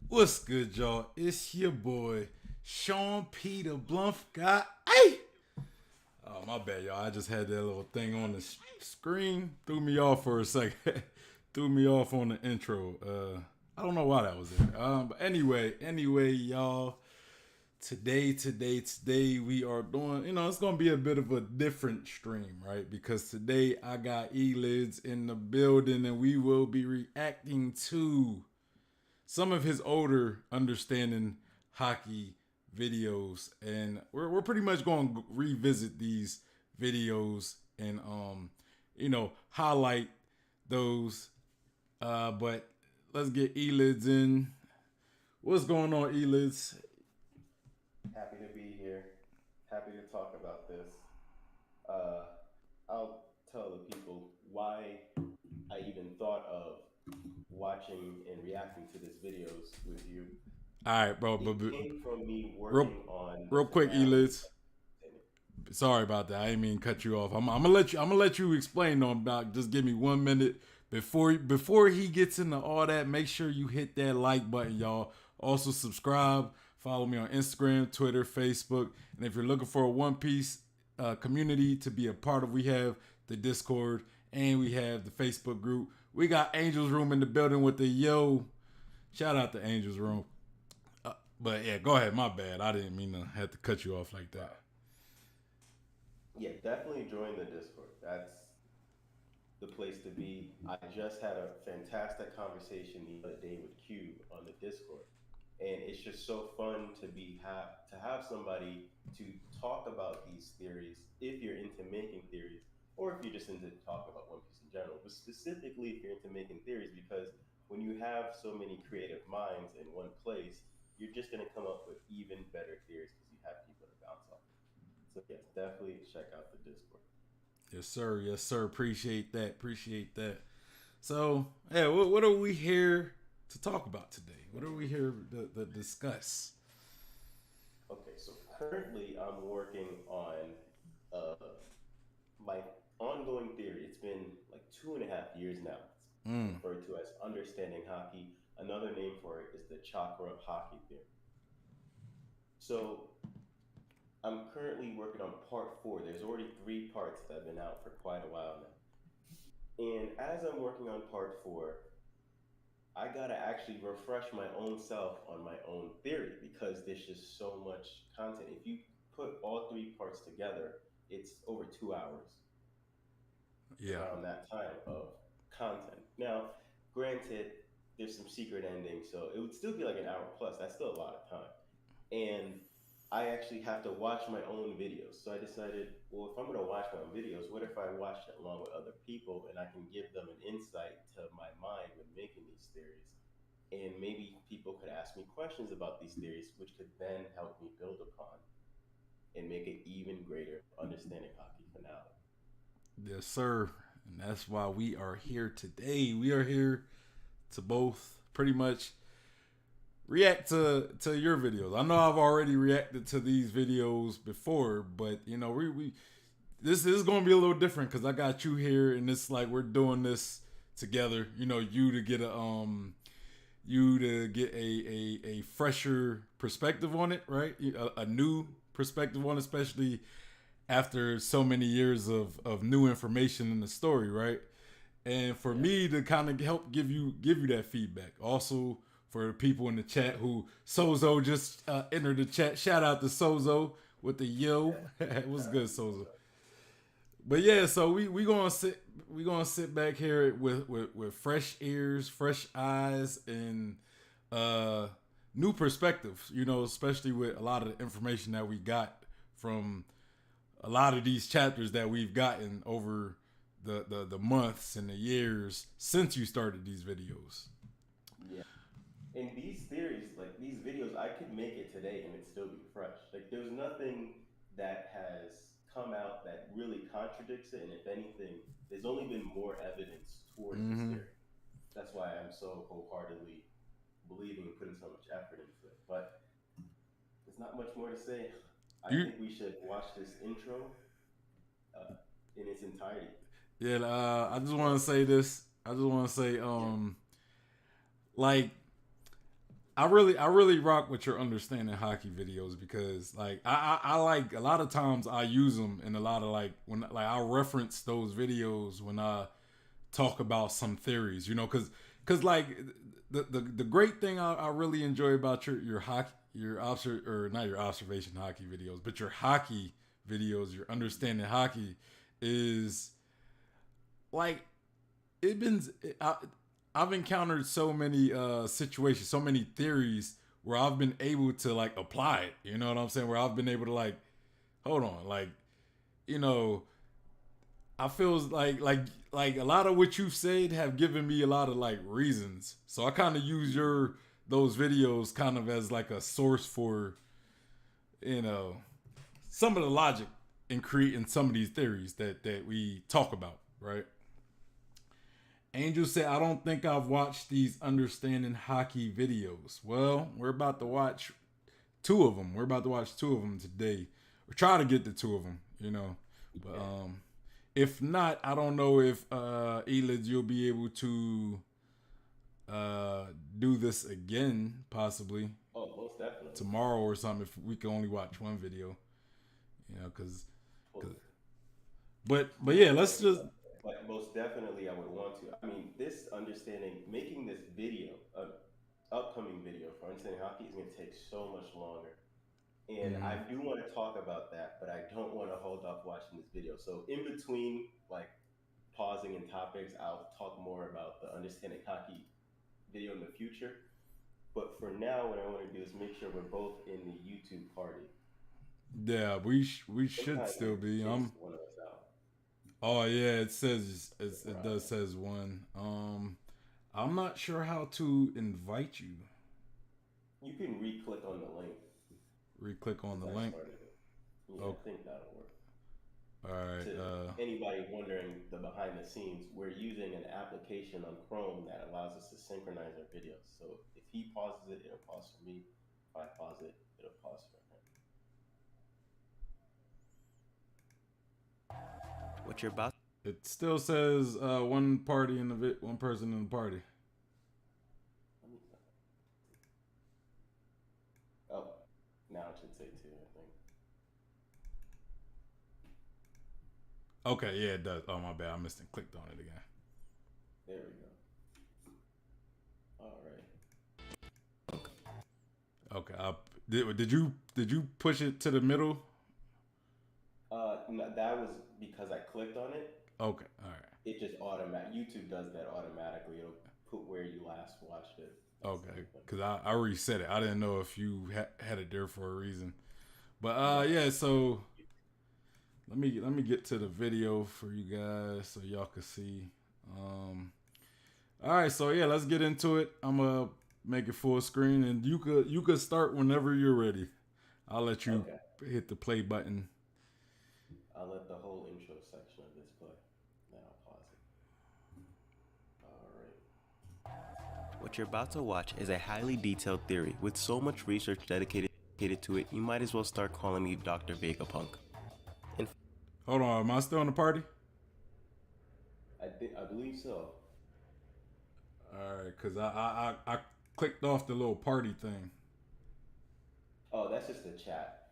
What's good, y'all? It's your boy, Sean Peter Blunt guy. Hey! Oh, my bad, y'all. I just had that little thing on the screen. Threw me off for a second. Threw me off on the intro. I don't know why that was there. But anyway, y'all. Today, we are doing, it's going to be a bit of a different stream, right? Because today I got ELiDZ in the building and we will be reacting to some of his older Understanding Haki videos, and we're pretty much going to revisit these videos and highlight those. But let's get ELiDZ in. What's going on, ELiDZ? Happy to be here. Happy to talk about this. Uh, I'll tell the people why I even thought of watching and reacting to these videos with you. All right, bro. It But came from me real, working on the real quick, finale. ELiDZ. Sorry about that. I didn't mean to cut you off. I'm gonna let you. I'm gonna let you explain on about. Just give me 1 minute before he gets into all that. Make sure you hit that like button, y'all. Also subscribe. Follow me on Instagram, Twitter, Facebook, and if you're looking for a One Piece community to be a part of, we have the Discord and we have the Facebook group. We got Angels Room in the building with the yo. Shout out to Angels Room. But yeah, go ahead. My bad. I didn't mean to have to cut you off like that. Yeah, definitely join the Discord. That's the place to be. I just had a fantastic conversation the other day with Q on the Discord, and it's just so fun to have somebody to talk about these theories if you're into making theories, or if you're just into talk about One Piece in general. But specifically, if you're into making theories, because when you have so many creative minds in one place, you're just going to come up with even better theories because you have people to bounce off. So yes, definitely check out the Discord. Yes, sir. Yes, sir. Appreciate that. Appreciate that. So, yeah, what are we here to talk about today? What are we here to discuss? Okay, so currently I'm working on uh, my ongoing theory. It's been like 2.5 years now. It's Mm. referred to as Understanding Haki. Another name for it is the Chakra Haki theory. So I'm currently working on part four. There's already three parts that have been out for quite a while now. And as I'm working on part four, I gotta actually refresh my own self on my own theory because there's just so much content. If you put all three parts together, it's over 2 hours, Yeah. around that time of content. Now, granted, there's some secret endings, so it would still be like an hour plus. That's still a lot of time. And I actually have to watch my own videos. So I decided, well, if I'm going to watch my own videos, what if I watch it along with other people and I can give them an insight to my mind when making these theories? And maybe people could ask me questions about these theories, which could then help me build upon and make an even greater understanding hockey finale. Yes, sir. And that's why we are here today. We are here to both pretty much react to your videos. I know I've already reacted to these videos before, but we this is going to be a little different because I got you here, and it's like we're doing this together. You to get a fresher perspective on it, right? A new perspective on it, especially after so many years of new information in the story, right? And for Yeah. me to kind of help give you that feedback. Also for people in the chat who Sozo just entered the chat. Shout out to Sozo with the yo. Yeah. What's Shout good, out to Sozo? Sozo. But yeah, so we gonna sit back here with fresh ears, fresh eyes, and uh new perspectives. Especially with a lot of the information that we got from a lot of these chapters that we've gotten over the months and the years since you started these videos. Yeah. And these theories, like these videos, I could make it today and it'd still be fresh. Like there's nothing that has come out that really contradicts it. And if anything, there's only been more evidence towards this Mm-hmm. theory. That's why I'm so wholeheartedly believing and putting so much effort into it. But there's not much more to say. I You think we should watch this intro uh, in its entirety. Yeah. I just want So, to say this. I just want to say yeah, like I really rock with your Understanding Hockey videos because like I like a lot of times I use them in a lot of like when like I reference those videos when I talk about some theories, you know, because like the great thing I really enjoy about your hockey or not your observation hockey videos, but your hockey videos, your Understanding Hockey is like it been I've encountered so many situations, so many theories where I've been able to like apply it. You know what I'm saying? Where I've been able to like, hold on, like, you know, I feel like a lot of what you've said have given me a lot of like reasons. So I kind of use your those videos kind of as like a source for, you know, some of the logic in creating some of these theories that we talk about, right? Angel said, I don't think I've watched these Understanding Hockey videos. Well, we're about to watch two of them. We're about to watch two of them today. We're trying to get the two of them, you know. But if not, I don't know if ELiDZ you'll be able to do this again, possibly. Oh, most definitely. Tomorrow or something, if we can only watch one video. You know, because but yeah, let's just. But most definitely, I would want to. I mean, this understanding, making this video, upcoming video for Understanding Hockey is going to take so much longer. And I do want to talk about that, but I don't want to hold off watching this video. So in between, like, pausing in topics, I'll talk more about the Understanding Hockey video in the future. But for now, what I want to do is make sure we're both in the YouTube party. Yeah, we should still be. One of us out. Oh yeah, it says it does says one. I'm not sure how to invite you. You can re-click on the link. Re-click on the link. Yeah, okay. I think that'll work. All right. To anybody wondering the behind the scenes, we're using an application on Chrome that allows us to synchronize our videos. So if he pauses it, it'll pause for me. If I pause it, it'll pause for him. What you're about? It still says one party in the one person in the party. Oh, now it should say two, I think. Okay, yeah, it does. Oh my bad, I missed and clicked on it again. There we go. All right. Okay, did you push it to the middle? No, that was because I clicked on it. Okay, all right. It just YouTube does that automatically. It'll put where you last watched it. Okay, because I reset it. I didn't know if you had it there for a reason. But yeah, so let me get to the video for you guys so y'all can see. All right, so yeah, let's get into it. I'm gonna make it full screen, and you could start whenever you're ready. I'll let you hit the play button. I'll let the whole intro section of this play. Now I'll pause it. All right. What you're about to watch is a highly detailed theory with so much research dedicated to it, you might as well start calling me Dr. Vegapunk. Hold on, am I still in the party? I believe so. All right, because I clicked off the little party thing. Oh, that's just the chat.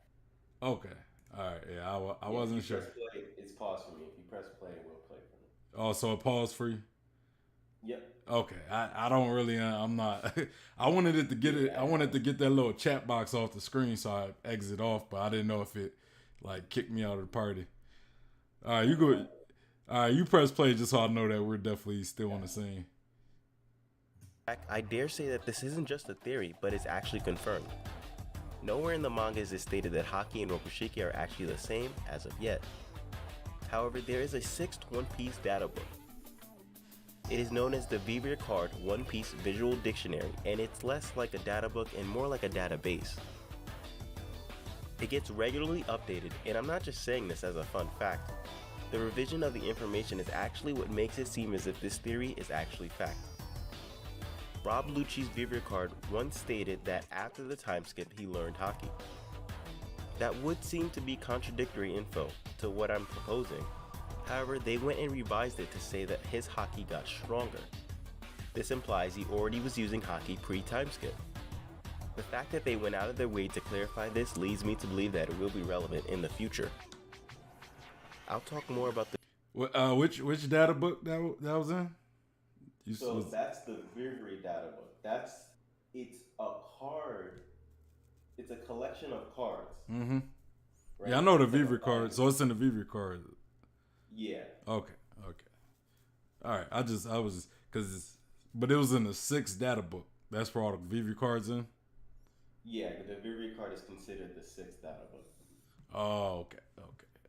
Okay. All right. Yeah, I wasn't sure. Press play, it's paused for me. If you press play, it will play for me. Oh, so it paused for you? Yep. Okay. I don't really. I'm not. I wanted it to get it. I wanted to get that little chat box off the screen, so I exit off. But I didn't know if it like kicked me out of the party. All right, you go. All right, you press play just so I know that we're definitely still on the scene. I dare say that this isn't just a theory, but it's actually confirmed. Nowhere in the manga is it stated that Haki and Rokushiki are actually the same as of yet. However, there is a sixth One Piece data book. It is known as the Vivre Card One Piece Visual Dictionary, and it's less like a data book and more like a database. It gets regularly updated, and I'm not just saying this as a fun fact. The revision of the information is actually what makes it seem as if this theory is actually fact. Rob Lucci's Vivre Card once stated that after the time skip he learned Haki. That would seem to be contradictory info to what I'm proposing. However, they went and revised it to say that his Haki got stronger. This implies he already was using Haki pre-time skip. The fact that they went out of their way to clarify this leads me to believe that it will be relevant in the future. I'll talk more about the... Which data book that was in? That's the Vivri data book. It's a card. It's a collection of cards. Mm-hmm. Right? Yeah, I know the Vivri card, so it's in the Vivri card. Yeah. Okay. All right. But it was in the 6th data book. That's for all the Vivri cards in. Yeah, the Vivri card is considered the 6th data book. Oh, okay.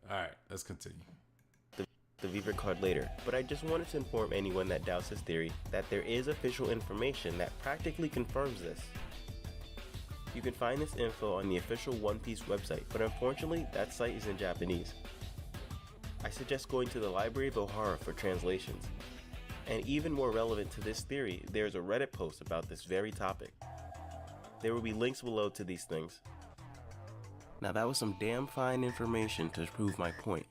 All right, let's continue. The Vivri card later, but I just wanted to inform anyone that doubts this theory that there is official information that practically confirms this. You can find this info on the official One Piece website, but unfortunately that site is in Japanese. I suggest going to the Library of Ohara for translations. And even more relevant to this theory, there's a Reddit post about this very topic. There will be links below to these things. Now that was some damn fine information to prove my point.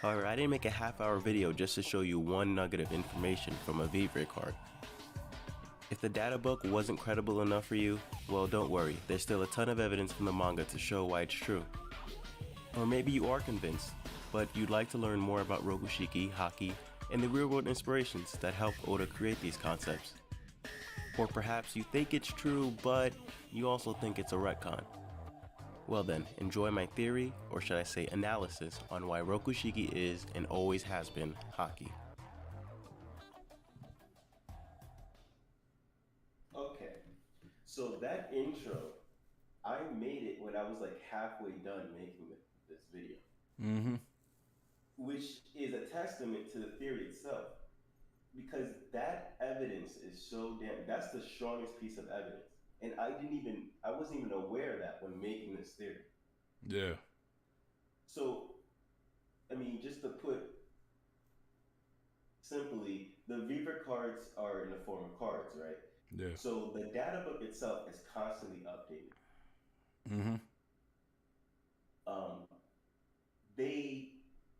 However, I didn't make a half-hour video just to show you one nugget of information from a Vivri card. If the data book wasn't credible enough for you, well, don't worry, there's still a ton of evidence from the manga to show why it's true. Or maybe you are convinced, but you'd like to learn more about Rokushiki, Haki, and the real-world inspirations that helped Oda create these concepts. Or perhaps you think it's true, but you also think it's a retcon. Well then, enjoy my theory, or should I say analysis, on why Rokushiki is and always has been Haki. Okay, so that intro, I made it when I was like halfway done making this video. Mm-hmm. Which is a testament to the theory itself. Because that evidence is so that's the strongest piece of evidence. And I wasn't even aware of that when making this theory. Yeah. So, I mean, just to put simply, the Vivri cards are in the form of cards, right? Yeah. So the data book itself is constantly updated. Mm-hmm. They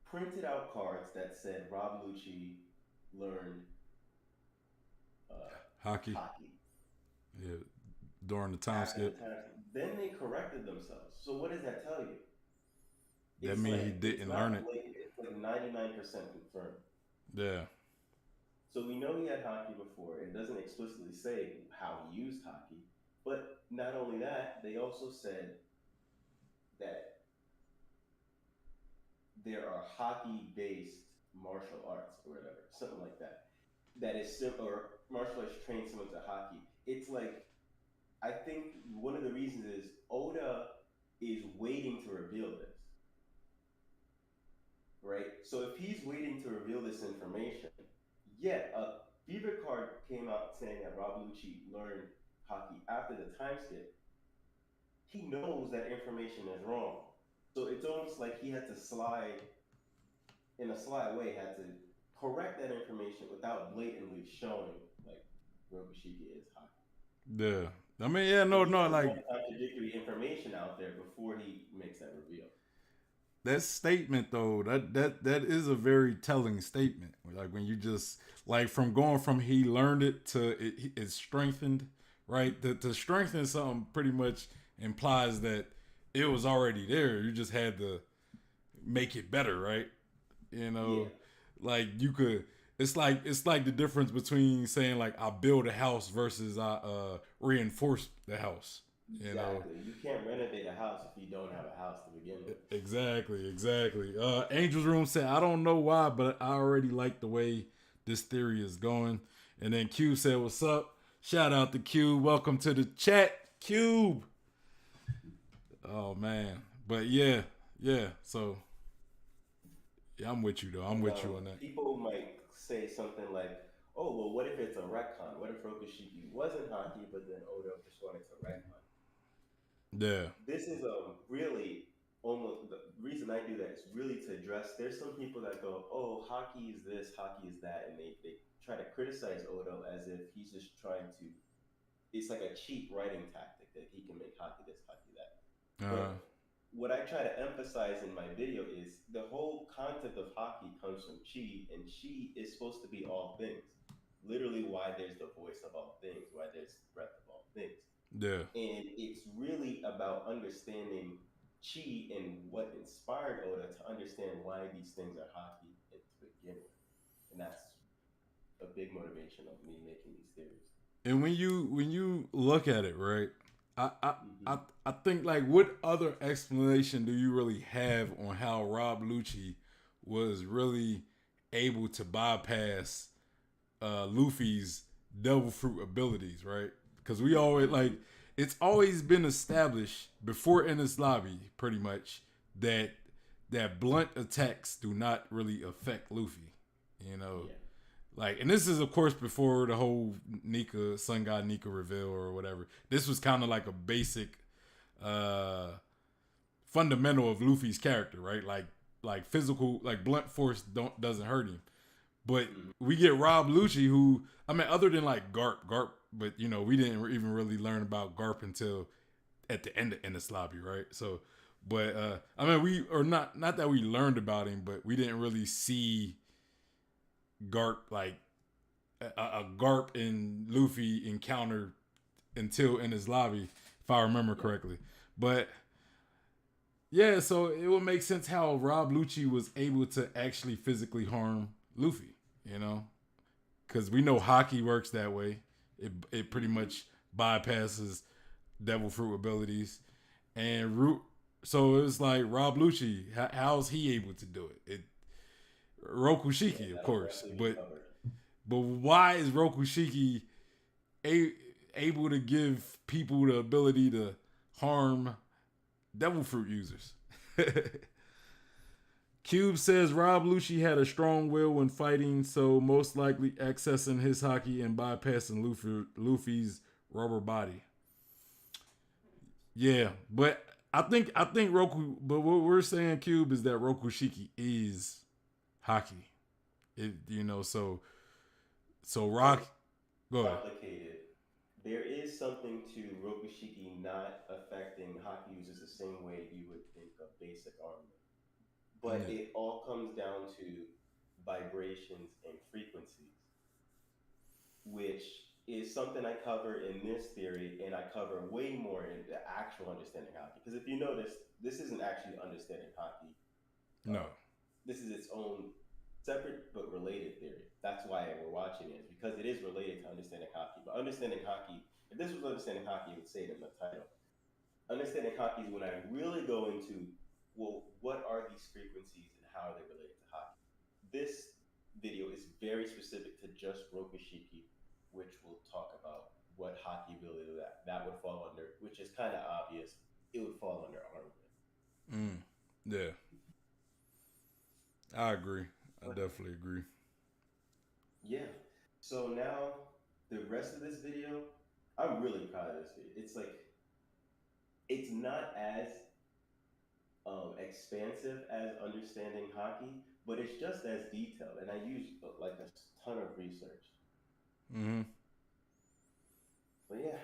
printed out cards that said Rob Lucci learned Haki. Yeah. During the time skip. Then they corrected themselves. So what does that tell you? That means he didn't learn it. It's like 99% confirmed. Yeah. So we know he had Haki before. It doesn't explicitly say how he used Haki. But not only that, they also said that there are Haki-based martial arts or whatever, something like that. That is or martial arts trained similar to Haki. It's like, I think one of the reasons is Oda is waiting to reveal this, right? So if he's waiting to reveal this information, yet a Vivri card came out saying that Rob Lucci learned Haki after the time skip, he knows that information is wrong. So it's almost like he had to slide, in a sly way, had to correct that information without blatantly showing, like, Rokushiki is Haki. Yeah. I mean, yeah, no, like contradictory information out there before he makes that reveal. That statement though, that is a very telling statement. Like when you just like going from he learned it to it's strengthened, right? To strengthen something pretty much implies that it was already there. You just had to make it better, right? You know, Yeah. Like you could. It's like the difference between saying like I build a house versus I reinforce the house. You know, You can't renovate a house if you don't have a house to begin with. Exactly. Angel's Room said, I don't know why, but I already like the way this theory is going. And then Cube said, what's up? Shout out to Cube. Welcome to the chat, Cube. Oh, man. But yeah. So, yeah, I'm with you, though. I'm with you on that. People might say something like, oh, well, what if it's a retcon? What if Rokushiki wasn't Haki, but then Oda just wanted to retcon? Yeah. This is really almost the reason I do that is really to address. There's some people that go, "Oh, Haki is this, Haki is that," and they try to criticize Oda as if he's just trying to. It's like a cheap writing tactic that he can make Haki this, Haki that. But what I try to emphasize in my video is the whole concept of Haki comes from Chi, and Chi is supposed to be all things. Literally, why there's the voice of all things, why there's breath of all things. Yeah. And it's really about understanding chi and what inspired Oda to understand why these things are haki and to begin with. And that's a big motivation of me making these theories. And when you look at it, right? I I I, Hmm. I think like what other explanation do you really have on how Rob Lucci was really able to bypass Luffy's devil fruit abilities, right? Because we always like Hmm. it's always been established before in this lobby, pretty much that blunt attacks do not really affect Luffy. You know, Yeah. like, and this is of course before the whole Nika Sun God Nika reveal or whatever. This was kind of like a basic uh fundamental of Luffy's character, right? Like physical, like blunt force doesn't hurt him. But Hmm. we get Rob Lucci, who I mean, other than like Garp, but you know, we didn't even really learn about Garp until at the end of Ennis Lobby, right? So, but I mean, we or not that we learned about him, but we didn't really see Garp like a Garp and Luffy encounter until Ennis Lobby, if I remember Yeah. correctly. But yeah, so it would make sense how Rob Lucci was able to actually physically harm Luffy, you know? Because we know hockey works that way. It pretty Hmm. much bypasses devil fruit abilities, and root. So it was like Rob Lucci. How's he able to do it? Yeah, Rokushiki, of that'll course, definitely be but covered. why is Rokushiki a, able to give people the ability to harm devil fruit users? Cube says Rob Lucci had a strong will when fighting, so most likely accessing his hockey and bypassing Luffy's rubber body. Yeah, but I think Roku. But what we're saying, Cube, is that Rokushiki is hockey. So So Rock. Go ahead. complicated. There is something to Rokushiki not affecting hockey users the same way you would think of basic armor. But Yeah. it all comes down to vibrations and frequencies, which is something I cover in this theory, and I cover way more in the actual understanding hockey. Because if you notice, this isn't actually understanding hockey. No. Um, this is its own separate but related theory. That's why we're watching it, because it is related to understanding hockey. But understanding hockey, if this was understanding hockey, it would say it in the title. Understanding hockey is when I really go into, well, what are these frequencies and how are they related to hockey? This video is very specific to just Rokushiki, which we'll talk about what hockey ability that would fall under, which is kind of obvious. It would fall under armament. Mm. Yeah, I agree. I But definitely agree. yeah, so now the rest of this video, I'm really proud of this video. It's like it's not as expansive as understanding hockey, but it's just as detailed. And I use like a ton of research. Mm-hmm. But yeah,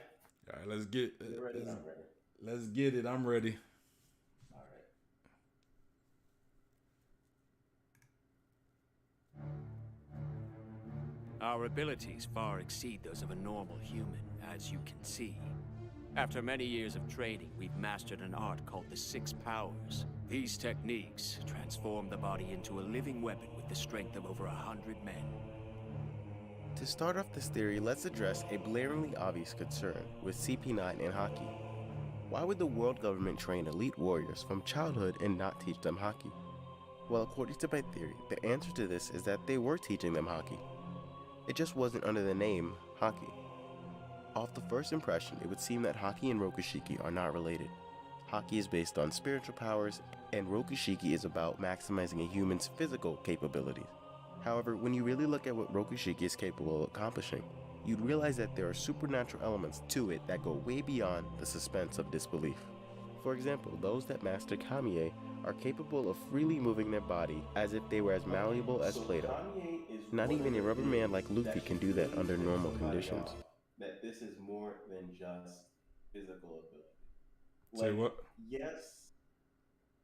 All right, let's get you're ready. I'm ready. let's get it. I'm ready. All right. Our abilities far exceed those of a normal human, as you can see. After many years of training, we've mastered an art called the Six Powers. These techniques transform the body into a living weapon with the strength of over 100 men. To start off this theory, let's address a blaringly obvious concern with CP9 and Haki. Why would the world government train elite warriors from childhood and not teach them Haki? Well, according to my theory, the answer to this is that they were teaching them Haki. It just wasn't under the name Haki. Off the first impression, it would seem that Haki and Rokushiki are not related. Haki is based on spiritual powers, and Rokushiki is about maximizing a human's physical capabilities. However, when you really look at what Rokushiki is capable of accomplishing, you'd realize that there are supernatural elements to it that go way beyond the suspense of disbelief. For example, those that master Kamiye are capable of freely moving their body as if they were as Okay, malleable as so Play-Doh. Kanye is Not one of even a the rubber man theories like Luffy that can should do that really under tip normal somebody conditions. off that this is more than just physical ability. Say Like, what? yes,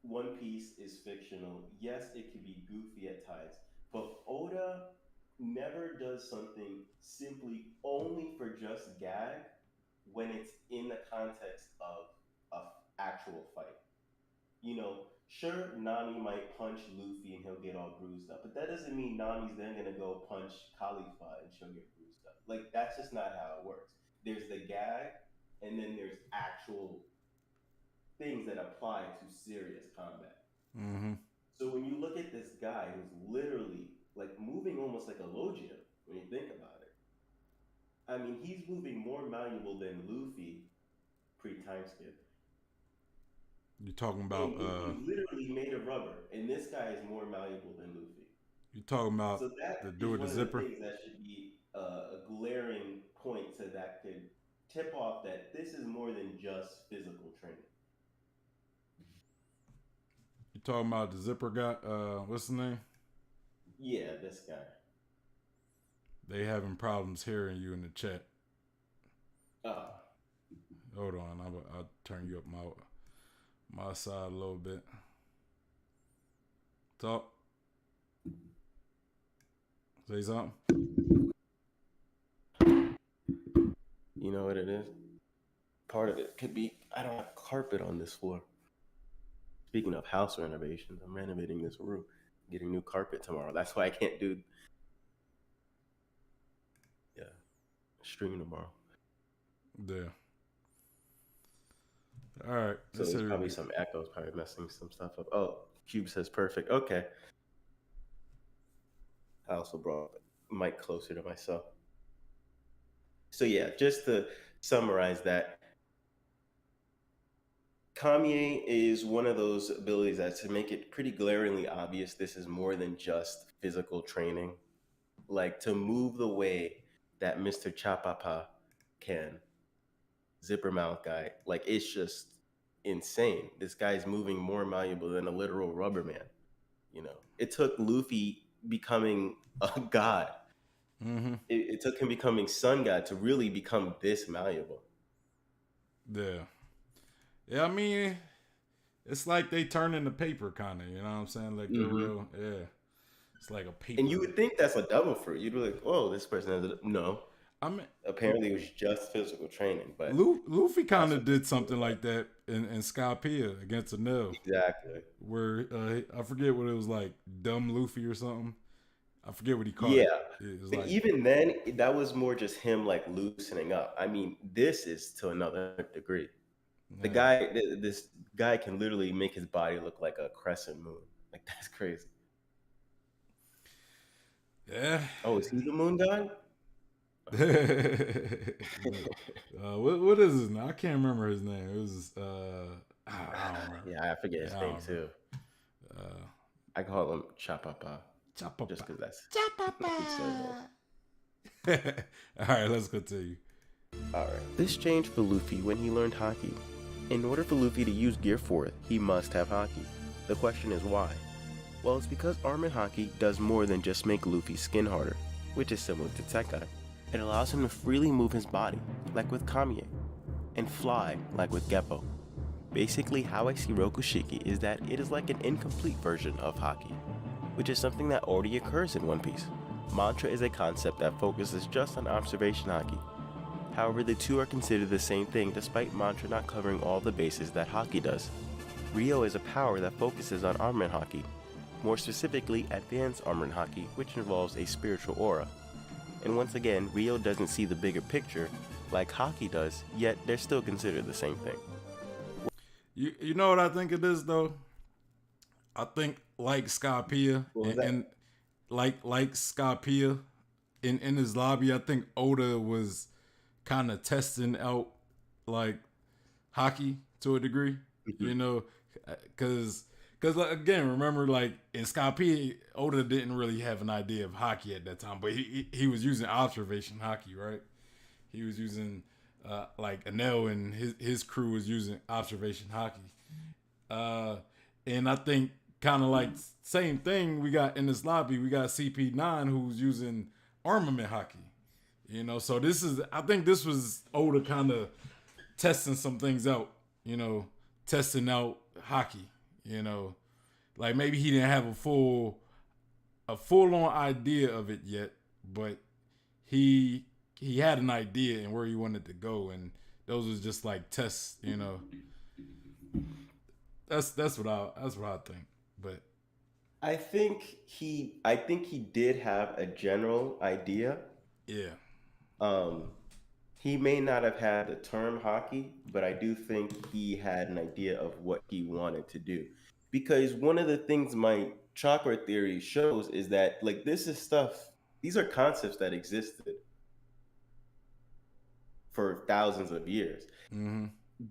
One Piece is fictional. Yes, it can be goofy at times, but Oda never does something simply only for just gag when it's in the context of a actual fight. You know, sure, Nami might punch Luffy and he'll get all bruised up, but that doesn't mean Nami's then gonna go punch Khalifa and she'll get bruised up. Like, that's just not how it works. There's the gag, and then there's actual things that apply to serious combat. Mm-hmm. So when you look at this guy who's literally like moving almost like a Logia, when you think about it, I mean, he's moving more malleable than Luffy pre-time skip. You're talking about And Luffy's literally made of rubber, and this guy is more malleable than Luffy. you're talking about So that the is dude with one the of the zipper. things that should be a glaring point to that could tip off that this is more than just physical training. You talking about the zipper guy? What's his name? Yeah, this guy. They having problems hearing you in the chat. Hold on, I'll turn you up my side a little bit. Talk. Say something. You know what it is? Part of it could be I don't have carpet on this floor. Speaking of house renovations, I'm renovating this room, getting new carpet tomorrow. That's why I can't do stream tomorrow. Yeah. All right. So there's probably some echoes, probably messing some stuff up. Oh, Cube says perfect. Okay. I also brought the mic closer to myself. So yeah, just to summarize that, Kamiye is one of those abilities that to make it pretty glaringly obvious this is more than just physical training. Like to move the way that Mr. Chapapa can, zipper mouth guy, like it's just insane. This guy's moving more malleable than a literal rubber man. You know, it took Luffy becoming a god. Mm-hmm. It took him becoming Sun God to really become this malleable. Yeah. Yeah, I mean, it's like they turn into paper, kind of. You know what I'm saying? Like they're real. Yeah. It's like a paper. And you would think that's a double fruit. You'd be like, "Oh, this person has a no." I mean, apparently it was just physical training, but Luffy kind of did something like that in Skypiea against Enel. Exactly. Where I forget what it was like, dumb Luffy or something. I forget what he called it. Yeah. But even then, that was more just him like loosening up. I mean, this is to another degree. The guy, this guy can literally make his body look like a crescent moon. Like that's crazy. Yeah. Oh, is he the moon god? What is his name? I can't remember his name. It was I don't remember. Yeah, I forget his name too. I call him Chapapa. Chapapa. Just because that's Chapapa. All right, let's continue. All right. This changed for Luffy when he learned Haki. In order for Luffy to use Gear 4, he must have Haki. The question is why? Well, it's because Armin Haki does more than just make Luffy's skin harder, which is similar to Tekai. It allows him to freely move his body, like with Kamiye, and fly, like with Geppo. Basically, how I see Rokushiki is that it is like an incomplete version of Haki, which is something that already occurs in One Piece. Mantra is a concept that focuses just on observation Haki. However, the two are considered the same thing despite Mantra not covering all the bases that Haki does. Ryo is a power that focuses on Armin Haki, more specifically Advanced Armin Haki, which involves a spiritual aura. And once again, Ryo doesn't see the bigger picture like Haki does, yet they're still considered the same thing. You know what I think it is though? I think like Skypiea and like Skypiea in his lobby, I think Oda was kind of testing out like Haki to a degree, you know, because again, remember like in Skypiea, Oda didn't really have an idea of Haki at that time, but he was using observation Haki, right? He was using like Enel and his crew was using observation Haki, and I think kind of like same thing we got in this lobby. We got CP9 who's using armament Haki. You know, so I think this was Oda kind of testing some things out, you know, testing out Haki, you know, like maybe he didn't have a full on idea of it yet, but he had an idea and where he wanted to go. And those was just like tests, you know. That's what I think. But I think he did have a general idea. yeah, He may not have had the term hockey, but I do think he had an idea of what he wanted to do. Because one of the things my chakra theory shows is that like this is stuff, these are concepts that existed for thousands of years. mm-hmm.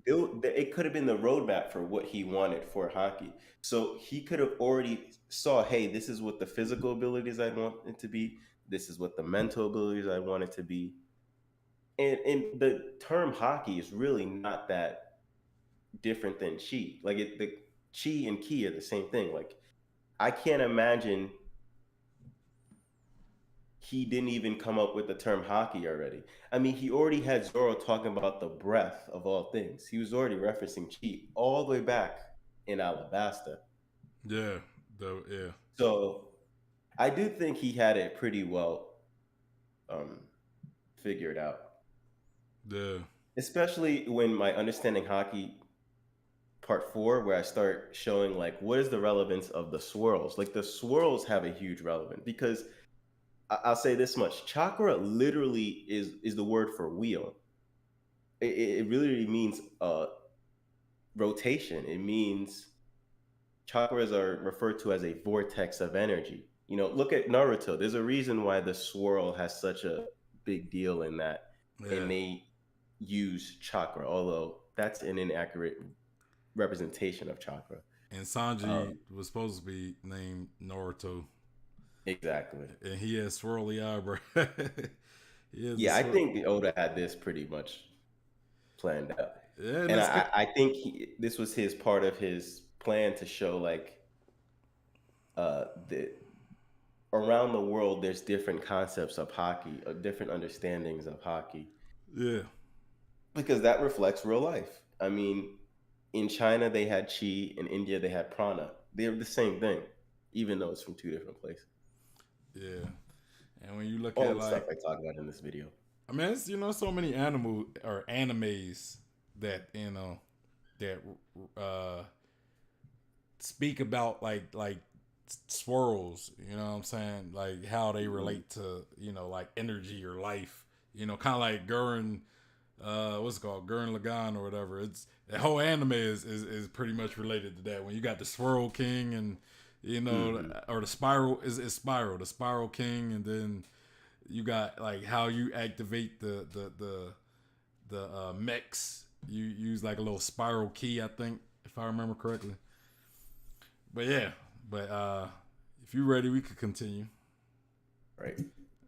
It could have been the roadmap for what he wanted for hockey. So he could have already saw, hey, this is what the physical abilities I want it to be. This is what the mental abilities I want it to be. And the term hockey is really not that different than chi. Like the chi and ki are the same thing. Like I can't imagine he didn't even come up with the term hockey already. I mean, he already had Zoro talking about the breath of all things. He was already referencing chi all the way back in Alabasta. Yeah. So I do think he had it pretty well figured out. Yeah. Especially when my Understanding Haki part 4, where I start showing like what is the relevance of the swirls. Like the swirls have a huge relevance because I'll say this much: chakra literally is the word for wheel. It really means rotation. It means chakras are referred to as a vortex of energy. You know, look at Naruto. There's a reason why the swirl has such a big deal in that, and they use chakra, although that's an inaccurate representation of chakra. And Sanji was supposed to be named Naruto. Exactly. And he has swirly eyebrows. I think Oda had this pretty much planned out. Yeah, and I think this was his part of his plan to show like around the world there's different concepts of hockey, different understandings of hockey. Yeah. Because that reflects real life. I mean, in China they had chi, in India they had prana. They're the same thing, even though it's from two different places. Yeah. And when you look all at the like stuff I talk about in this video. I mean, it's, you know, so many animes that, you know, that speak about like swirls, you know what I'm saying? Like how they relate to, you know, like energy or life, you know, kind of like Gurren, what's it called? Gurren Lagann or whatever. It's the whole anime is pretty much related to that. When you got the Swirl King and, you know, or the Spiral the Spiral King, and then you got like how you activate the mechs. You use like a little spiral key, I think, if I remember correctly. But yeah, if you're ready, we could continue. Right.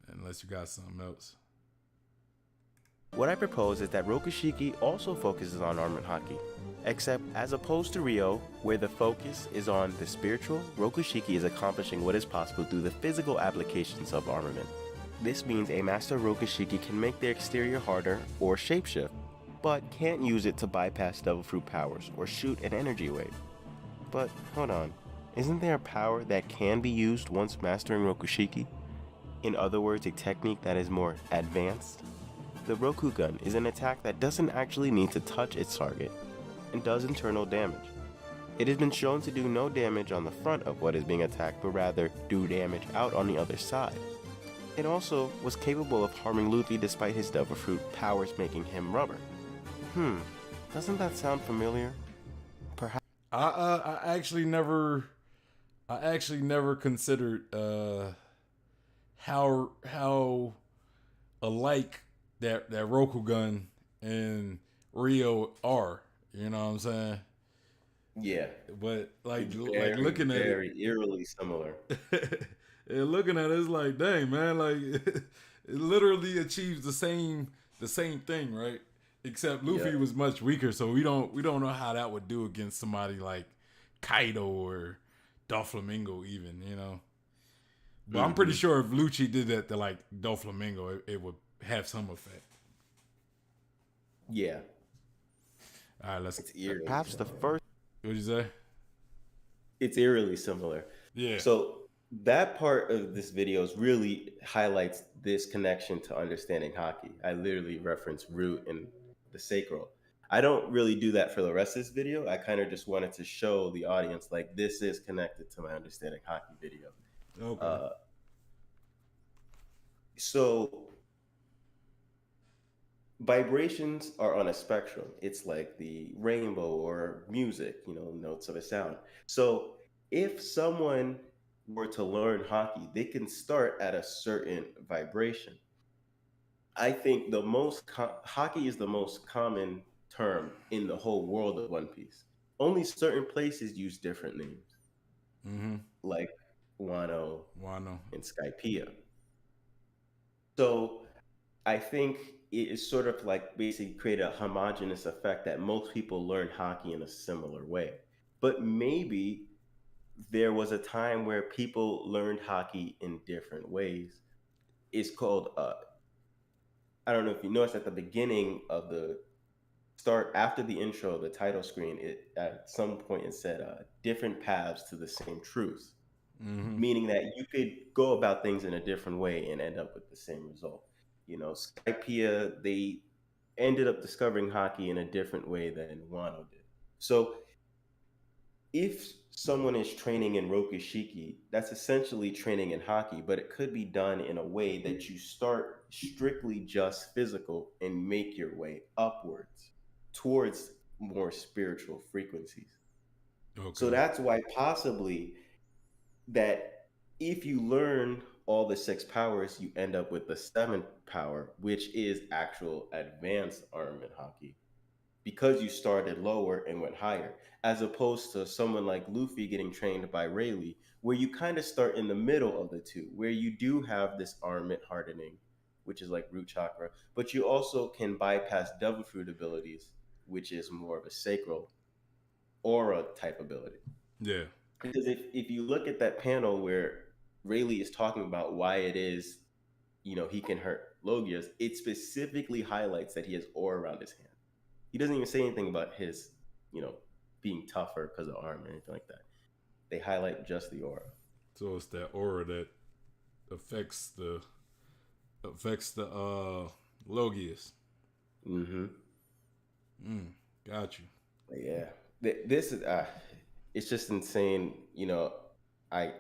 Unless you got something else. What I propose is that Rokushiki also focuses on armament haki, except as opposed to Ryo, where the focus is on the spiritual, Rokushiki is accomplishing what is possible through the physical applications of armament. This means a master Rokushiki can make their exterior harder or shapeshift, but can't use it to bypass devil fruit powers or shoot an energy wave. But hold on, isn't there a power that can be used once mastering Rokushiki? In other words, a technique that is more advanced? The Rokugun is an attack that doesn't actually need to touch its target and does internal damage. It has been shown to do no damage on the front of what is being attacked, but rather do damage out on the other side. It also was capable of harming Luffy despite his devil fruit powers making him rubber. Doesn't that sound familiar? Perhaps. I actually never considered how alike that Rokugun and Ryo are. You know what I'm saying? Yeah. But like very, looking at very eerily similar. And looking at it, it's like, dang man, like it literally achieves the same thing, right? Except Luffy was much weaker, so we don't know how that would do against somebody like Kaido or Doflamingo even, you know. But I'm pretty sure if Lucci did that to like Doflamingo, it would have some effect. Yeah. All right, let's. It's eerily Perhaps similar. the first. What'd you say? It's eerily similar. Yeah. So that part of this video really highlights this connection to understanding Haki. I literally reference Root and the sacral. I don't really do that for the rest of this video. I kind of just wanted to show the audience like this is connected to my Understanding Haki video. Okay. So vibrations are on a spectrum. It's like the rainbow or music, notes of a sound. So if someone were to learn Haki, they can start at a certain vibration. I think Haki is the most common term in the whole world of One Piece. Only certain places use different names, like Wano and Skypiea. So I think it is sort of like basically create a homogeneous effect that most people learn Haki in a similar way. But maybe there was a time where people learned Haki in different ways. It's called, I don't know if you noticed at the beginning of the start, after the intro, the title screen, at some point it said different paths to the same truth, meaning that you could go about things in a different way and end up with the same result. Skypiea, they ended up discovering Haki in a different way than Wano did. So if someone is training in Rokushiki, that's essentially training in Haki, but it could be done in a way that you start strictly just physical and make your way upwards towards more spiritual frequencies. Okay. So that's why possibly that if you learn all the 6 powers, you end up with the 7th power, which is actual advanced armament Haki, because you started lower and went higher, as opposed to someone like Luffy getting trained by Rayleigh, where you kind of start in the middle of the two, where you do have this armament hardening, which is like Root Chakra, but you also can bypass Devil Fruit abilities, which is more of a sacral aura type ability. Yeah. Because if you look at that panel where Rayleigh is talking about why it is, he can hurt Logias, it specifically highlights that he has aura around his hand. He doesn't even say anything about his, being tougher because of arm or anything like that. They highlight just the aura. So it's that aura that affects the Logias. Got you. Yeah. This is it's just insane. I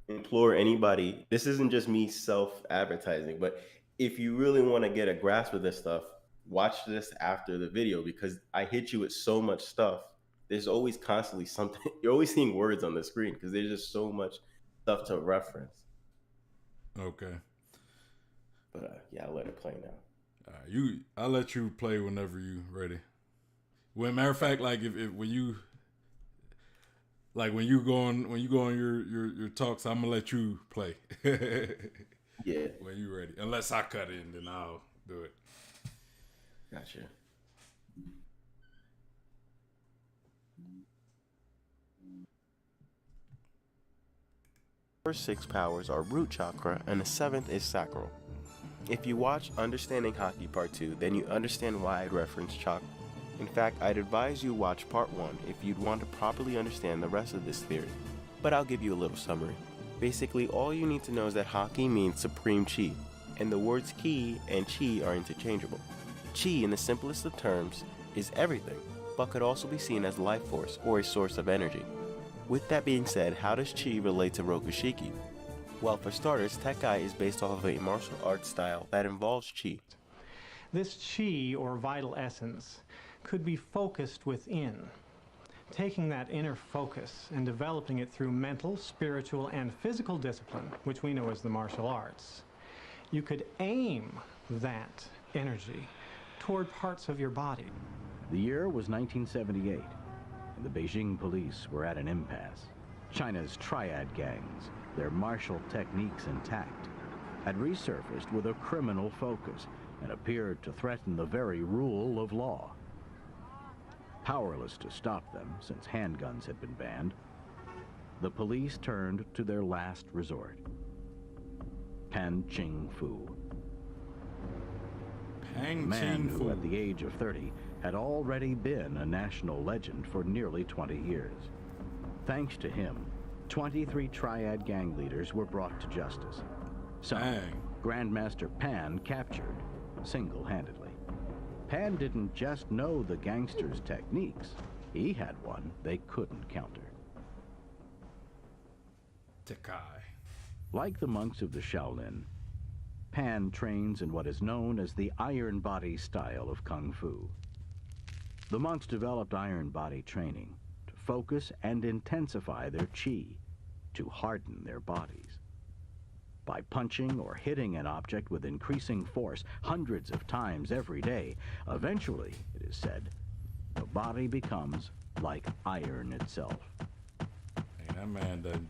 implore anybody, this isn't just me self-advertising, but if you really want to get a grasp of this stuff, watch this after the video, because I hit you with so much stuff. There's always constantly something. You're always seeing words on the screen because there's just so much stuff to reference. Okay. But yeah, I'll let it play now. I'll let you play whenever you ready. Well, matter of fact, like when you go on your talks, I'm gonna let you play. Yeah. When you ready, unless I cut in, then I'll do it. Gotcha. First 6 powers are Root Chakra, and the 7th is Sacral. If you watch Understanding Haki Part 2, then you understand why I'd reference chakra. In fact, I'd advise you watch Part 1 if you'd want to properly understand the rest of this theory. But I'll give you a little summary. Basically, all you need to know is that Haki means supreme chi, and the words ki and chi are interchangeable. Chi, in the simplest of terms, is everything, but could also be seen as life force or a source of energy. With that being said, how does chi relate to Rokushiki? Well, for starters, Tekkai is based off of a martial arts style that involves chi. This chi, or vital essence, could be focused within. Taking that inner focus and developing it through mental, spiritual, and physical discipline, which we know as the martial arts. You could aim that energy toward parts of your body. The year was 1978, and the Beijing police were at an impasse. China's triad gangs, their martial techniques intact, had resurfaced with a criminal focus and appeared to threaten the very rule of law. Powerless to stop them, since handguns had been banned, the police turned to their last resort, Pan Ching Fu. A man who, at the age of 30, had already been a national legend for nearly 20 years. Thanks to him, 23 triad gang leaders were brought to justice. Some, Grandmaster Pan captured single-handedly. Pan didn't just know the gangster's techniques. He had one they couldn't counter. Takai. Like the monks of the Shaolin, Pan trains in what is known as the Iron Body style of Kung Fu. The monks developed Iron Body training to focus and intensify their chi, to harden their bodies. By punching or hitting an object with increasing force hundreds of times every day, eventually, it is said, the body becomes like iron itself. Hey, that man done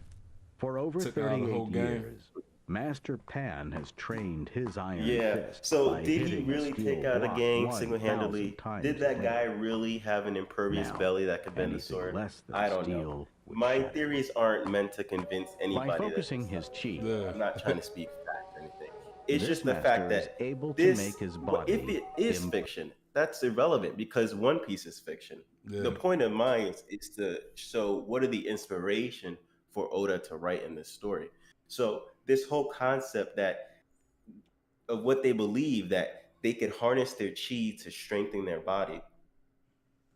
For over took out the whole 38 game. years, Master Pan has trained his iron fist So by did he hitting a really steel take out a block gang 1,000 single-handedly? times Did a that day. guy really have an impervious Now, belly that could bend the anything sword? less than I don't steel know. would My shatter. theories aren't meant to convince anybody. By focusing that his chi, Yeah. I'm not trying to speak fact or anything. It's this just the master fact is that able to this, make his if body it is fiction, that's irrelevant because One Piece is fiction. Yeah. The point of mine is to show what are the inspiration for Oda to write in this story. So this whole concept of what they believe that they could harness their chi to strengthen their body.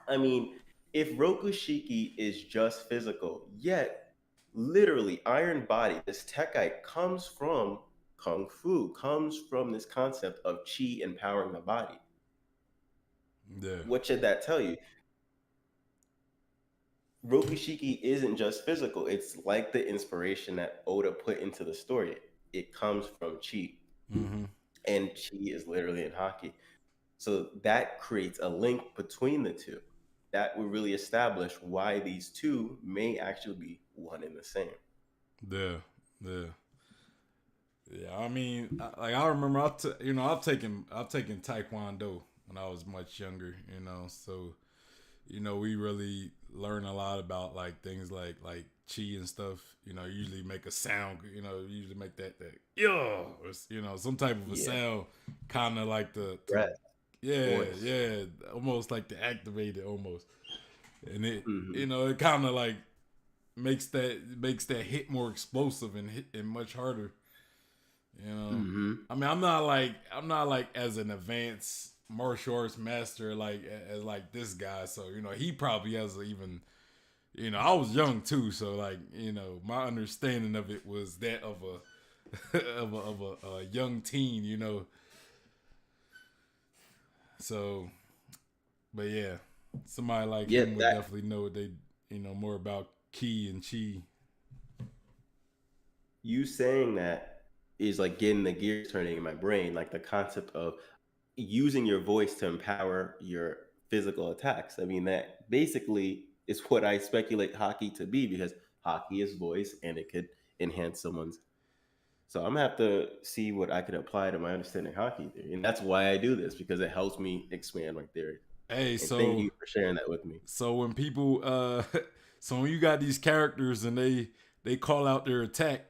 I mean, if Rokushiki is just physical, yet literally Iron Body, this Tekkite comes from Kung Fu, comes from this concept of chi empowering the body. Yeah. What should that tell you? Rokushiki isn't just physical. It's like the inspiration that Oda put into the story. It comes from chi. Mm-hmm. And chi is literally in Haki. So that creates a link between the two. That will really establish why these two may actually be one and the same. Yeah. Yeah. Yeah. I mean, I remember I've taken Taekwondo when I was much younger. So we really learn a lot about like things like chi and stuff. Usually make a sound. Usually make that yeah, or, some type of a sound, kind of like the Breath. yeah, Voice. almost like to activate it almost, and it Mhm. it kind of like makes that hit more explosive and much harder. Mhm. I mean, I'm not like as an advanced martial arts master as like this guy. So he probably has even. I was young too, so like my understanding of it was that of a of a young teen. So, but yeah, somebody like him would definitely know what they more about ki and chi. You saying that is like getting the gears turning in my brain, like the concept of using your voice to empower your physical attacks. I mean, that basically is what I speculate Haki to be, because Haki is voice and it could enhance someone's. So I'm gonna have to see what I can apply to my understanding Haki theory, and that's why I do this, because it helps me expand my theory. Hey, And so thank you for sharing that with me. so when people so when you got these characters and they call out their attack,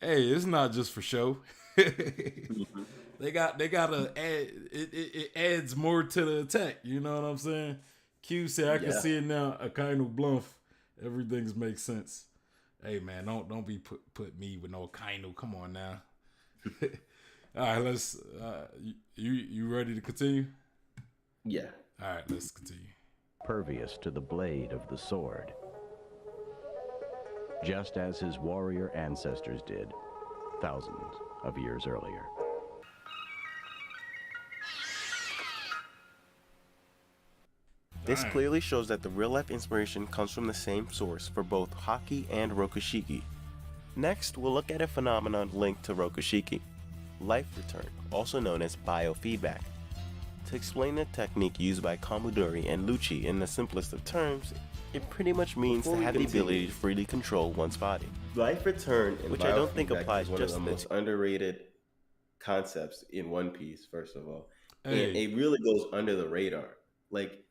hey, it's not just for show. Mhm. They gotta add it adds more to the attack. You know what I'm saying? Q said I can Yeah. see it now. A kind of bluff. Everything's makes sense. Hey man, don't be put me with no kind of. Come on now. All right, let's. You ready to continue? Yeah. All right, let's continue. Pervious to the blade of the sword, just as his warrior ancestors did thousands of years earlier. This Dang. clearly shows that the real-life inspiration comes from the same source for both Haki and Rokushiki. Next, we'll look at a phenomenon linked to Rokushiki, life return, also known as biofeedback. To explain the technique used by Kamudori and Lucci in the simplest of terms, it pretty much means Before to we have the continue, ability to freely control one's body. Life return and Which I don't think biofeedback applies is one just of the to most underrated concepts in One Piece, first of all. Hey. And it really goes under the radar. Like,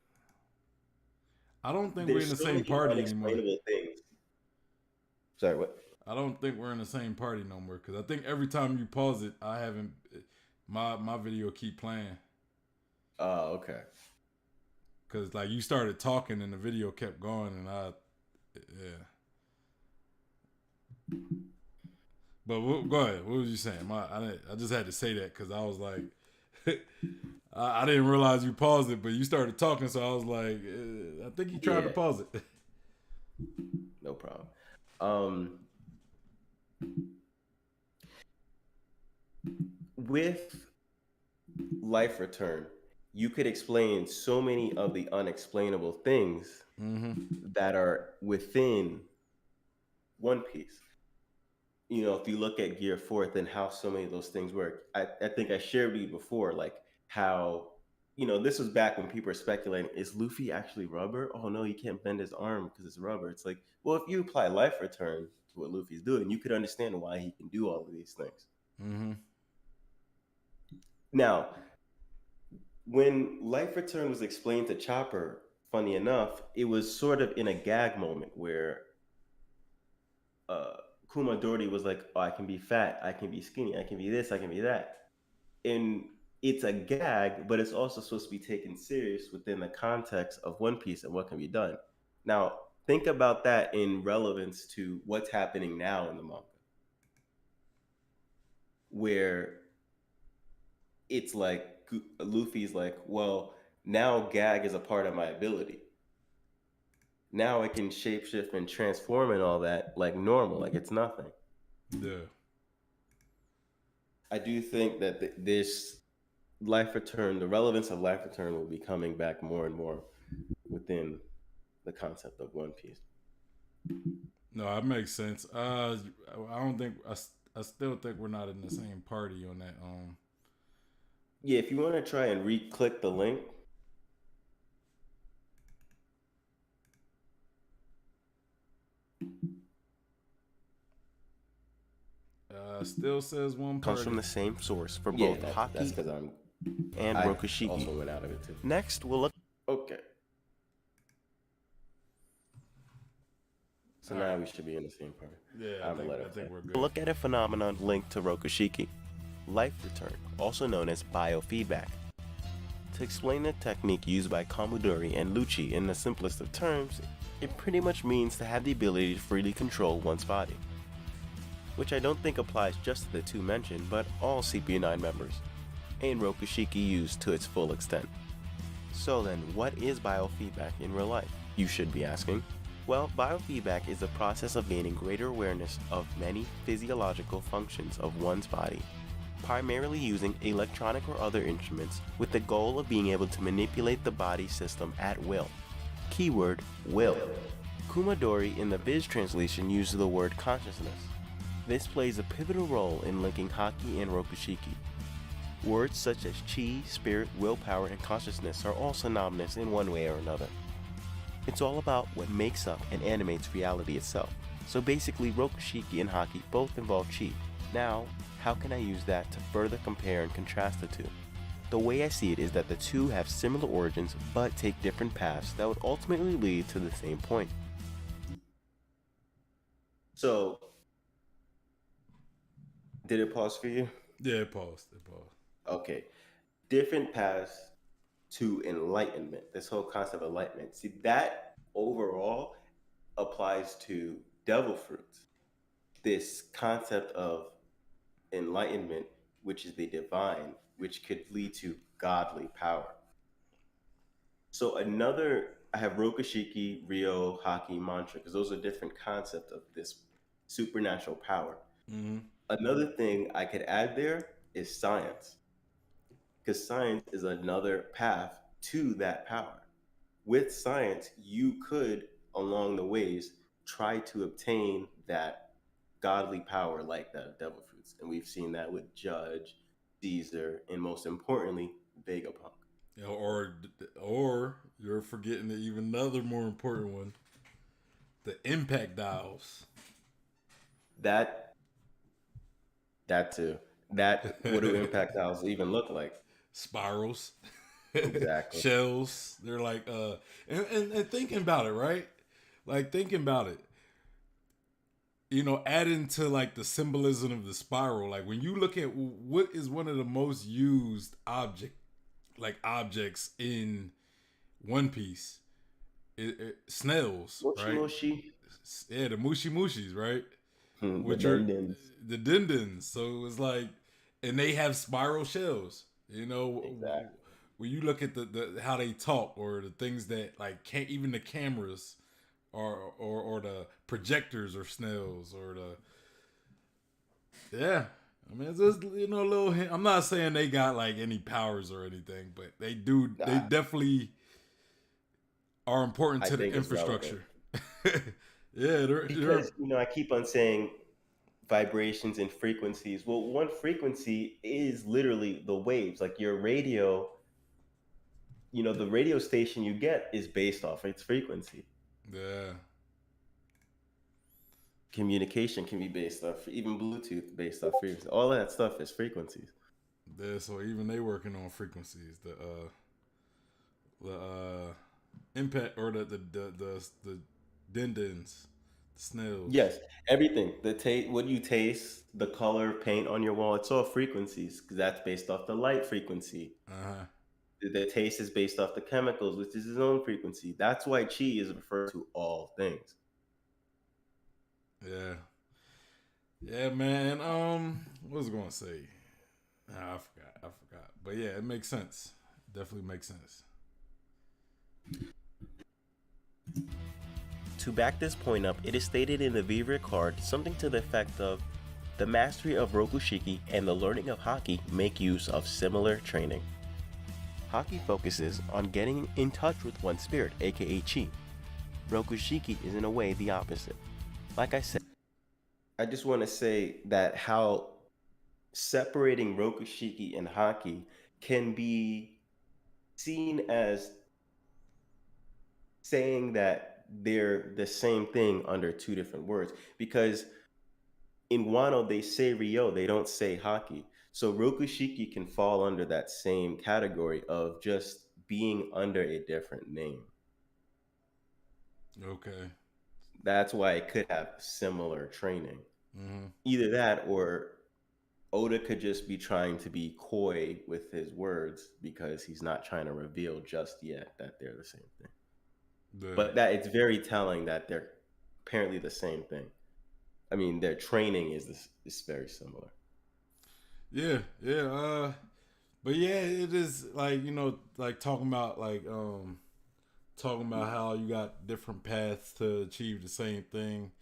I don't think we're in there's the so same many party anymore. unexplainable things. Sorry, what? I don't think we're in the same party no more because I think every time you pause it, I haven't. My video keep playing Oh, okay. because like you started talking and the video kept going and But go ahead. What was you saying? I just had to say that because I was like, I didn't realize you paused it, but you started talking, so I was like, I think you tried to pause it. No problem. With life return, you could explain so many of the unexplainable things that are within One Piece. You know, if you look at Gear Fourth and how so many of those things work, I think I shared with you before, like how, you know, this was back when people were speculating, is Luffy actually rubber? Oh no, he can't bend his arm because it's rubber. It's like, well, if you apply life return to what Luffy's doing, you could understand why he can do all of these things. Now, when life return was explained to Chopper, funny enough, it was sort of in a gag moment where Kuma Doherty was like, oh, I can be fat, I can be skinny, I can be this, I can be that. And it's a gag, but it's also supposed to be taken serious within the context of One Piece and what can be done. Now, think about that in relevance to what's happening now in the manga, where it's like Luffy's like, well, now gag is a part of my ability. Now I can shapeshift and transform and all that like normal, like it's nothing. Yeah. I do think that this life return, the relevance of life return will be coming back more and more within the concept of One Piece. No, that makes sense. I don't think I still think we're not in the same party on that. Yeah, if you want to try and re-click the link. Still says one party. Comes from the same source for Yeah, both that's Haki because and I Rokushiki. also went out of it too. Next, we'll look. Okay. So now we should be in the same party. Yeah, I think we're good. We'll look at a phenomenon linked to Rokushiki, life return, also known as biofeedback. To explain the technique used by Komodori and Lucci in the simplest of terms, it pretty much means to have the ability to freely control one's body. Which I don't think applies just to the two mentioned, but all CP9 members, and Rokushiki used to its full extent. So then, what is biofeedback in real life? You should be asking. Well, biofeedback is the process of gaining greater awareness of many physiological functions of one's body, primarily using electronic or other instruments with the goal of being able to manipulate the body system at will. Keyword, will. Kumadori in the Viz translation uses the word consciousness. This plays a pivotal role in linking Haki and Rokushiki. Words such as chi, spirit, willpower, and consciousness are all synonymous in one way or another. It's all about what makes up and animates reality itself. So basically, Rokushiki and Haki both involve chi. Now, how can I use that to further compare and contrast the two? The way I see it is that the two have similar origins but take different paths that would ultimately lead to the same point. So, did it pause for you? Yeah, it paused. Okay. Different paths to enlightenment. This whole concept of enlightenment. See, that overall applies to devil fruits. This concept of enlightenment, which is the divine, which could lead to godly power. So I have Rokushiki, Ryo, Haki, Mantra, because those are different concepts of this supernatural power. Another thing I could add there is science, because science is another path to that power. With science, you could, along the ways, try to obtain that godly power like that of devil fruits. And we've seen that with Judge, Caesar, and most importantly, Vegapunk. Yeah, or you're forgetting the even another more important one, the impact dials. That too. What do impact dials even look like? Spirals. Exactly. Shells. They're like and thinking about it, right? Like thinking about it. You know, adding to like the symbolism of the spiral. Like when you look at what is one of the most used objects in One Piece, snails, Moshi right? Moshi. Yeah, the mushi mushis, right? Which the are dindins. the dindins. So it's like, and they have spiral shells. You know, Exactly. when you look at the how they talk, or the things that like can't, even the cameras or the projectors or snails, or the, yeah. I mean, it's just, a little hint. I'm not saying they got like any powers or anything, but they do. They definitely are important I to the think it's relevant. infrastructure. Yeah, they're Because, I keep on saying vibrations and frequencies. Well, one frequency is literally the waves. Like your radio, the radio station you get is based off its frequency. yeah. Communication can be based off, even Bluetooth based off frequency. All of that stuff is frequencies. Yeah, so even they working on frequencies. The impact, or the dindins, the snails. Yes, everything. What you taste, the color paint on your wall, it's all frequencies, because that's based off the light frequency. Uh-huh. The taste is based off the chemicals, which is its own frequency. That's why chi is referred to all things. Yeah. Yeah, man. What was I gonna say? Nah, I forgot. But yeah, it makes sense. Definitely makes sense. To back this point up, it is stated in the Vivre card something to the effect of, the mastery of Rokushiki and the learning of Haki make use of similar training. Haki focuses on getting in touch with one's spirit, aka chi. Rokushiki is in a way the opposite. Like I said, I just want to say that how separating Rokushiki and Haki can be seen as saying that they're the same thing under two different words, because in Wano they say Ryo, they don't say Haki. So Rokushiki can fall under that same category of just being under a different name. Okay. That's why it could have similar training. Mm-hmm. Either that, or Oda could just be trying to be coy with his words because he's not trying to reveal just yet that they're the same thing. But that it's very telling that they're apparently the same thing. I mean, their training is very similar. Yeah, yeah. But yeah, it is like, like talking about how you got different paths to achieve the same thing.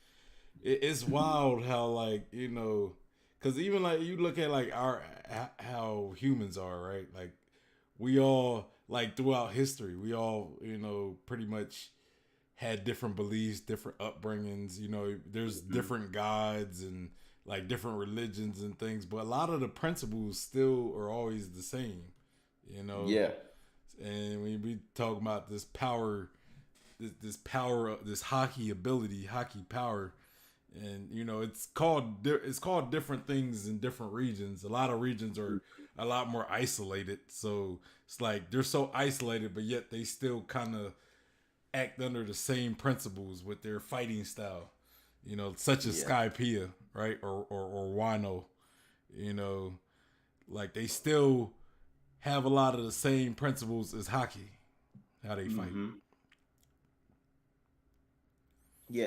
It's wild how, like, because even like you look at like how humans are, right? Like we all, like, throughout history, we all, pretty much had different beliefs, different upbringings. There's different gods and like different religions and things, but a lot of the principles still are always the same. Yeah. And when we talk about this power, this power, this Haki ability, Haki power, and it's called different things in different regions. A lot of regions are a lot more isolated, so it's like they're so isolated, but yet they still kind of act under the same principles with their fighting style, such as Skypiea, right, or Wano, like they still have a lot of the same principles as Haki, how they fight. Yeah,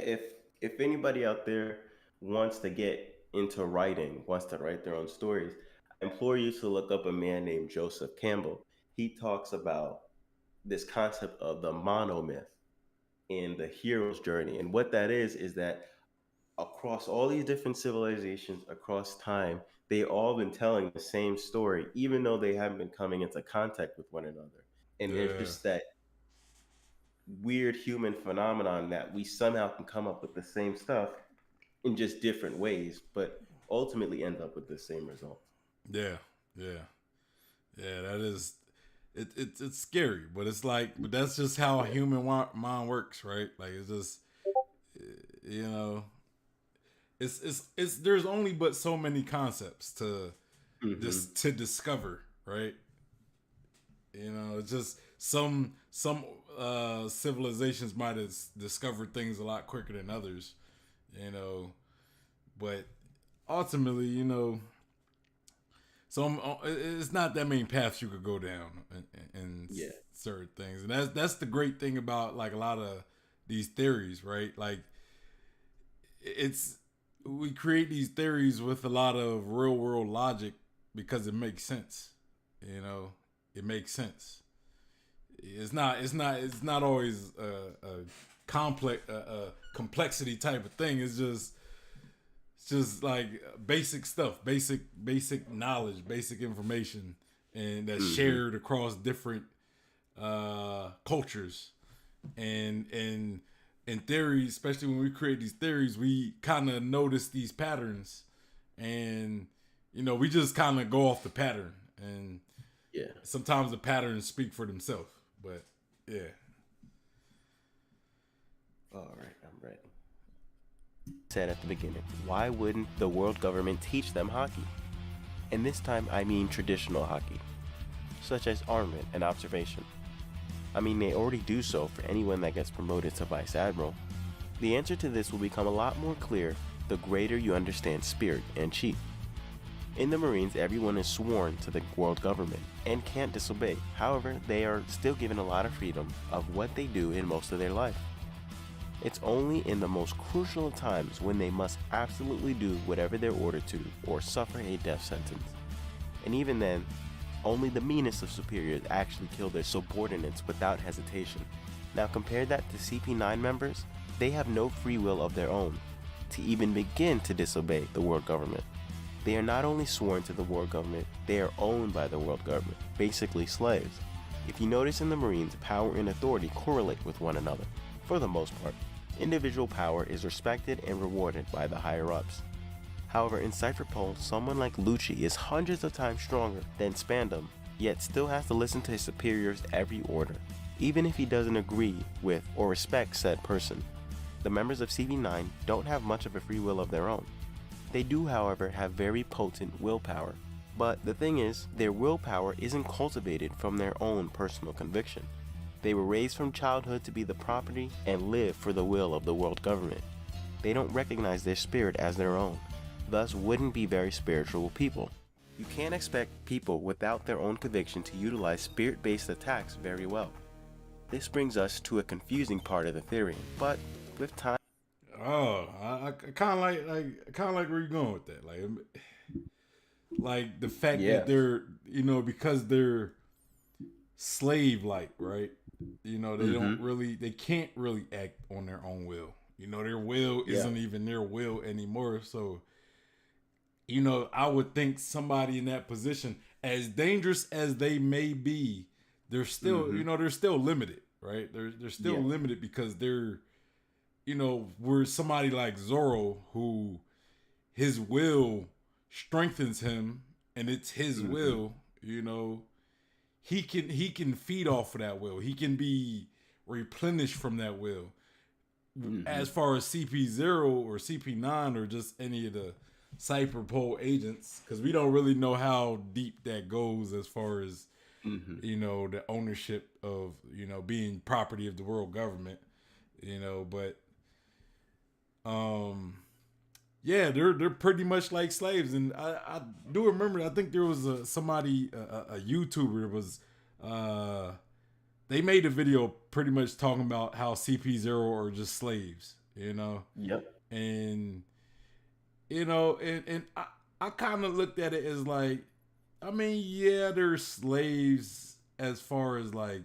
if anybody out there wants to get into writing, wants to write their own stories, I implore you to look up a man named Joseph Campbell. He talks about this concept of the monomyth in the hero's journey. And what that is that across all these different civilizations, across time, they all been telling the same story, even though they haven't been coming into contact with one another. And it's just that weird human phenomenon that we somehow can come up with the same stuff in just different ways, but ultimately end up with the same result. Yeah. That is, it's scary, but it's like, but that's just how a human mind works, right? Like it's just, it's there's only but so many concepts to to discover, right? It's just some civilizations might have discovered things a lot quicker than others, but ultimately, so it's not that many paths you could go down in certain things, and that's the great thing about like a lot of these theories, right? Like we create these theories with a lot of real world logic because it makes sense, it makes sense. It's not always a complex complexity type of thing. It's just like basic stuff, basic knowledge, basic information, and that's shared across different cultures. And in theory, especially when we create these theories, we kind of notice these patterns, and we just kind of go off the pattern, and sometimes the patterns speak for themselves. But yeah. All right, I'm ready. Said at the beginning, why wouldn't the world government teach them Haki? And this time I mean traditional Haki, such as armament and observation. I mean, they already do so for anyone that gets promoted to Vice Admiral. The answer to this will become a lot more clear the greater you understand Spirit and Chi. In the Marines, everyone is sworn to the world government and can't disobey. However, they are still given a lot of freedom of what they do in most of their life. It's only in the most crucial of times when they must absolutely do whatever they're ordered to or suffer a death sentence. And even then, only the meanest of superiors actually kill their subordinates without hesitation. Now compare that to CP9 members. They have no free will of their own to even begin to disobey the world government. They are not only sworn to the world government, they are owned by the world government, basically slaves. If you notice in the Marines, power and authority correlate with one another. For the most part, individual power is respected and rewarded by the higher-ups. However, in Cypher Pole, someone like Lucci is hundreds of times stronger than Spandam, yet still has to listen to his superior's every order, even if he doesn't agree with or respect said person. The members of CV9 don't have much of a free will of their own. They do, however, have very potent willpower. But the thing is, their willpower isn't cultivated from their own personal conviction. They were raised from childhood to be the property and live for the will of the world government. They don't recognize their spirit as their own, thus wouldn't be very spiritual people. You can't expect people without their own conviction to utilize spirit-based attacks very well. This brings us to a confusing part of the theory, but with time. Oh, I kind of like where you're going with that. Like the fact that they're, because they're slave-like, right? They don't really, they can't really act on their own will. Their will isn't even their will anymore. So, I would think somebody in that position, as dangerous as they may be, they're still, they're still limited, right? They're still limited because they're, we're somebody like Zorro who his will strengthens him and it's his will, he can feed off of that will. He can be replenished from that will. As far as CP0 or CP9 or just any of the Cypher Pole agents, because we don't really know how deep that goes as far as, the ownership of, being property of the world government, but they're pretty much like slaves. And I do remember, I think there was a YouTuber was, they made a video pretty much talking about how CP0 are just slaves, Yep. And, and I kind of looked at it as like, I mean, they're slaves as far as like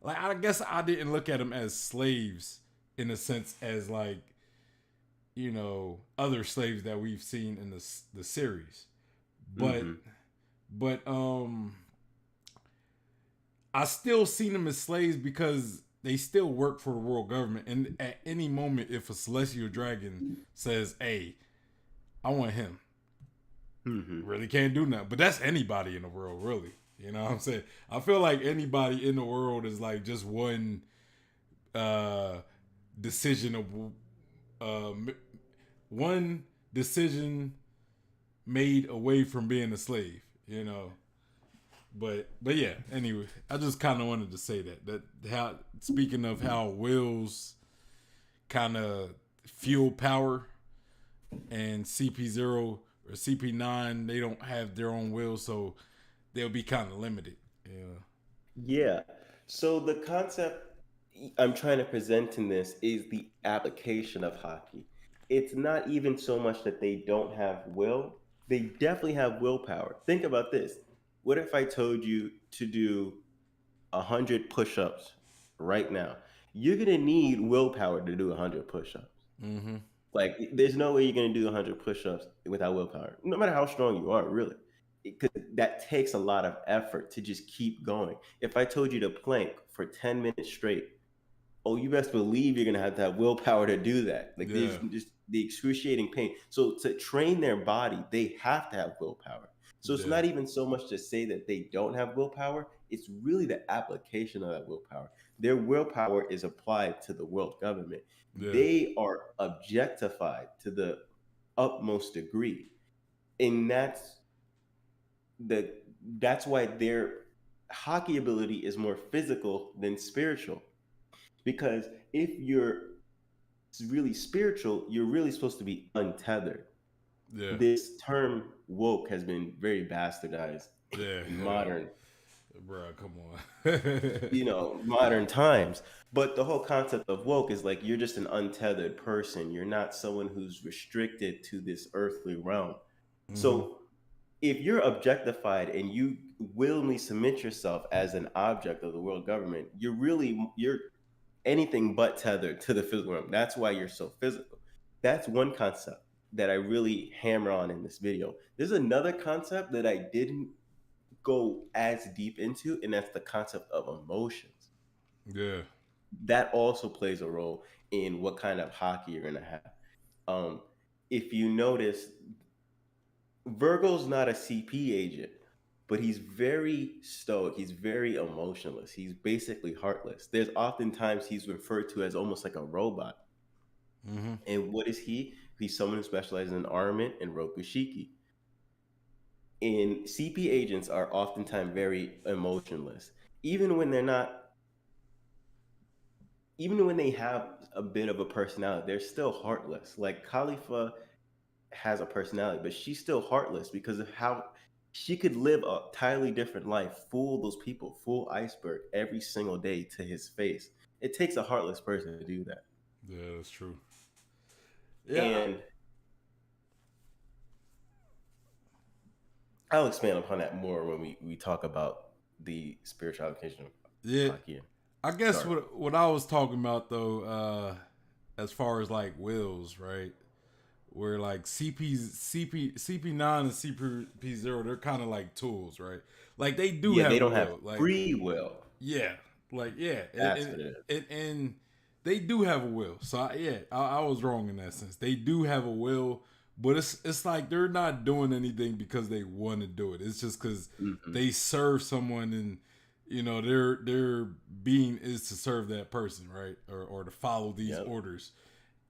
I guess I didn't look at them as slaves in a sense as like, other slaves that we've seen in the series. But I still seen them as slaves because they still work for the world government. And at any moment, if a celestial dragon says, hey, I want him, really can't do nothing. But that's anybody in the world, really. You know what I'm saying? I feel like anybody in the world is like just one decision of one decision made away from being a slave, But yeah, anyway, I just kind of wanted to say that how, speaking of how wills kind of fuel power, and CP0 or CP9, they don't have their own will, so they'll be kind of limited. Yeah. So the concept I'm trying to present in this is the application of Haki. It's not even so much that they don't have will. They definitely have willpower. Think about this. What if I told you to do 100 push-ups right now, you're gonna need willpower to do 100 push-ups. Mm-hmm. Like, there's no way you're gonna do 100 push-ups without willpower, no matter how strong you are, really. Because that takes a lot of effort to just keep going. If I told you to plank for 10 minutes straight, oh, you best believe you're gonna have to have willpower to do that. Like, there's just the excruciating pain. So to train their body, they have to have willpower. So it's not even so much to say that they don't have willpower. It's really the application of that willpower. Their willpower is applied to the world government. They are objectified to the utmost degree, and that's why their Haki ability is more physical than spiritual. Because if you're really spiritual, you're really supposed to be untethered. This term woke has been very bastardized in modern, come on, modern times. But the whole concept of woke is like, you're just an untethered person. You're not someone who's restricted to this earthly realm. Mm-hmm. So if you're objectified and you willingly submit yourself as an object of the world government, you're anything but tethered to the physical realm. That's why you're so physical. That's one concept that I really hammer on in this video. There's another concept that I didn't go as deep into, and that's the concept of emotions. Yeah. That also plays a role in what kind of Haki you're gonna have. If you notice, Virgo's not a CP agent, but he's very stoic. He's very emotionless. He's basically heartless. There's oftentimes he's referred to as almost like a robot. Mm-hmm. And what is he? He's someone who specializes in armament and rokushiki. And CP agents are oftentimes very emotionless. Even when they have a bit of a personality, they're still heartless. Like Khalifa has a personality, but she's still heartless because of how she could live a entirely different life, fool those people, fool Iceberg every single day to his face. It takes a heartless person to do that. Yeah, that's true. Yeah. And I'll expand upon that more when we talk about the spiritual application of Haki. I guess what I was talking about though, as far as like wills, right? Where like CP9 and CP0, they're kind of like tools, right? Like they do have they don't will. have like, free will. Yeah, like That's what it is. And they do have a will. So I was wrong in that sense. They do have a will, but it's like they're not doing anything because they want to do it. It's just because they serve someone, and their being is to serve that person, right? Or to follow these orders.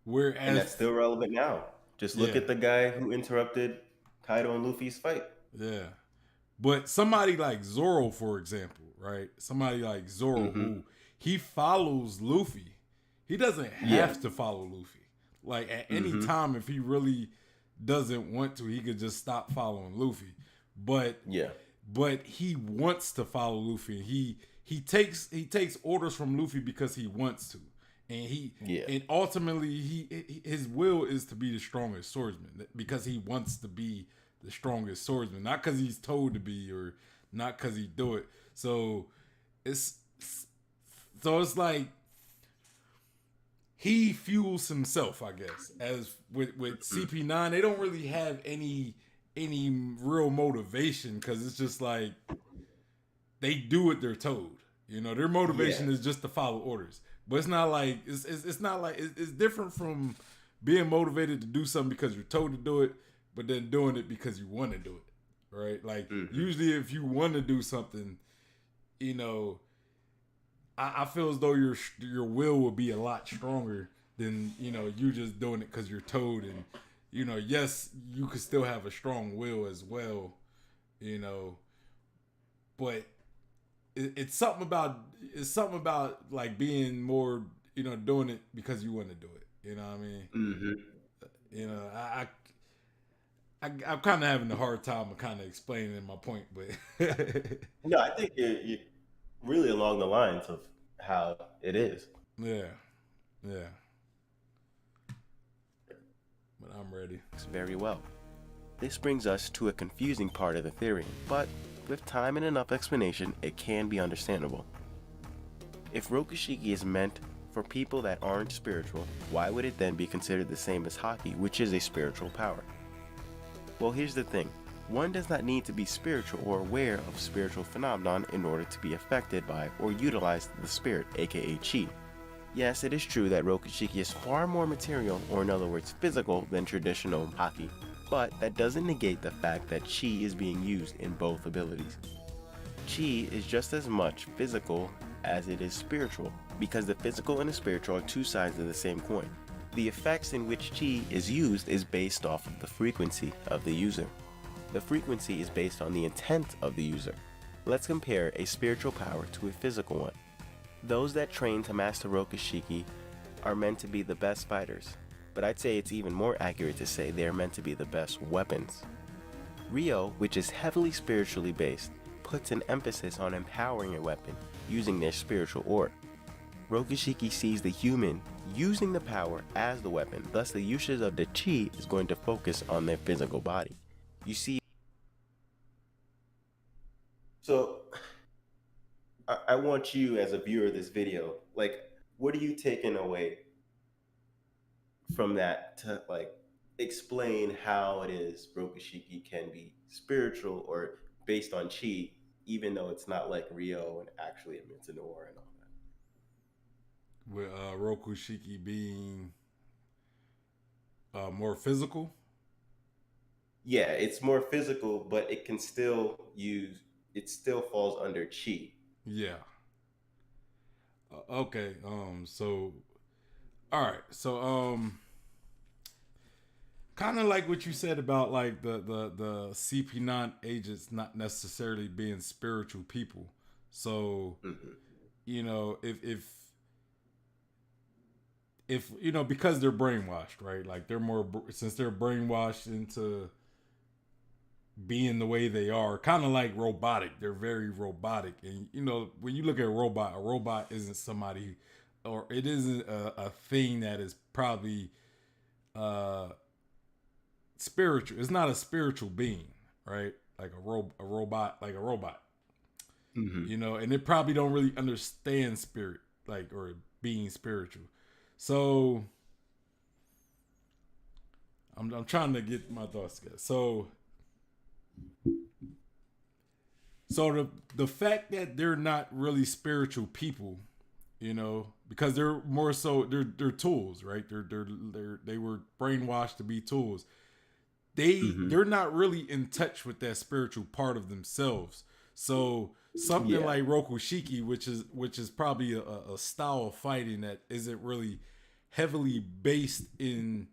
Whereas, and that's still relevant now. Just look at the guy who interrupted Kaido and Luffy's fight. Yeah. But somebody like Zoro, for example, right? Somebody like Zoro, who he follows Luffy. He doesn't have to follow Luffy. Like at any time, if he really doesn't want to, he could just stop following Luffy. But he wants to follow Luffy. He takes orders from Luffy because he wants to. And and ultimately his will is to be the strongest swordsman because he wants to be the strongest swordsman, not because he's told to be or not because he do it. So it's like he fuels himself, I guess. As with CP9, they don't really have any real motivation because it's just like they do what they're told. Their motivation is just to follow orders. But it's not like it's different from being motivated to do something because you're told to do it, but then doing it because you want to do it, right? Like usually, if you want to do something, I feel as though your will will be a lot stronger than you just doing it because you're told. And yes, you could still have a strong will as well, but. It's something about like being more, doing it because you want to do it. You know what I mean? I'm kind of having a hard time of kind of explaining my point, but no, I think you're really along the lines of how it is. Yeah. But I'm ready. Very well. This brings us to a confusing part of the theory, but with time and enough explanation, it can be understandable. If Rokushiki is meant for people that aren't spiritual, why would it then be considered the same as Haki, which is a spiritual power? Well, here's the thing. One does not need to be spiritual or aware of spiritual phenomenon in order to be affected by or utilize the spirit, aka Chi. Yes, it is true that Rokushiki is far more material, or in other words, physical, than traditional Haki, but that doesn't negate the fact that Chi is being used in both abilities. Chi is just as much physical as it is spiritual, because the physical and the spiritual are two sides of the same coin. The effects in which Chi is used is based off of the frequency of the user. The frequency is based on the intent of the user. Let's compare a spiritual power to a physical one. Those that train to master Rokushiki are meant to be the best fighters, but I'd say it's even more accurate to say they are meant to be the best weapons. Ryo, which is heavily spiritually based, puts an emphasis on empowering a weapon using their spiritual orb. Rokushiki sees the human using the power as the weapon, thus the usage of the Chi is going to focus on their physical body. You see, So I want you as a viewer of this video, like, what are you taking away from that to like explain how it is Rokushiki can be spiritual or based on Chi, even though it's not like Ryo and actually emits an aura and all that. With Rokushiki being more physical. Yeah, it's more physical, but it can still use, it still falls under Chi. Yeah. Okay. So, all right. So, kind of like what you said about like the CP9 agents not necessarily being spiritual people. So, you know, if you know, because they're brainwashed, right? Like they're more, since they're brainwashed into being the way they are, kind of like robotic. They're very robotic, and you know, when you look at a robot isn't somebody, or it isn't a thing that is probably spiritual. It's not a spiritual being, right? Like a robot, like a robot. You know, and it probably don't really understand spirit, like, or being spiritual. So I'm trying to get my thoughts together. So the fact that they're not really spiritual people, you know, because they're more so they're tools, right? They were brainwashed to be tools. They're not really in touch with that spiritual part of themselves. So something like Rokushiki, which is probably a style of fighting that isn't really heavily based in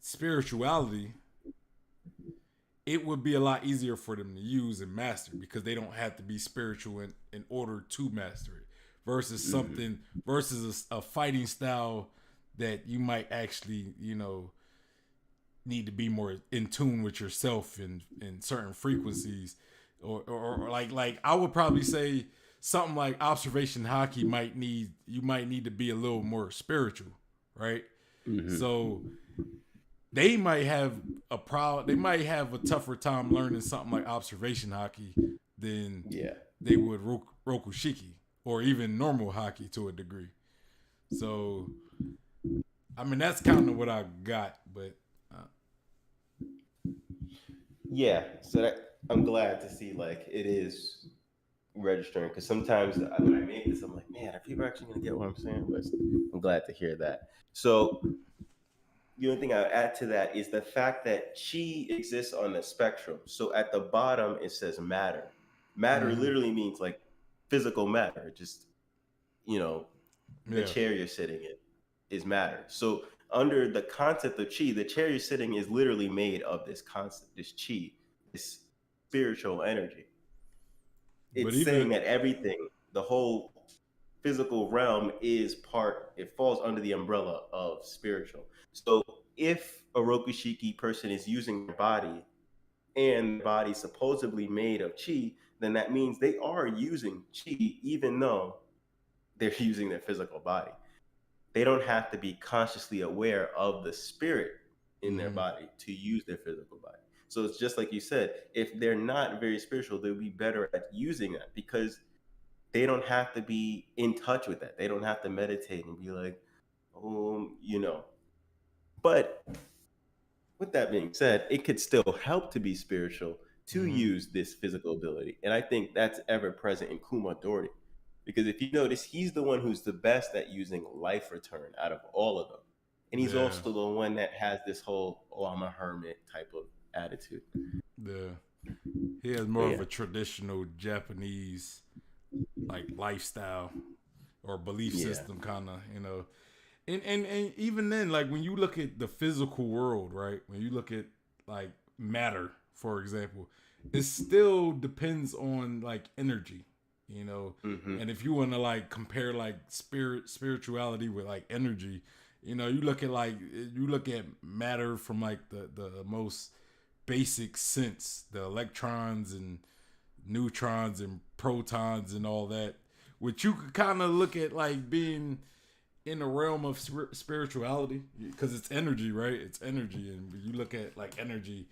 spirituality, it would be a lot easier for them to use and master because they don't have to be spiritual in order to master it. Versus something, versus a fighting style that you might actually, you know, need to be more in tune with yourself in certain frequencies, or like I would probably say something like observation haki you might need to be a little more spiritual, right? So they might have a tougher time learning something like observation haki than they would Rokushiki or even normal haki to a degree. So I mean, that's kind of what I got, but so that I'm glad to see like it is registering, because sometimes when I make this, I'm like, man, are people actually gonna get what I'm saying? But I'm glad to hear that. So the only thing I would add to that is the fact that Chi exists on the spectrum. So at the bottom it says matter. Matter literally means like physical matter. Just, you know, the chair you're sitting in is matter. So under the concept of Chi, the chair you're sitting is literally made of this concept, this Chi, this spiritual energy. It's saying that everything, the whole physical realm it falls under the umbrella of spiritual. So if a Rokushiki person is using their body and the body supposedly made of Chi, then that means they are using Chi even though they're using their physical body. They don't have to be consciously aware of the spirit in their body to use their physical body. So it's just like you said, if they're not very spiritual, they'll be better at using that because they don't have to be in touch with that. They don't have to meditate and be like, you know. But with that being said, it could still help to be spiritual to use this physical ability. And I think that's ever present in Kumadori. Because if you notice, he's the one who's the best at using life return out of all of them. And he's also the one that has this whole, oh, I'm a hermit type of attitude. Yeah. He has more of a traditional Japanese like lifestyle or belief system kind of, you know. And even then, like when you look at the physical world, right? When you look at like matter, for example, it still depends on like energy, you know. And if you want to like compare like spirituality with like energy, you know, you look at matter from like the most basic sense, the electrons and neutrons and protons and all that, which you could kind of look at like being in the realm of spirituality because it's energy, right? It's energy. And you look at like energy,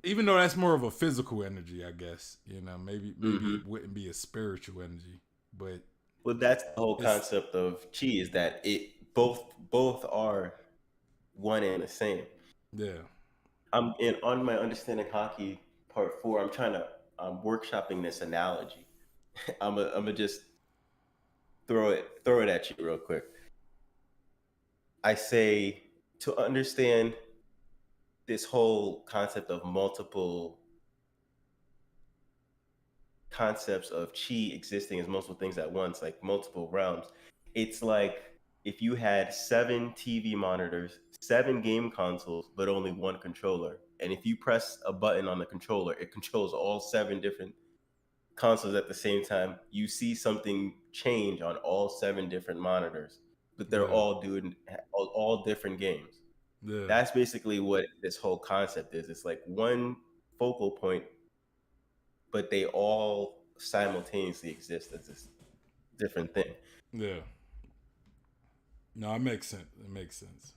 even though that's more of a physical energy, I guess, you know, maybe it wouldn't be a spiritual energy, but well, that's the whole concept of chi, is that it both are one and the same. Yeah. On my Understanding Haki part 4, I'm trying to workshopping this analogy. I'm gonna just throw it at you real quick. I say, to understand this whole concept of multiple concepts of chi existing as multiple things at once, like multiple realms, it's like if you had 7 TV monitors, 7 game consoles, but only 1 controller. And if you press a button on the controller, it controls all 7 different consoles at the same time. You see something change on all 7 different monitors, but they're all doing all different games. That's basically what this whole concept is. It's like one focal point, but they all simultaneously exist as this different thing. Yeah. No, it makes sense. It makes sense.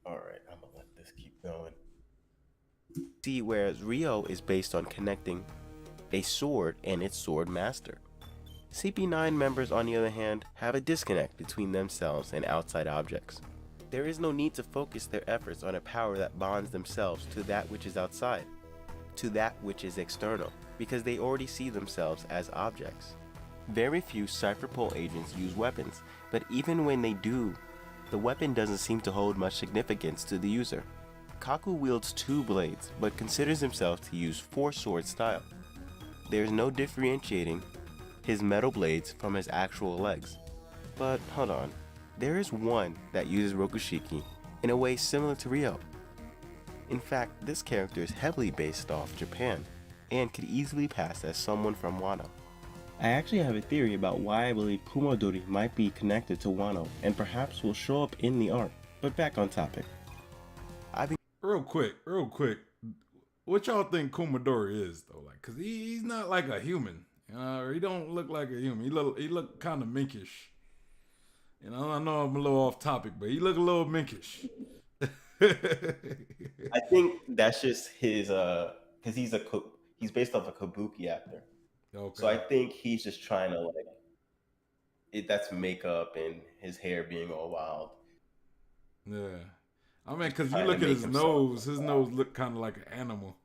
All right, I'm gonna let this keep going. See, whereas Ryo is based on connecting a sword and its sword master. CP9 members, on the other hand, have a disconnect between themselves and outside objects. There is no need to focus their efforts on a power that bonds themselves to that which is outside, to that which is external, because they already see themselves as objects. Very few Cypher Pole agents use weapons, but even when they do, the weapon doesn't seem to hold much significance to the user. Kaku wields 2 blades, but considers himself to use 4 sword style. There is no differentiating his metal blades from his actual legs. But hold on, there is one that uses Rokushiki in a way similar to Ryo. In fact, this character is heavily based off Japan, and could easily pass as someone from Wano. I actually have a theory about why I believe Kumadori might be connected to Wano, and perhaps will show up in the art. But back on topic. Real quick. What y'all think Kumadori is though? Like, cause he's not like a human. He don't look like a human. He look kind of minkish. You know, I know I'm a little off topic, but he look a little minkish. I think that's just his because he's based off a kabuki actor. Okay. So I think he's just trying to that's makeup and his hair being all wild. Yeah. I mean, because you look at his nose look kind of like an animal.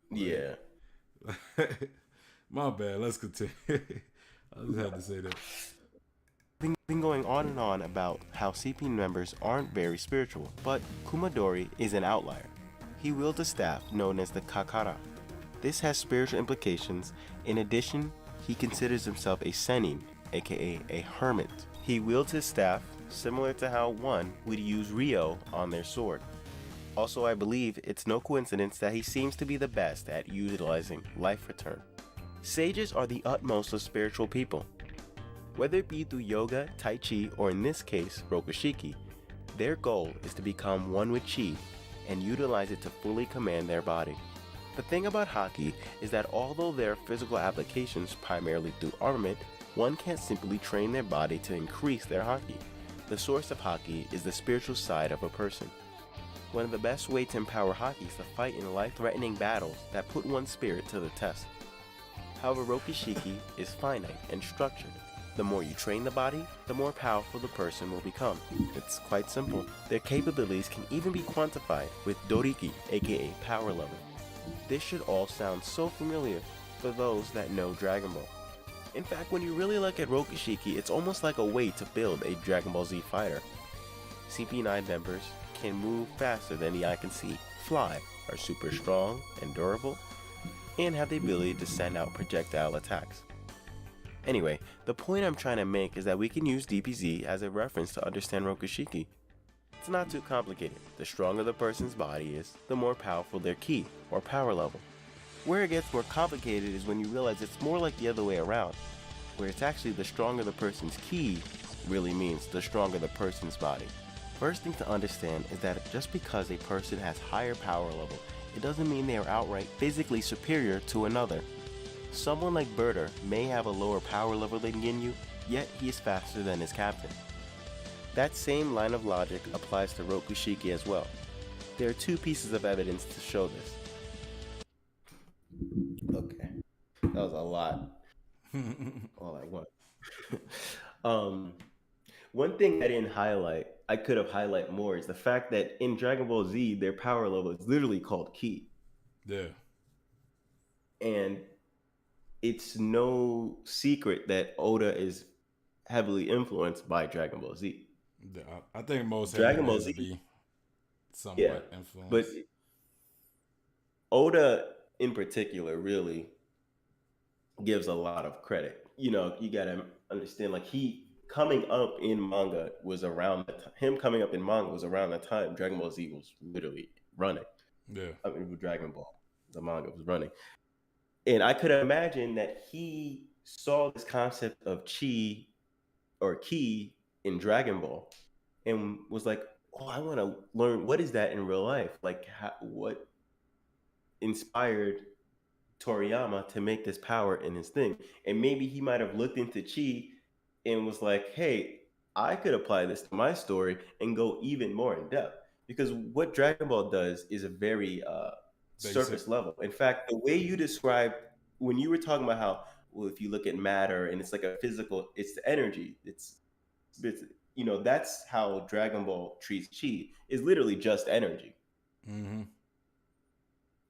Yeah. My bad. Let's continue. I just had to say that. Been going on and on about how CP members aren't very spiritual, but Kumadori is an outlier. He wields a staff known as the Kakara. This has spiritual implications. In addition, he considers himself a Sennin, aka a hermit. He wields his staff similar to how one would use Ryo on their sword. Also, I believe it's no coincidence that he seems to be the best at utilizing life return. Sages are the utmost of spiritual people. Whether it be through yoga, tai chi, or in this case, rokushiki, their goal is to become one with chi and utilize it to fully command their body. The thing about Haki is that although there are physical applications primarily through armament, one can't simply train their body to increase their Haki. The source of Haki is the spiritual side of a person. one of the best ways to empower Haki is to fight in life-threatening battles that put one's spirit to the test. However, Rokushiki is finite and structured. The more you train the body, the more powerful the person will become. It's quite simple. Their capabilities can even be quantified with Doriki, aka power level. This should all sound so familiar for those that know Dragon Ball. In fact, when you really look at Rokushiki, it's almost like a way to build a Dragon Ball Z fighter. CP9 members can move faster than the eye can see, fly, are super strong and durable, and have the ability to send out projectile attacks. Anyway, the point I'm trying to make is that we can use DBZ as a reference to understand Rokushiki. It's not too complicated. The stronger the person's body is, the more powerful their ki, or power level. Where it gets more complicated is when you realize it's more like the other way around, where it's actually the stronger the person's ki really means the stronger the person's body. First thing to understand is that just because a person has higher power level, it doesn't mean they are outright physically superior to another. Someone like Birder may have a lower power level than Ginyu, yet he is faster than his captain. That same line of logic applies to Rokushiki as well. There are two pieces of evidence to show this. Okay, that was a lot all at once. One thing I didn't highlight, I could have highlighted more, is the fact that in Dragon Ball Z, their power level is literally called Ki. Yeah. And it's no secret that Oda is heavily influenced by Dragon Ball Z. Yeah, I think most Dragon Ball animes Z, be somewhat influenced. but Oda in particular really gives a lot of credit. You know, you gotta understand, like, he coming up in manga was around the time. Him coming up in manga was around the time Dragon Ball Z was literally running. Yeah. I mean, with Dragon Ball, the manga was running. And I could imagine that he saw this concept of chi or ki in Dragon Ball and was like, oh, I want to learn, what is that in real life? Like, what inspired Toriyama to make this power in his thing? And maybe he might have looked into chi and was like, hey, I could apply this to my story and go even more in depth. Because what Dragon Ball does is a very surface level. In fact, the way you described when you were talking about how, well, if you look at matter and it's like a physical, it's the energy. It's you know, that's how Dragon Ball treats chi, is literally just energy. Mm-hmm.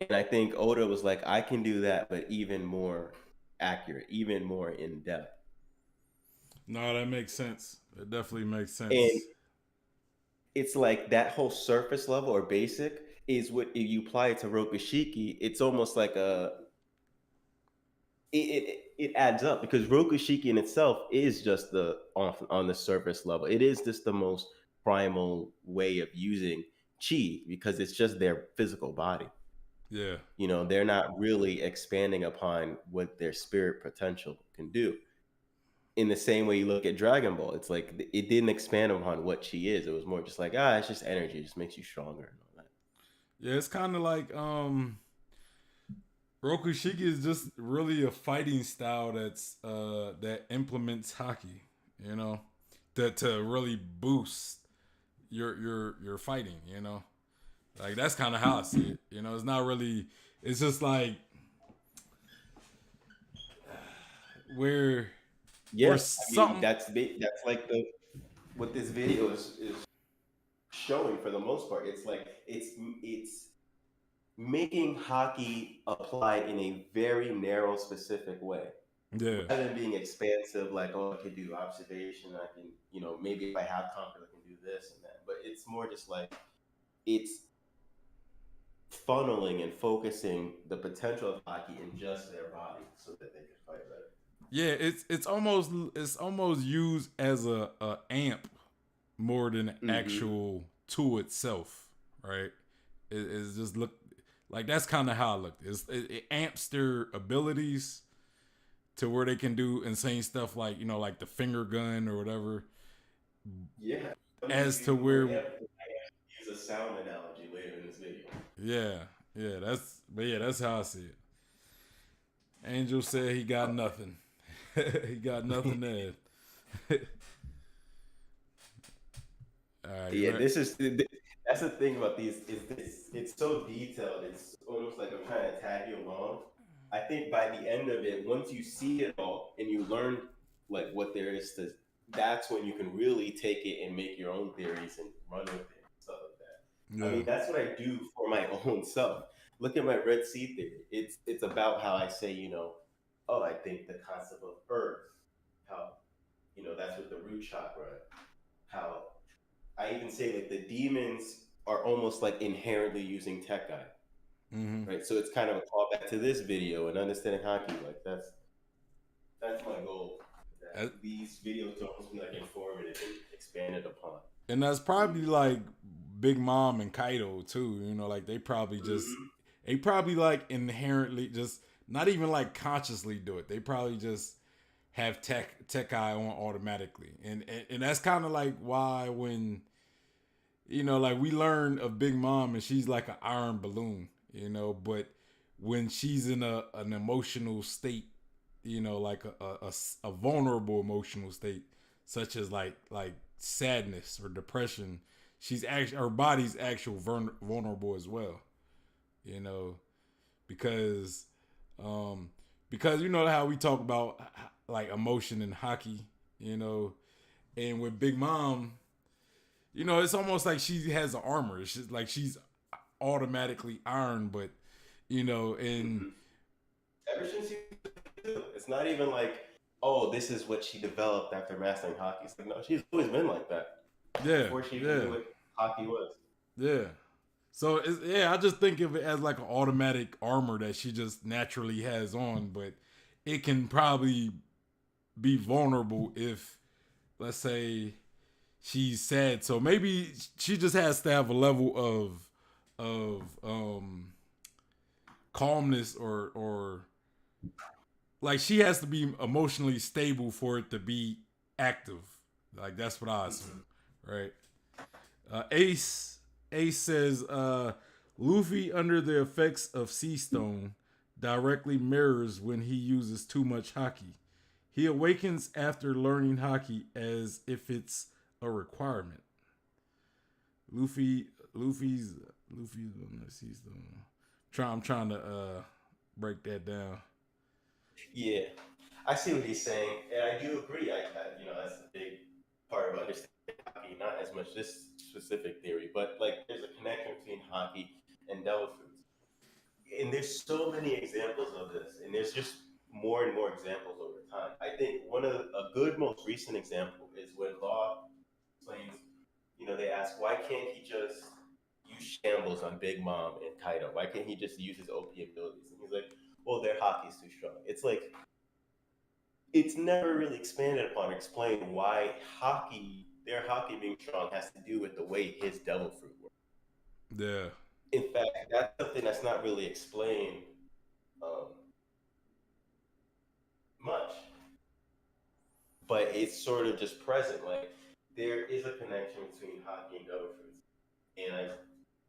And I think Oda was like, I can do that, but even more accurate, even more in depth. No, that makes sense. It definitely makes sense. And it's like that whole surface level or basic is what, if you apply it to Rokushiki, it's almost like it adds up, because Rokushiki in itself is just the on the surface level. It is just the most primal way of using chi, because it's just their physical body. Yeah. You know, they're not really expanding upon what their spirit potential can do. In the same way you look at Dragon Ball, it's like it didn't expand upon what chi is. It was more just like, it's just energy. It just makes you stronger and all that. Yeah, it's kind of like Rokushiki is just really a fighting style that's that implements haki, you know, to really boost your fighting, you know. Like, that's kind of how I see it. You know, it's not really, it's just like where something that's like what this video is showing for the most part. It's like it's making haki applied in a very narrow, specific way. Yeah. Rather than being expansive, like, oh, I can do observation, I can, you know, maybe if I have confidence, I can do this and that. But it's more just like, it's funneling and focusing the potential of haki in just their body so that they can fight better. Yeah, it's almost used as a amp more than actual tool itself, right? It's just look like, that's kind of how I looked. It amps their abilities to where they can do insane stuff, like, you know, like the finger gun or whatever. Yeah. As to where use a sound analogy later in this video. Yeah, that's how I see it. Angel said he got nothing. He got nothing to add. Yeah, that's the thing about these is this it's so detailed. It's almost like I'm trying to tag you along. I think by the end of it, once you see it all and you learn like what there is to, that's when you can really take it and make your own theories and run with it and stuff like that. I Yeah. mean, that's what I do for my own self. Look at my Red Sea theory. It's about how I say, oh, I think the concept of earth, how that's with the root chakra, how I even say like the demons are almost like inherently using tech guy, Mm-hmm. right? So it's kind of a callback to this video and understanding hockey. Like that's my goal. That these videos don't almost be like informative and expanded upon. And that's probably like Big Mom and Kaido too. Like they probably like inherently just not even like consciously do it. They probably just have tech eye on automatically, and that's kind of like why when like we learn of Big Mom and she's like an iron balloon, but when she's in an emotional state, like a vulnerable emotional state, such as like sadness or depression, she's actually her body's actual vulnerable as well, because because how we talk about like emotion in hockey, and with Big Mom, it's almost like she has an armor. It's just like she's automatically iron, but and ever since it's not even like, oh, this is what she developed after mastering hockey. It's like, no, she's always been like that. Yeah, Before she even knew what hockey was. Yeah. So I just think of it as like an automatic armor that she just naturally has on, but it can probably be vulnerable if, let's say, she's sad. So maybe she just has to have a level of calmness or like she has to be emotionally stable for it to be active. Like that's what I assume, right? Ace says Luffy under the effects of Sea Stone directly mirrors when he uses too much haki. He awakens after learning haki as if it's a requirement. Luffy's on the Sea Stone. I'm trying to break that down. Yeah, I see what he's saying, and I do agree. I that's a big part of understanding hockey. Not as much this specific theory, but like there's a connection between hockey and devil fruits, and there's so many examples of this, and there's just more and more examples over time. I think a good most recent example is when Law explains. They ask why can't he just use shambles on Big Mom and Kaido? Why can't he just use his OP abilities? And he's like, well, their hockey's too strong. It's like it's never really expanded upon or explained why their hockey being strong has to do with the way his devil fruit works. Yeah. In fact, that's something that's not really explained much. But it's sort of just present. Like there is a connection between hockey and devil fruits. And I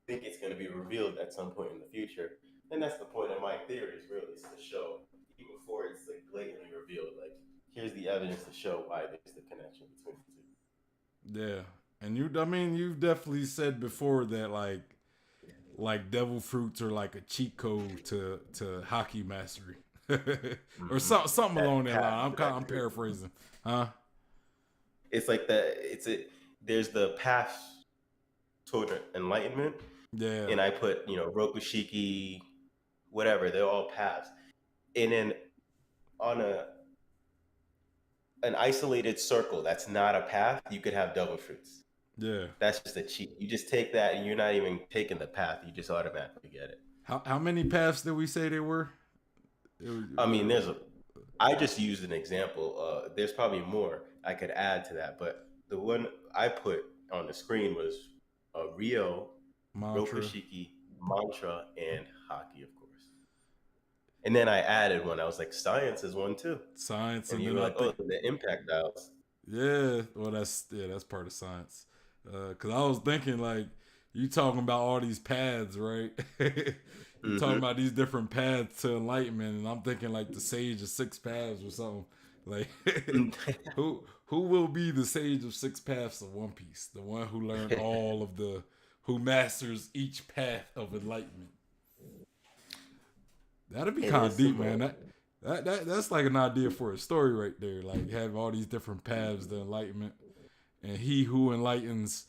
think it's going to be revealed at some point in the future. And that's the point of my theories, really, is to show, even before it's like blatantly revealed, like, here's the evidence to show why there's the connection between the two. Yeah. And you've definitely said before that like devil fruits are like a cheat code to hockey mastery. Or something along that line. I'm paraphrasing. Huh? It's like there's the path toward enlightenment. Yeah. And I put, Rokushiki, whatever, they're all paths. And then on an isolated circle that's not a path, you could have devil fruits. Yeah. That's just a cheat. You just take that and you're not even taking the path, you just automatically get it. How many paths did we say there were? I just used an example. There's probably more I could add to that, but the one I put on the screen was Rio, Rokushiki, Mantra, and Haki, of course. And then I added one. I was like, science is one too. Science, and you were like, the impact dials. Yeah, well, that's part of science. Because I was thinking like, you talking about all these paths, right? You're talking about these different paths to enlightenment, and I'm thinking like the Sage of 6 Paths or something. Like, who Who will be the sage of 6 paths of One Piece? The one who learned who masters each path of enlightenment. That'd be kind of deep, man. That's like an idea for a story right there. Like have all these different paths to enlightenment, and he who enlightens,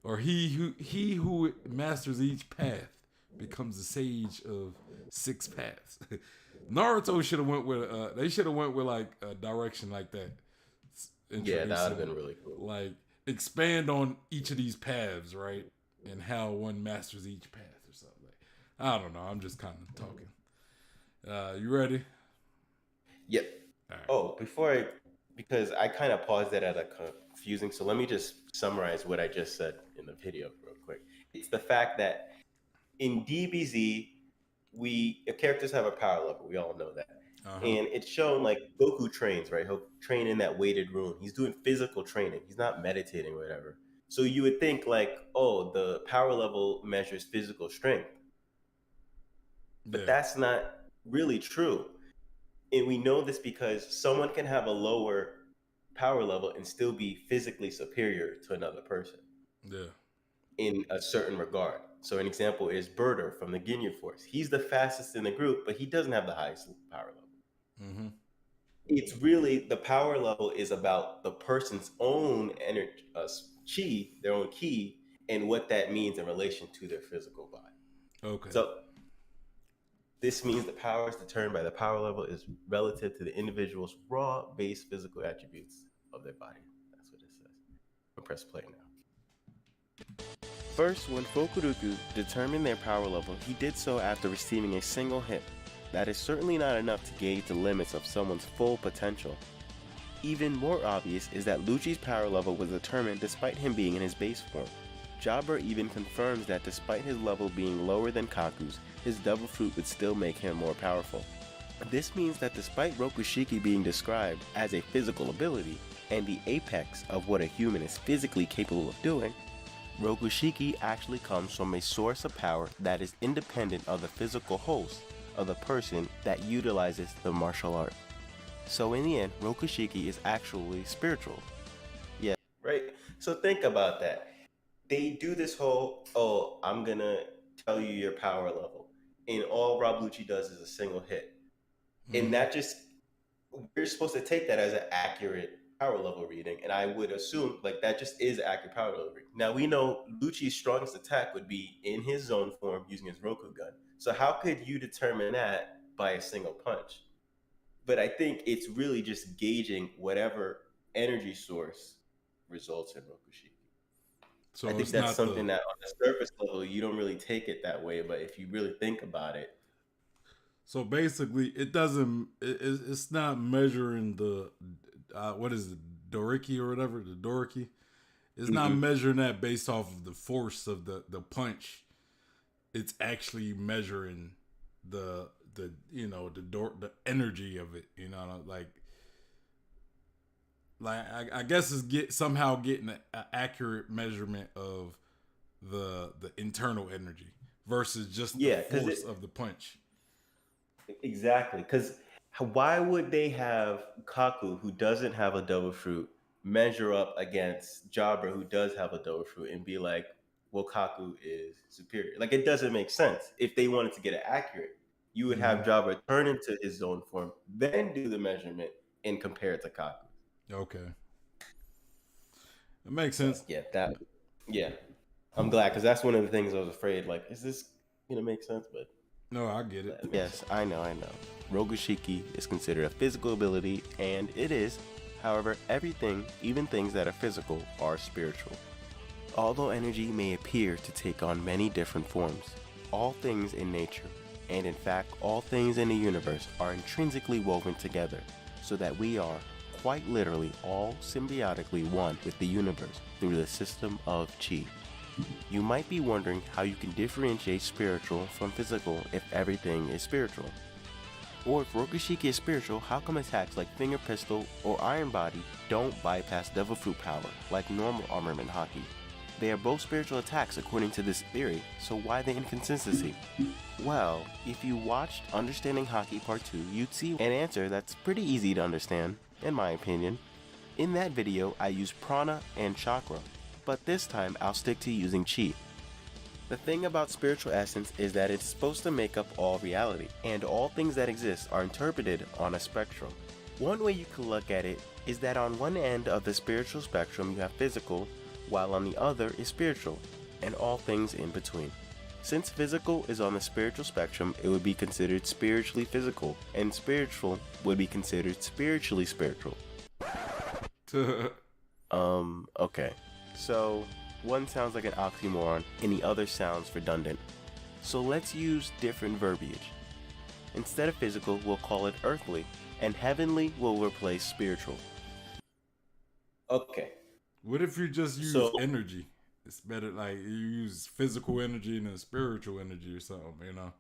or he who masters each path becomes the sage of 6 paths. Naruto should have went with they should have went with like a direction like that. Yeah, that would have been really cool. Like expand on each of these paths, right? And how one masters each path or something. I don't know. I'm just kind of talking. You ready? Yep. Right. Oh, because I kind of paused that at a confusing, so let me just summarize what I just said in the video real quick. It's the fact that in DBZ, characters have a power level. We all know that. And it's shown like Goku trains, right? He'll train in that weighted room. He's doing physical training. He's not meditating or whatever. So you would think like, oh, the power level measures physical strength. But that's not really true. And we know this because someone can have a lower power level and still be physically superior to another person. Yeah. In a certain regard. So an example is Birder from the Ginyu Force. He's the fastest in the group, but he doesn't have the highest power level. Mm-hmm. It's really, the power level is about the person's own energy, chi, their own ki, and what that means in relation to their physical body. Okay. So this means the power is determined by the power level is relative to the individual's raw base physical attributes of their body. That's what it says. I'll press play now. First, when Fukuruku determined their power level, he did so after receiving a single hit. That is certainly not enough to gauge the limits of someone's full potential. Even more obvious is that Lucci's power level was determined despite him being in his base form. Jabra even confirms that despite his level being lower than Kaku's, his double fruit would still make him more powerful. This means that despite Rokushiki being described as a physical ability and the apex of what a human is physically capable of doing, Rokushiki actually comes from a source of power that is independent of the physical host of the person that utilizes the martial art. So in the end, Rokushiki is actually spiritual. Yeah. Right? So think about that. They do this whole, oh, I'm gonna tell you your power level. And all Rob Lucci does is a single hit. Mm-hmm. And that just, we're supposed to take that as an accurate power level reading. And I would assume like that just is accurate power level reading. Now we know Lucci's strongest attack would be in his zone form using his Roku gun. So how could you determine that by a single punch? But I think it's really just gauging whatever energy source results in Rokushiki. So I think that's something that on the surface level, you don't really take it that way. But if you really think about it. So basically, it's not measuring the, what is it, Doriki or whatever, the Doriki. It's not measuring that based off of the force of the punch. It's actually measuring the energy of it, I guess it's somehow getting an accurate measurement of the internal energy versus just the force of the punch. Exactly, because why would they have Kaku, who doesn't have a double fruit, measure up against Jabra, who does have a double fruit, and be like, well, Kaku is superior? Like, it doesn't make sense. If they wanted to get it accurate, you would have Jabra turn into his zone form, then do the measurement and compare it to Kaku. Okay. It makes sense. Yeah. I'm glad, because that's one of the things I was afraid, like, is this going to make sense? But no, I get it. Yes, I know. Rokushiki is considered a physical ability, and it is. However, everything, even things that are physical, are spiritual. Although energy may appear to take on many different forms, all things in nature, and in fact all things in the universe, are intrinsically woven together, so that we are, quite literally, all symbiotically one with the universe through the system of chi. You might be wondering how you can differentiate spiritual from physical if everything is spiritual. Or if Rokushiki is spiritual, how come attacks like Finger Pistol or Iron Body don't bypass Devil Fruit power like normal armament Haki? They are both spiritual attacks according to this theory, so why the inconsistency? Well, if you watched Understanding Haki Part 2, you'd see an answer that's pretty easy to understand, in my opinion. In that video, I used prana and chakra, but this time I'll stick to using chi. The thing about spiritual essence is that it's supposed to make up all reality, and all things that exist are interpreted on a spectrum. One way you can look at it is that on one end of the spiritual spectrum you have physical, while on the other is spiritual, and all things in between. Since physical is on the spiritual spectrum, it would be considered spiritually physical, and spiritual would be considered spiritually spiritual. Okay. So, one sounds like an oxymoron, and the other sounds redundant. So let's use different verbiage. Instead of physical, we'll call it earthly, and heavenly will replace spiritual. Okay. What if you just use energy? It's better, like, you use physical energy and then spiritual energy or something, you know?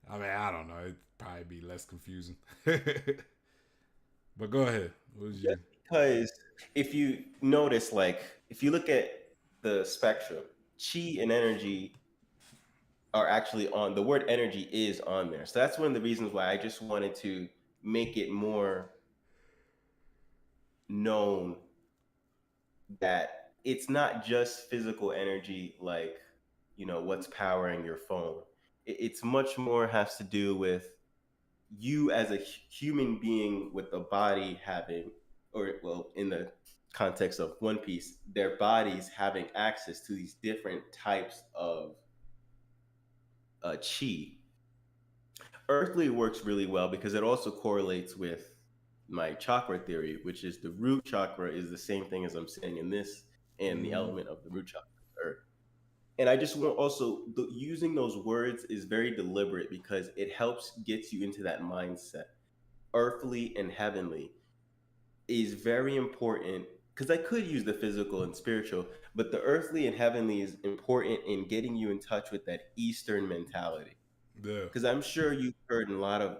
I mean, I don't know. It'd probably be less confusing. But go ahead. What was you? Because if you notice, like, if you look at the spectrum, chi and energy are actually on, the word energy is on there. So that's one of the reasons why I just wanted to make it more known that it's not just physical energy, like, you know, what's powering your phone. It's much more has to do with you as a human being with a body having, or well, in the context of One Piece, their bodies having access to these different types of chi. Earthly works really well because it also correlates with my chakra theory, which is the root chakra is the same thing as I'm saying in this, and the element of the root chakra is earth. And I just want also using those words is very deliberate because it helps get you into that mindset. Earthly and heavenly is very important because I could use the physical and spiritual, but the earthly and heavenly is important in getting you in touch with that Eastern mentality. Yeah. Because I'm sure you've heard in a lot of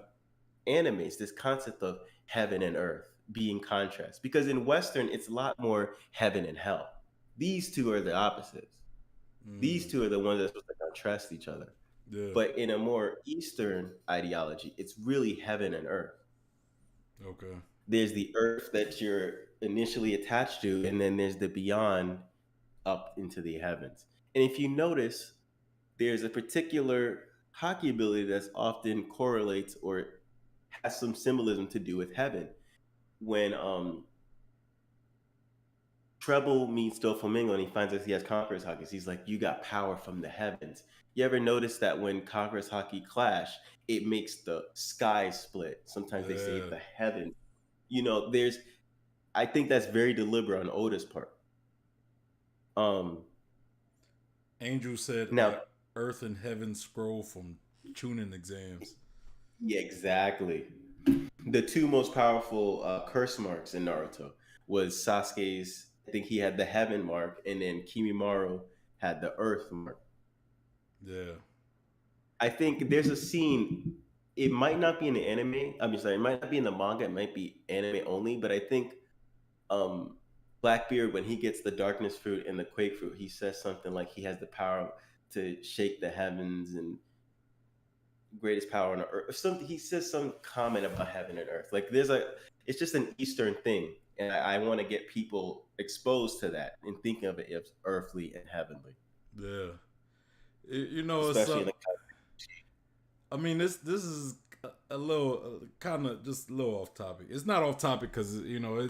animes this concept of heaven and earth being contrast. Because in Western, it's a lot more heaven and hell. These two are the opposites. These two are the ones that are supposed to contrast each other. Yeah. But in a more Eastern ideology, it's really heaven and earth. Okay. There's the earth that you're initially attached to, and then there's the beyond up into the heavens. And if you notice, there's a particular Haki ability that's often correlates or has some symbolism to do with heaven. When Treble meets Doflamingo and he finds out he has Conqueror's Haki, he's like, you got power from the heavens. You ever notice that when Conqueror's Haki clash, it makes the sky split? Sometimes they say the heaven. You know, I think that's very deliberate on Oda's part. Angel said, now, Earth and Heaven scroll from Chunin exams. Yeah, exactly. The two most powerful curse marks in Naruto was Sasuke's, I think he had the heaven mark, and then Kimimaro had the earth mark. Yeah. I think there's a scene, it might not be in the anime, it might not be in the manga, it might be anime only, but I think Blackbeard, when he gets the darkness fruit and the quake fruit, he says something like he has the power to shake the heavens and greatest power on earth. Something, he says some comment about heaven and earth. Like it's just an Eastern thing. And I want to get people exposed to that and thinking of it as earthly and heavenly. Yeah. You know, especially in the I mean, this is a little kind of just a little off topic. It's not off topic because, you know,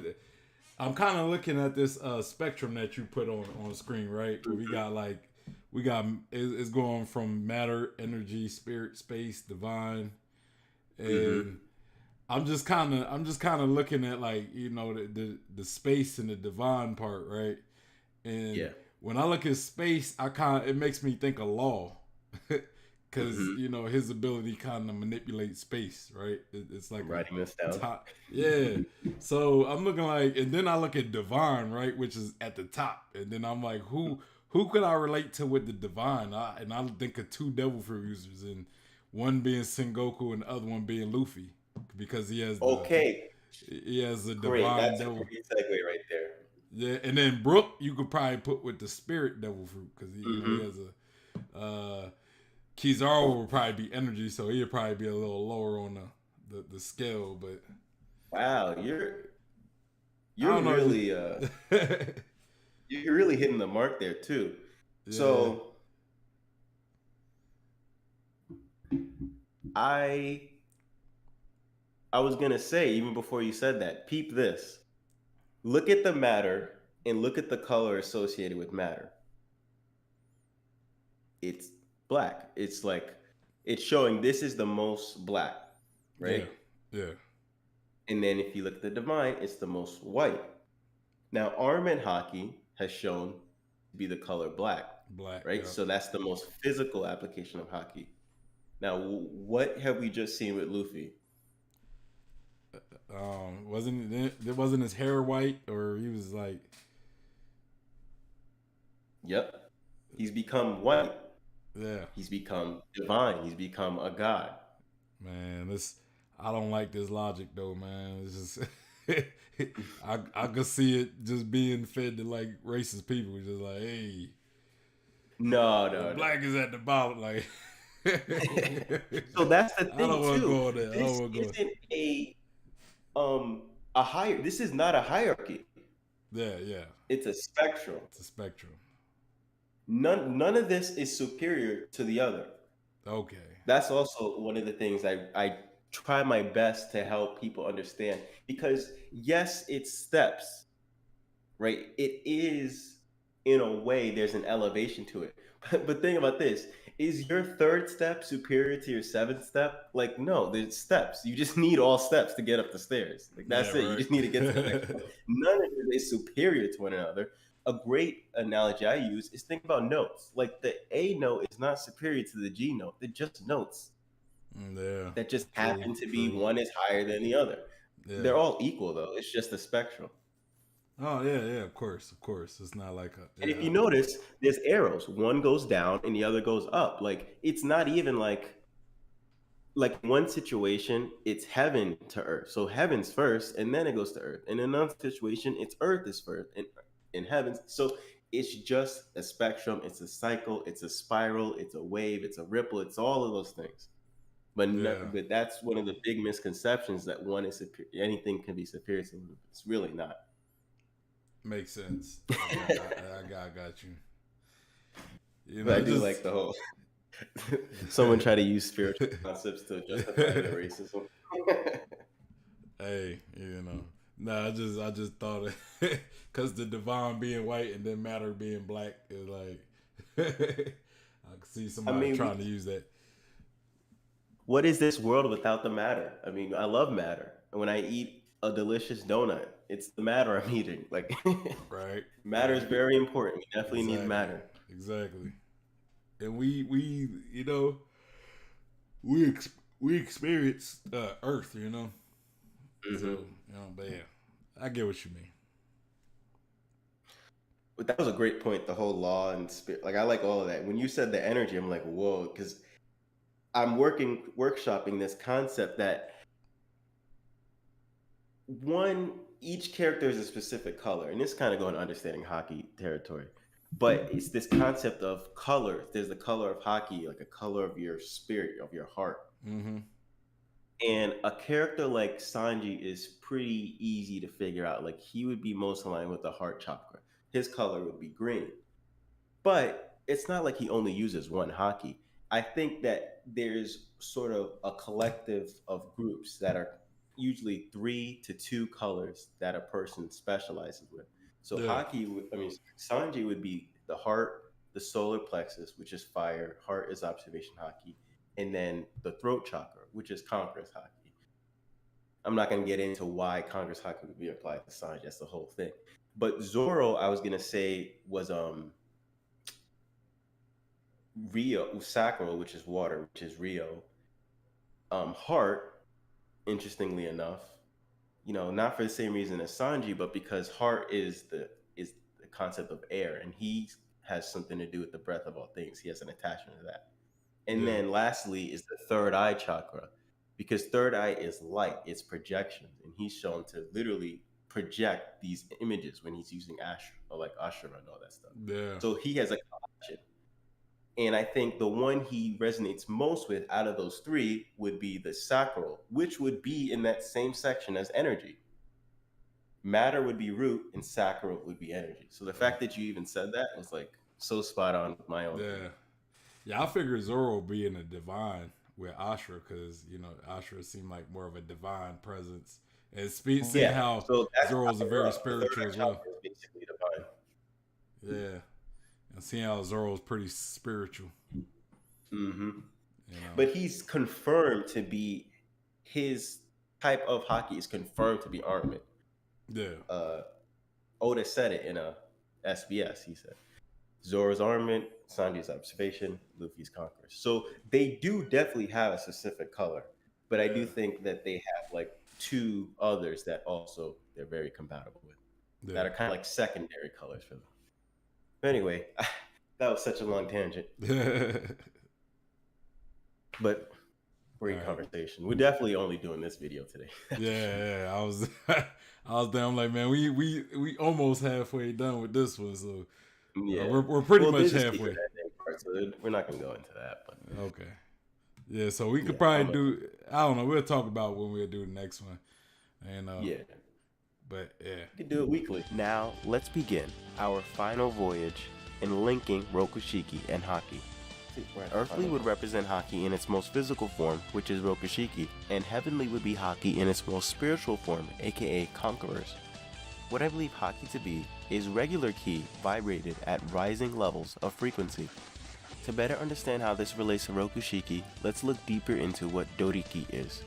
I'm kind of looking at this spectrum that you put on the screen, right? Mm-hmm. We got it's going from matter, energy, spirit, space, divine, and mm-hmm. I'm just kind of looking at, like, you know, the space and the divine part, right? And when I look at space, it makes me think of Law, because mm-hmm. you know, his ability kind of manipulate space, right? It's like writing this down. Yeah. So I'm looking like, and then I look at divine, right, which is at the top, and then I'm like, who could I relate to with the divine? And I think of two devil fruit users, and one being Sengoku and the other one being Luffy, because he has he has a divine That's devil. a great segue right there. Yeah, and then Brook you could probably put with the spirit devil fruit because he, mm-hmm. you know, he has a Kizaru will probably be energy, so he'd probably be a little lower on the scale. But wow, I You're don't know. really you're really hitting the mark there too. Yeah. So I was gonna say, even before you said that, peep this. Look at the matter and look at the color associated with matter. It's black. It's like it's showing this is the most black, right? Yeah. And then if you look at the divine, it's the most white. Now, Arm Haki has shown to be the color black, Black. right? Yeah. So that's the most physical application of Haki. Now, what have we just seen with Luffy? Wasn't his hair white, or he was like? Yep, he's become white. Yeah. He's become divine. He's become a god. Man, I don't like this logic though, man. It's just I could see it just being fed to like racist people, just like, hey, no. black is at the bottom, like. So that's the thing I don't want to too. go on there. This isn't a higher. This is not a hierarchy. Yeah. It's a spectrum. It's a spectrum. None of this is superior to the other. Okay. That's also one of the things I try my best to help people understand, because yes, it's steps, right? It is, in a way, there's an elevation to it. But think about this. Is your third step superior to your seventh step? Like, no, there's steps. You just need all steps to get up the stairs. Like, that's it. Right. You just need to get to the next one. None of it is superior to one another. A great analogy I use is think about notes. Like, the A note is not superior to the G note. They're just notes. Yeah. That just happen to be one is higher than the other. Yeah. They're all equal, though. It's just a spectrum. Oh, yeah, of course. It's not like a... And if you notice, there's arrows. One goes down and the other goes up. Like, it's not even like one situation, it's heaven to earth. So heaven's first, and then it goes to earth. And in another situation, it's earth is first, and in heavens. So it's just a spectrum. It's a cycle. It's a spiral. It's a wave. It's a ripple. It's all of those things. But but that's one of the big misconceptions, that one is superior. Anything can be superior to them. It's really not. Makes sense. I got you. But I do like the whole someone try to use spiritual concepts to justify the racism. Hey, I just thought it because the divine being white and then matter being black is like I could see somebody trying to use that. What is this world without the matter? I mean, I love matter, and when I eat a delicious donut, it's the matter I'm eating. Like, right? Matter is very important. We definitely need matter. Exactly. And we experience Earth, Mm-hmm. So, but yeah, I get what you mean. But that was a great point. The whole law and spirit, like, I like all of that. When you said the energy, I'm like, whoa, because I'm workshopping this concept that each character is a specific color, and this kind of going to Understanding Haki territory, but it's this concept of color. There's the color of Haki, like a color of your spirit, of your heart. Mm-hmm. And a character like Sanji is pretty easy to figure out. Like, he would be most aligned with the heart chakra. His color would be green. But it's not like he only uses one Haki. I think that there's sort of a collective of groups that are usually 3 to 2 colors that a person specializes with. So Sanji would be the heart, the solar plexus, which is fire. Heart is observation Haki. And then the throat chakra, which is Conqueror's Haki. I'm not going to get into why Conqueror's Haki would be applied to Sanji. That's the whole thing. But Zoro, I was going to say, was Rio, sacral, which is water, which is Rio. Heart, interestingly enough, not for the same reason as Sanji, but because heart is the concept of air, and he has something to do with the breath of all things. He has an attachment to that. And then lastly is the third eye chakra, because third eye is light, it's projection, and he's shown to literally project these images when he's using Ashura and all that stuff. Yeah. So he has a connection. And I think the one he resonates most with out of those 3 would be the sacral, which would be in that same section as energy. matter would be root and sacral would be energy. So the fact that you even said that was like so spot on with my own. Yeah, I figured Zoro being a divine with Ashra, because Ashra seemed like more of a divine presence, and seeing how Zoro's a very spiritual as well. Is basically divine. Yeah, and seeing how Zoro's pretty spiritual. But he's confirmed to be, his type of Haki is confirmed to be armament. Yeah. Oda said it in a SBS. He said Zoro's armament, Sanji's observation, Luffy's conquerors. So they do definitely have a specific color, but I do think that they have like two others that also they're very compatible with, that are kind of like secondary colors for them. But anyway, that was such a long tangent. But great conversation. We're definitely only doing this video today. yeah, I was down like, man, we almost halfway done with this one, so yeah, we're pretty much halfway. So we're not gonna go into that, but okay. Yeah, so we could probably do. I don't know. We'll talk about when we'll do the next one, and but yeah, we could do it weekly. Now let's begin our final voyage in linking Rokushiki and Haki. Earthly would represent Haki in its most physical form, which is Rokushiki, and Heavenly would be Haki in its most spiritual form, aka Conquerors. What I believe Haki to be is regular ki vibrated at rising levels of frequency. To better understand how this relates to Rokushiki, let's look deeper into what Doriki is.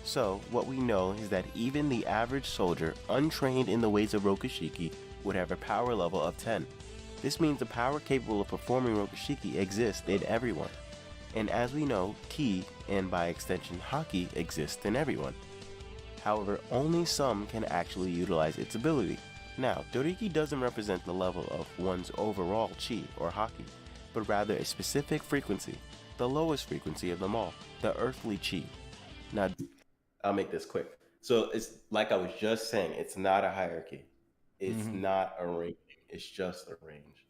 So, what we know is that even the average soldier, untrained in the ways of Rokushiki, would have a power level of 10. This means the power capable of performing Rokushiki exists in everyone. And as we know, ki, and by extension Haki, exists in everyone. However, only some can actually utilize its ability. Now, Doriki doesn't represent the level of one's overall chi or Haki, but rather a specific frequency, the lowest frequency of them all, the earthly chi. Now, I'll make this quick. So it's like I was just saying, it's not a hierarchy. It's not a range. It's just a range.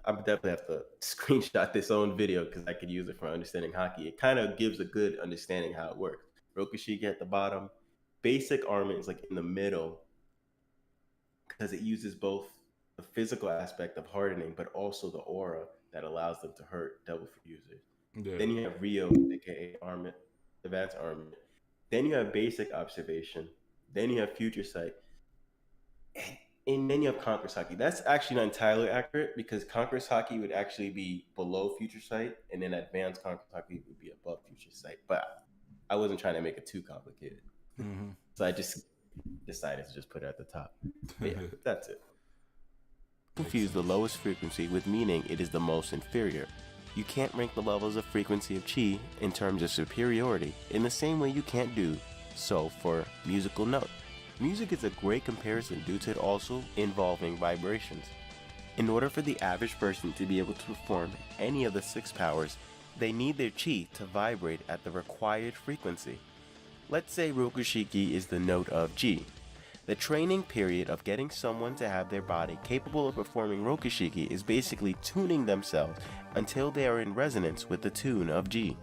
I definitely have to screenshot this own video because I could use it for understanding Haki. It kind of gives a good understanding how it works. Rokushiki at the bottom, basic armament is like in the middle because it uses both the physical aspect of hardening, but also the aura that allows them to hurt devil fruit users. Yeah. Then you have Rio, aka armament, advanced armament. Then you have basic observation. Then you have future sight. And then you have Conqueror's Haki. That's actually not entirely accurate because Conqueror's Haki would actually be below future sight, and then advanced Conqueror's Haki would be above future sight. But I wasn't trying to make it too complicated. So I just decided to just put it at the top. But yeah, that's it. Confuse the lowest frequency with meaning it is the most inferior. You can't rank the levels of frequency of chi in terms of superiority in the same way you can't do so for musical note. Music is a great comparison due to it also involving vibrations. In order for the average person to be able to perform any of the 6 powers, they need their chi to vibrate at the required frequency. Let's say Rokushiki is the note of Ji. The training period of getting someone to have their body capable of performing Rokushiki is basically tuning themselves until they are in resonance with the tune of Ji.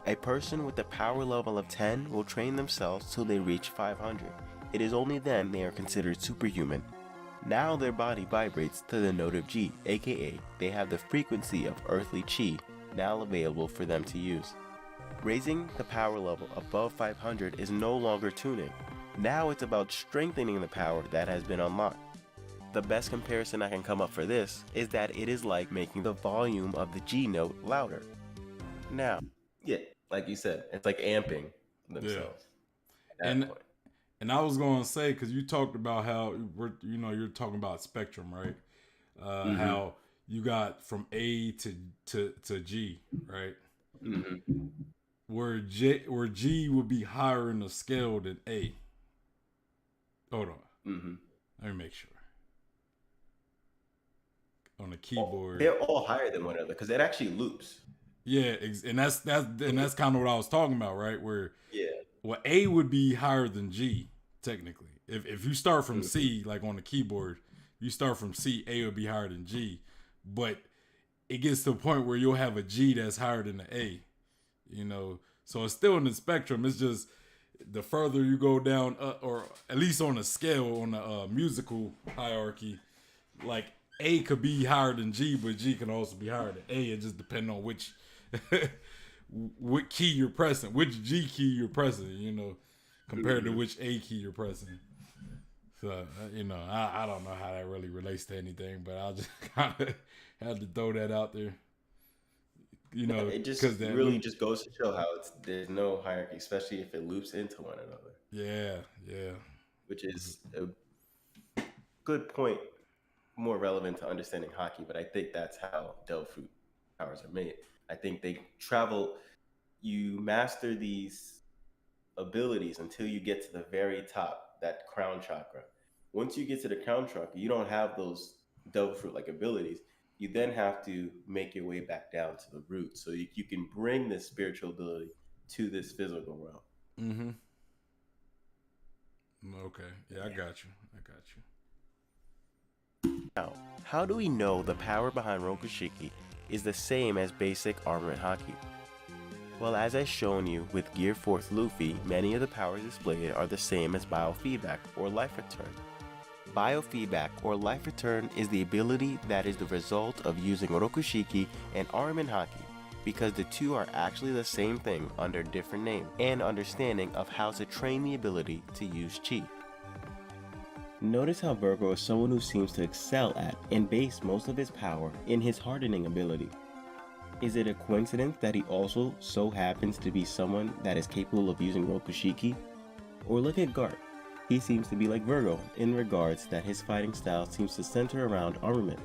A person with a power level of 10 will train themselves till they reach 500. It is only then they are considered superhuman. Now their body vibrates to the note of Ji, aka they have the frequency of earthly chi now available for them to use. Raising the power level above 500 is no longer tuning. Now it's about strengthening the power that has been unlocked. The best comparison I can come up for this is that it is like making the volume of the G note louder. Now, yeah, like you said, it's like amping themselves. Yeah. And I was going to say, because you talked about how you're talking about spectrum, right? How you got from A to G, right? Where G would be higher in the scale than A. Hold on. Let me make sure. On the keyboard, they're all higher than one another because it actually loops. Yeah, and that's kind of what I was talking about, right? Where A would be higher than G technically. If you start from C, like on the keyboard, you start from C, A would be higher than G, but it gets to a point where you'll have a G that's higher than the A. So it's still in the spectrum. It's just the further you go down, or at least on a scale on the musical hierarchy, like A could be higher than G, but G can also be higher than A. It just depends on which what key you're pressing, which G key you're pressing, you know, compared to which A key you're pressing. So, you know, I don't know how that really relates to anything, but I just kind of had to throw that out there. You know, It just because that really just goes to show how there's no hierarchy, especially if it loops into one another. yeah. Which is a good point, more relevant to understanding Haki. But I think that's how Devil Fruit powers are made. I think they travel. You master these abilities until you get to the very top, that crown chakra. Once you get to the crown chakra, you don't have those Devil Fruit like abilities. You then have to make your way back down to the root, so you can bring this spiritual ability to this physical realm. Mm-hmm. Okay. Yeah, I got you. Now, how do we know the power behind Rokushiki is the same as basic armament Haki? Well, as I've shown you with Gear 4th Luffy, many of the powers displayed are the same as Biofeedback or Life Return. Biofeedback or Life Return is the ability that is the result of using Rokushiki and armament Haki, because the two are actually the same thing under a different name and understanding of how to train the ability to use Chi. Notice how Virgo is someone who seems to excel at and base most of his power in his hardening ability. Is it a coincidence that he also so happens to be someone that is capable of using Rokushiki? Or look at Garp. He seems to be like Virgo in regards that his fighting style seems to center around armament.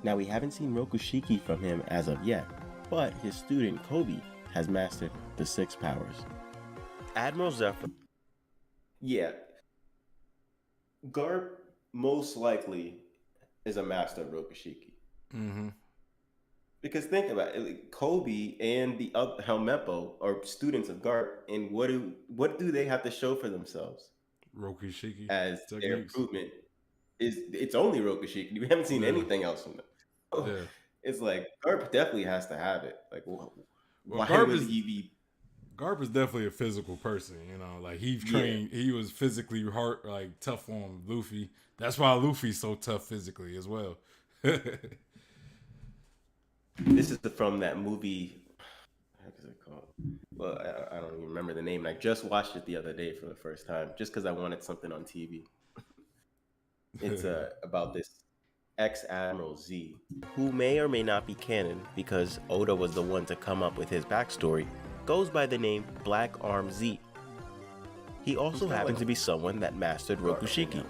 Now, we haven't seen Rokushiki from him as of yet, but his student Kobe has mastered the 6 powers. Admiral Zephyr. Yeah. Garp most likely is a master of Rokushiki. Mm-hmm. Because think about it, like Kobe and the other Helmeppo are students of Garp, and what do they have to show for themselves Rokushiki as techniques. their improvement? It's only Rokushiki. We haven't seen anything else from them. So Yeah. it's like Garp definitely has to have it. Like, why Garp would is- he be? Garp is definitely a physical person, you know. Like he trained, he was physically hard, like tough on Luffy. That's why Luffy's so tough physically as well. This is from that movie. What is it called? Well, I don't even remember the name. And I just watched it the other day for the first time, just because I wanted something on TV. It's about this ex-Admiral Z, who may or may not be canon because Oda was the one to come up with his backstory, goes by the name Black Arm Z. He also happens to be someone that mastered Rokushiki.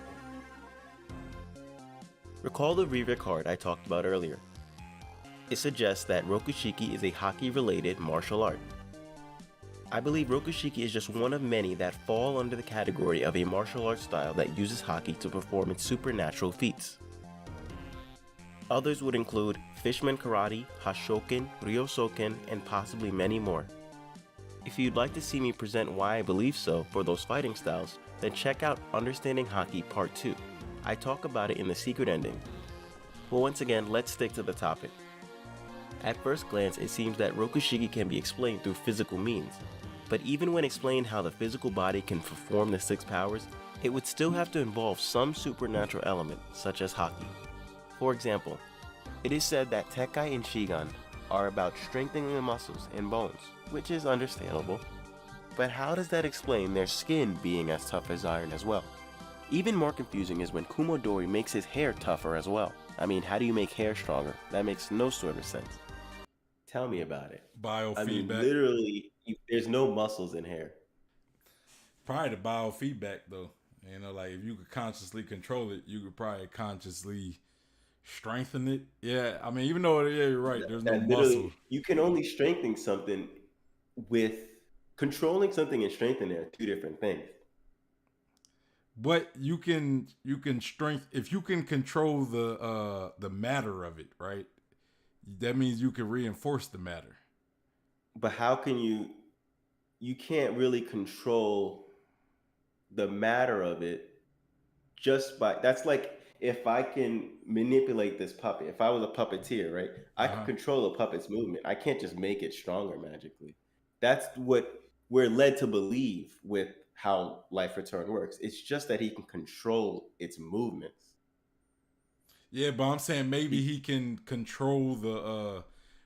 Recall the Reaver card I talked about earlier. It suggests that Rokushiki is a Haki-related martial art. I believe Rokushiki is just one of many that fall under the category of a martial art style that uses Haki to perform its supernatural feats. Others would include Fishman Karate, Hashoken, Ryosoken, and possibly many more. If you'd like to see me present why I believe so for those fighting styles, then check out Understanding Haki Part 2. I talk about it in the secret ending. Well, once again, let's stick to the topic. At first glance, it seems that Rokushiki can be explained through physical means, but even when explained how the physical body can perform the 6 powers, it would still have to involve some supernatural element, such as Haki. For example, it is said that Tekkai and Shigan are about strengthening the muscles and bones, which is understandable, but how does that explain their skin being as tough as iron as well? Even more confusing is when Kumodori makes his hair tougher as well. I mean, how do you make hair stronger? That makes no sort of sense. Tell me about it. Biofeedback. I mean, literally, there's no muscles in hair. Probably the biofeedback though. You know, like if you could consciously control it, you could probably consciously strengthen it. Yeah, I mean, even though you're right, there's no muscle. You can only strengthen something with controlling something and strengthening are 2 different things. But you can strength if you can control the matter of it, right? That means you can reinforce the matter. But how can you can't really control the matter of it just by, that's like if I can manipulate this puppet. If I was a puppeteer, right? I can control a puppet's movement. I can't just make it stronger magically. That's what we're led to believe with how life return works. It's just that he can control its movements. Yeah, but I'm saying maybe he can control the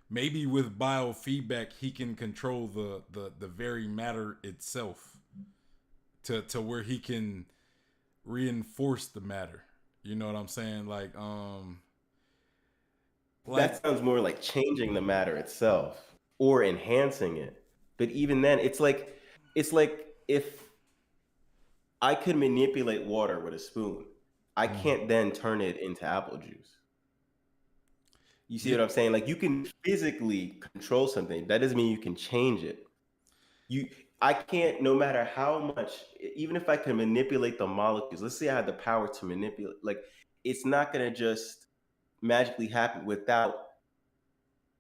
maybe with biofeedback he can control the very matter itself to where he can reinforce the matter. You know what I'm saying? Like That sounds more like changing the matter itself or enhancing it. But even then, it's like if I could manipulate water with a spoon, I can't then turn it into apple juice. You see what I'm saying? Like, you can physically control something. That doesn't mean you can change it. I can't, no matter how much, even if I can manipulate the molecules, let's say I had the power to manipulate, like, it's not going to just magically happen without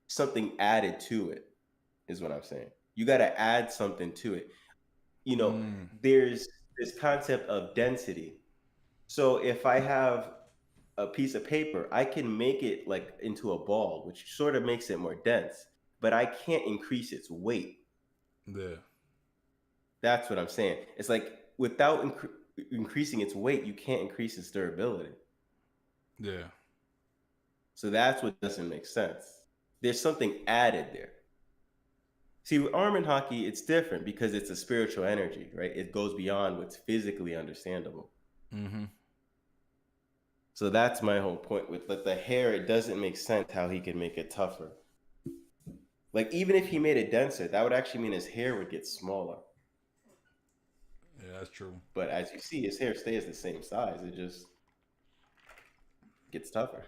something added to it, is what I'm saying. You got to add something to it. You know, there's this concept of density. So if I have a piece of paper, I can make it like into a ball, which sort of makes it more dense, but I can't increase its weight. Yeah. That's what I'm saying. It's like without increasing its weight, you can't increase its durability. Yeah. So that's what doesn't make sense. There's something added there. See, with Arm and Haki, it's different because it's a spiritual energy, right? It goes beyond what's physically understandable. Mm-hmm. So that's my whole point with the hair. It doesn't make sense how he can make it tougher. Like, even if he made it denser, that would actually mean his hair would get smaller. Yeah, that's true. But as you see, his hair stays the same size. It just gets tougher.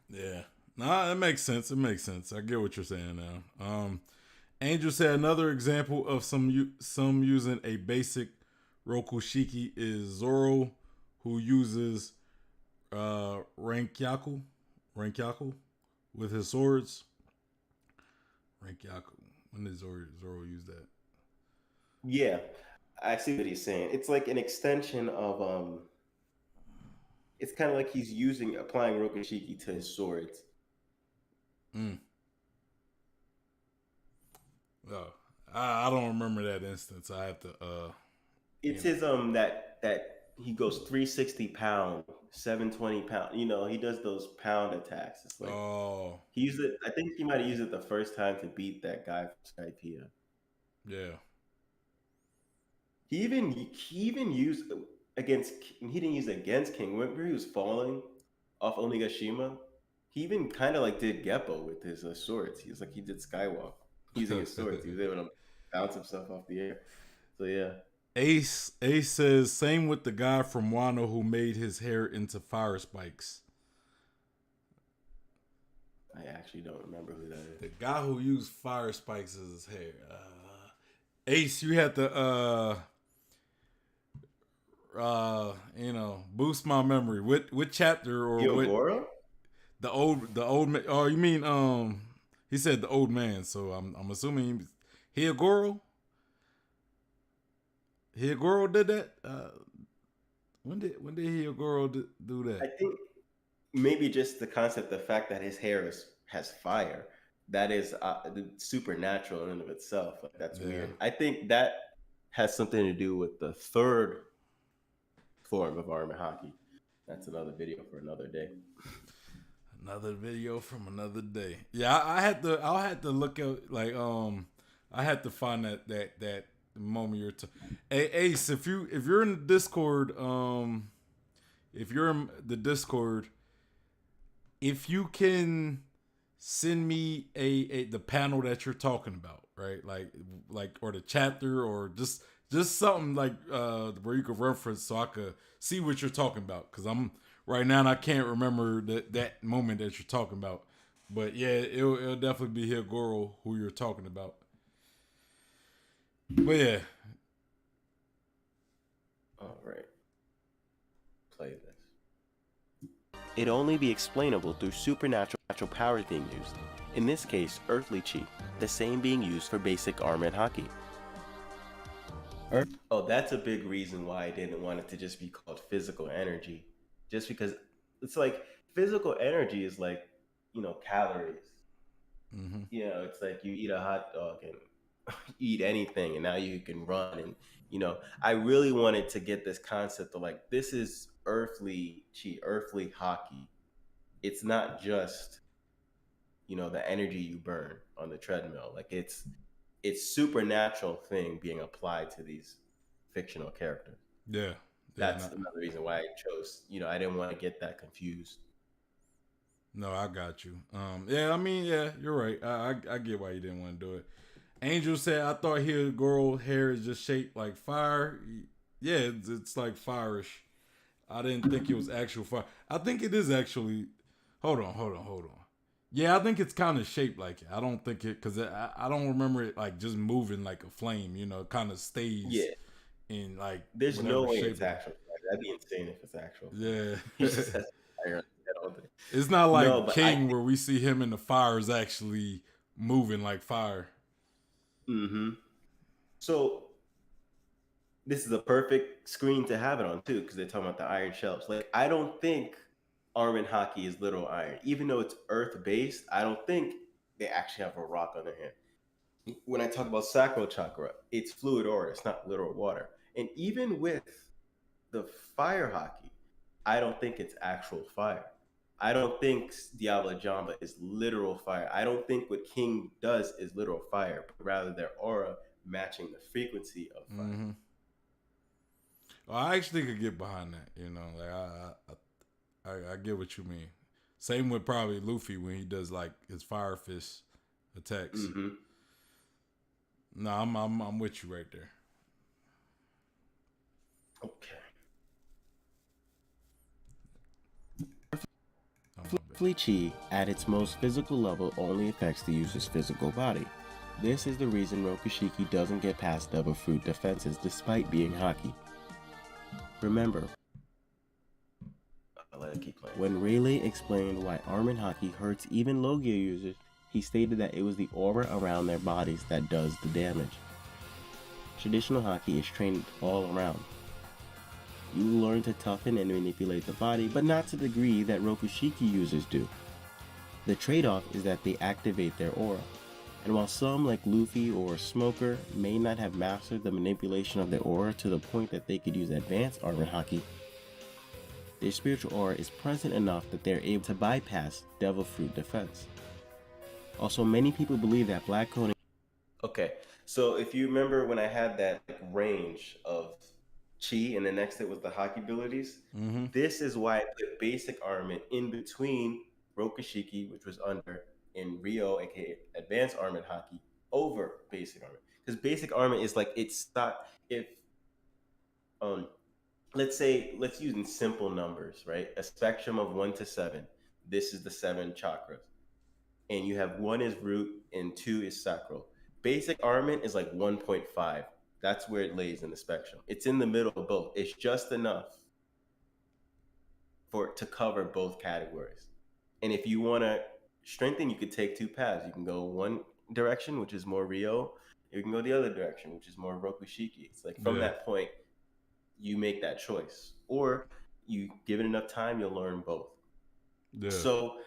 Yeah. Nah, it makes sense. It makes sense. I get what you're saying now. Angel said another example of some using a basic Rokushiki is Zoro, who uses Rankyaku with his swords. Rankyaku. When did Zoro use that? Yeah, I see what he's saying. It's like an extension of it's kind of like he's applying Rokushiki to his swords. Oh, I don't remember that instance. I have to. It's his that he goes 360 pound, 720 pound. You know, he does those pound attacks. It's like he used it. I think he might have used it the first time to beat that guy from Skypiea. Yeah. He even used against. He didn't use it against King. Remember, he was falling off Onigashima. He even kind of like did Geppo with his swords. He was like he did Skywalk using his swords. He was able to bounce himself off the air. So yeah. Ace says same with the guy from Wano who made his hair into fire spikes. I actually don't remember who that is. The guy who used fire spikes as his hair. Ace, you had to boost my memory. What chapter or Hyogoro? what? The old man. Oh, you mean he said the old man, so I'm assuming Hyogoro. Hyogoro did that. When did Hyogoro do that? I think maybe just the concept, the fact that his hair has fire, that is supernatural in and of itself. Like, that's weird. I think that has something to do with the third form of Arm and Haki. That's another video for another day. Another video from another day. Yeah, I had to look at I had to find that moment you're Hey Ace, if you're in the Discord, if you can send me the panel that you're talking about, right? Like or the chapter or just something like where you could reference so I could see what you're talking about, because I'm right now and I can't remember that moment that you're talking about. But yeah, it'll definitely be Hyogoro who you're talking about. But yeah. All right. Play this. It'd only be explainable through supernatural powers being used. In this case, earthly chi, the same being used for basic Arm and Haki. Oh, that's a big reason why I didn't want it to just be called physical energy. Just because it's like physical energy is like, calories. Mm-hmm. It's like you eat a hot dog and eat anything, and now you can run. And I really wanted to get this concept of like, this is earthly chi, earthly Haki. It's not just the energy you burn on the treadmill. Like, it's supernatural thing being applied to these fictional characters. Yeah. That's another reason why I chose. I didn't want to get that confused. No, I got you. Yeah, I mean, yeah, you're right. I get why you didn't want to do it. Angel said, I thought his girl hair is just shaped like fire. Yeah, it's like fire-ish. I didn't think it was actual fire. I think it is actually. Hold on. Yeah, I think it's kind of shaped like it. I don't think it, because I don't remember it like just moving like a flame. It kind of stays. Yeah. In like. There's no way it's actual. That'd be insane if it's actual. Yeah. It's It's not like King where we see him in the fire is actually moving like fire. Mm-hmm. So this is a perfect screen to have it on too, because they're talking about the iron shelves. Like, I don't think Armin Haki is literal iron, even though it's earth based. I don't think they actually have a rock on their hand. When I talk about sacral chakra, it's fluid aura. It's not literal water. And even with the fire Haki, I don't think it's actual fire. I don't think Diablo Jamba is literal fire. I don't think what King does is literal fire, but rather their aura matching the frequency of fire. Mm-hmm. Well, I actually could get behind that. Like I get what you mean. Same with probably Luffy when he does like his fire fist attacks. Mm-hmm. No, I'm with you right there. Okay. Earthly chi, at its most physical level, only affects the user's physical body. This is the reason Rokushiki doesn't get past Devil Fruit defenses despite being Haki. Remember, I'll let it keep playing. When Rayleigh explained why Armin Haki hurts even Logia users, he stated that it was the aura around their bodies that does the damage. Traditional Haki is trained all around. You learn to toughen and manipulate the body, but not to the degree that Rokushiki users do. The trade-off is that they activate their aura, and while some like Luffy or Smoker may not have mastered the manipulation of their aura to the point that they could use advanced Armin Haki, their spiritual aura is present enough that they're able to bypass Devil Fruit defense. Also, many people believe that black coating. Okay, so if you remember when I had that range of chi and the next it was the Haki abilities, this is why I put basic armament in between Rokushiki, which was under, and Ryo, aka advanced armament Haki, over basic armament. Because basic armament is like, it's not, if let's use in simple numbers, right? A spectrum of 1 to 7. This is the 7 chakras. And you have 1 is root and 2 is sacral. Basic armament is like 1.5. That's where it lays in the spectrum. It's in the middle of both. It's just enough for it to cover both categories. And if you want to strengthen, you could take 2 paths. You can go one direction, which is more Ryo. You can go the other direction, which is more Rokushiki. It's like from that point, you make that choice. Or you give it enough time, you'll learn both. Yeah. So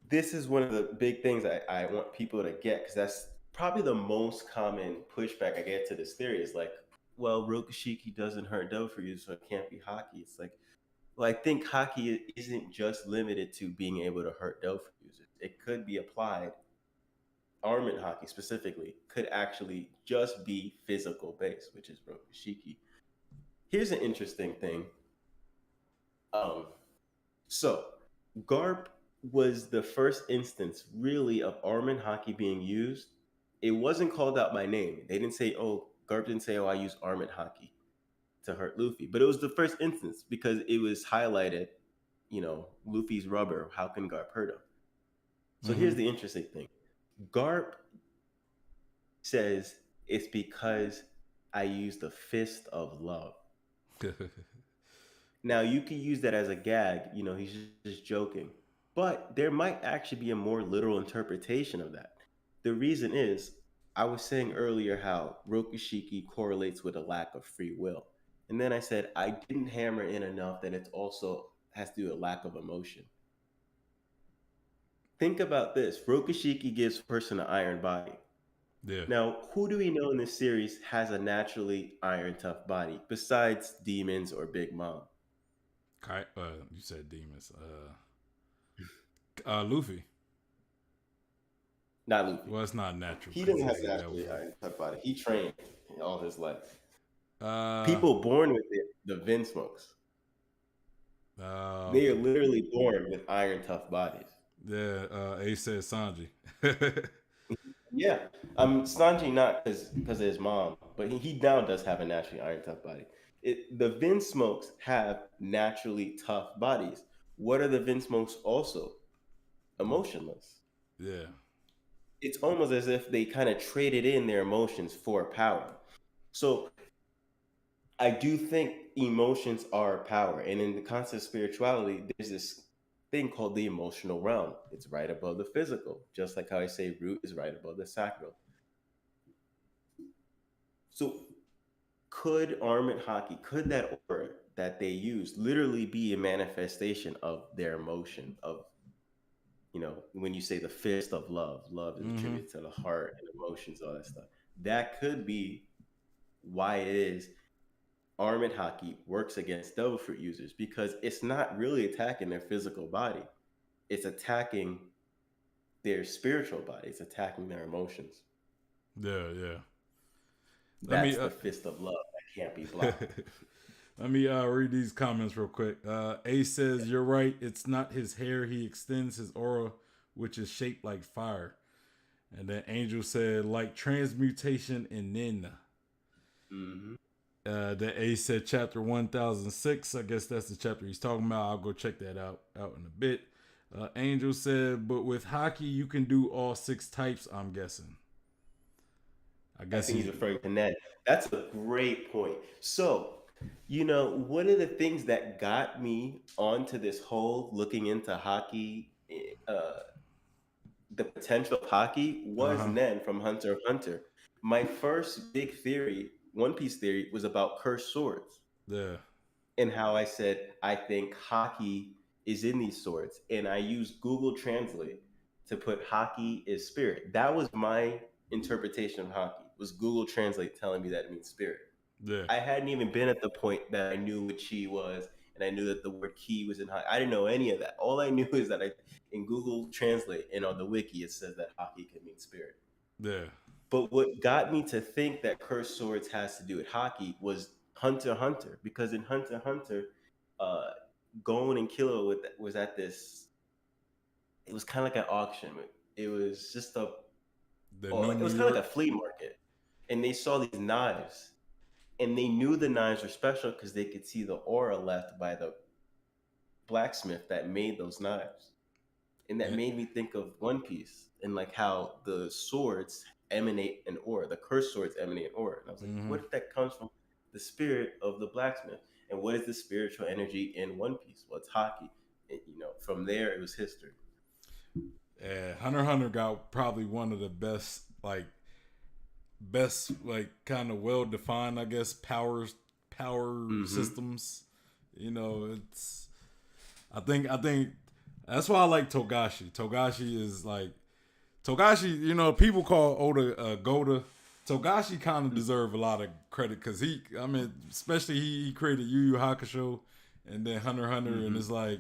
this is one of the big things I want people to get, because that's probably the most common pushback I get to this theory is like, well, Rokushiki doesn't hurt Devil for you, so it can't be Haki. It's like, well, I think Haki isn't just limited to being able to hurt Devil for users. It could be applied. Armament Haki specifically could actually just be physical based, which is Rokushiki. Here's an interesting thing. So Garp was the first instance really of Armament Haki being used. It wasn't called out by name. They didn't say, Garp didn't say, I use Armament Haki to hurt Luffy. But it was the first instance because it was highlighted, Luffy's rubber. How can Garp hurt him? So here's the interesting thing. Garp says it's because I use the fist of love. Now, you can use that as a gag. He's just joking. But there might actually be a more literal interpretation of that. The reason is, I was saying earlier how Rokushiki correlates with a lack of free will. And then I said I didn't hammer in enough that it also has to do with lack of emotion. Think about this. Rokushiki gives a person an iron body. Yeah. Now, who do we know in this series has a naturally iron tough body besides demons or Big Mom? You said demons. Luffy. Not Luffy. Well, it's not natural. He 'Cause doesn't have he's a devil. naturally iron tough body. He trained all his life. Uh, People born with it, the Vinsmokes, they are okay. literally born with iron tough bodies. Yeah. Ace said Sanji. Yeah, Sanji not because of his mom, but he now does have a naturally iron tough body. The Vinsmokes have naturally tough bodies. What are the Vinsmokes also? Emotionless. Yeah. It's almost as if they kind of traded in their emotions for power. So I do think emotions are power. And in the concept of spirituality, there's this thing called the emotional realm. It's right above the physical, just like how I say root is right above the sacral. So could Armored Haki, could that aura that they use literally be a manifestation of their emotion, of, when you say the fist of love, love is attributed to the heart and emotions, all that stuff. That could be why it is Armored Haki works against devil fruit users, because it's not really attacking their physical body. It's attacking their spiritual body. It's attacking their emotions. Yeah. Yeah. That's the fist of love that can't be blocked. Let me read these comments real quick. Ace says, "You're right. It's not his hair. He extends his aura, which is shaped like fire." And then Angel said, "Like transmutation in Nin." Mm-hmm. Then Ace said, "Chapter 1006. I guess that's the chapter he's talking about. I'll go check that out in a bit." Angel said, "But with Haki, you can do all 6 types, I'm guessing." I think he's referring to Ned. That's a great point. So, one of the things that got me onto this whole looking into Haki, the potential of Haki, was Nen from Hunter x Hunter. My first big theory, One Piece theory, was about cursed swords. Yeah. And how I said, I think Haki is in these swords. And I used Google Translate to put Haki is spirit. That was my interpretation of Haki, was Google Translate telling me that it means spirit. Yeah. I hadn't even been at the point that I knew what chi was, and I knew that the word ki was in Haki. I didn't know any of that. All I knew is that in Google Translate and on the wiki, it says that Haki can mean spirit. Yeah. But what got me to think that cursed swords has to do with Haki was Hunter x Hunter, because in Hunter x Hunter, Gon and Killer was at this. It was kind of like an auction. It was just it was kind of like a flea market, and they saw these knives, and they knew the knives were special because they could see the aura left by the blacksmith that made those knives, and that made me think of One Piece and like how the swords emanate an aura, the cursed swords emanate an aura. And I was like, what if that comes from the spirit of the blacksmith? And what is the spiritual energy in One Piece? Well, it's Haki. And, from there, it was history. Hunter x Hunter got probably one of the best kind of well defined, I guess, power systems. It's I think that's why I like Togashi. Togashi is like people call Oda Goda. Togashi kind of deserve a lot of credit because especially he created Yu Yu Hakusho and then Hunter x Hunter, and it's like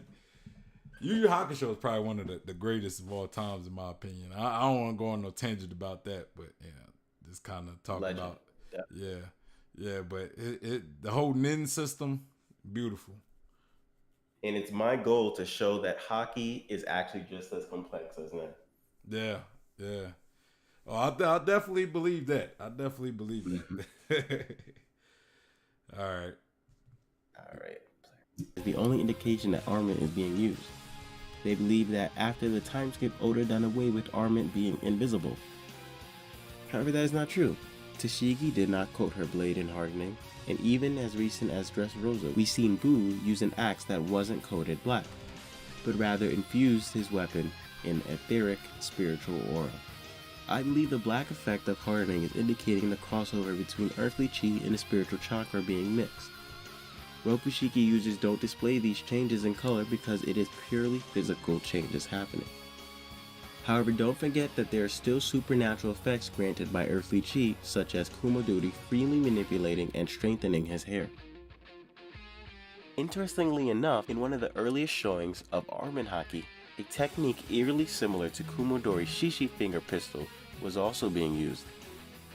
Yu Yu Hakusho is probably one of the greatest of all times in my opinion. I don't want to go on no tangent about that, but just kind of talking about but the whole Nin system, beautiful. And it's my goal to show that Haki is actually just as complex as Nin. Yeah. Oh, I definitely believe that. that. All right. The only indication that armament is being used. They believe that after the time skip, Oda done away with armament being invisible. However, that is not true. Tashigi did not coat her blade in hardening, and even as recent as Dressrosa, we seen Boo use an axe that wasn't coated black, but rather infused his weapon in etheric spiritual aura. I believe the black effect of hardening is indicating the crossover between earthly chi and the spiritual chakra being mixed. Rokushiki users don't display these changes in color because it is purely physical changes happening. However, don't forget that there are still supernatural effects granted by earthly chi, such as Kumadori freely manipulating and strengthening his hair. Interestingly enough, in one of the earliest showings of armament haki, a technique eerily similar to Kumadori's Shishi finger pistol was also being used.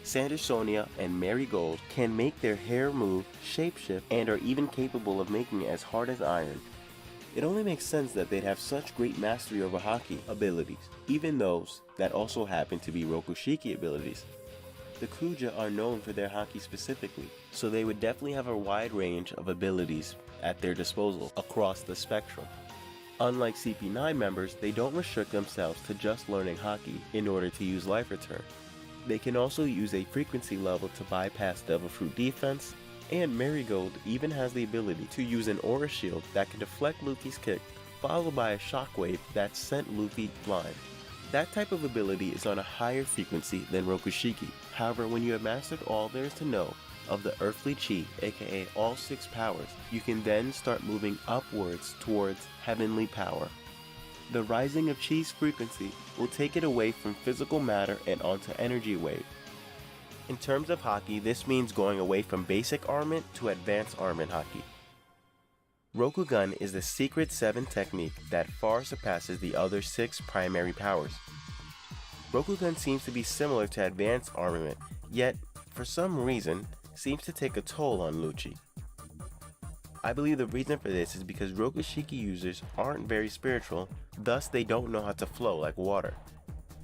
Sandersonia and Marigold can make their hair move, shapeshift, and are even capable of making it as hard as iron. It only makes sense that they'd have such great mastery over haki abilities, even those that also happen to be Rokushiki abilities. The Kuja are known for their haki specifically, so they would definitely have a wide range of abilities at their disposal across the spectrum. Unlike CP9 members, they don't restrict themselves to just learning haki in order to use life return. They can also use a frequency level to bypass Devil Fruit defense, and Marigold even has the ability to use an aura shield that can deflect Luffy's kick, followed by a shockwave that sent Luffy flying. That type of ability is on a higher frequency than Rokushiki. However, when you have mastered all there is to know of the earthly chi, aka all 6 powers, you can then start moving upwards towards heavenly power. The rising of chi's frequency will take it away from physical matter and onto energy wave. In terms of haki, this means going away from basic armament to advanced armament haki. Rokugan is the secret 7 technique that far surpasses the other 6 primary powers. Rokugan seems to be similar to advanced armament, yet, for some reason, seems to take a toll on Lucci. I believe the reason for this is because Rokushiki users aren't very spiritual, thus they don't know how to flow like water.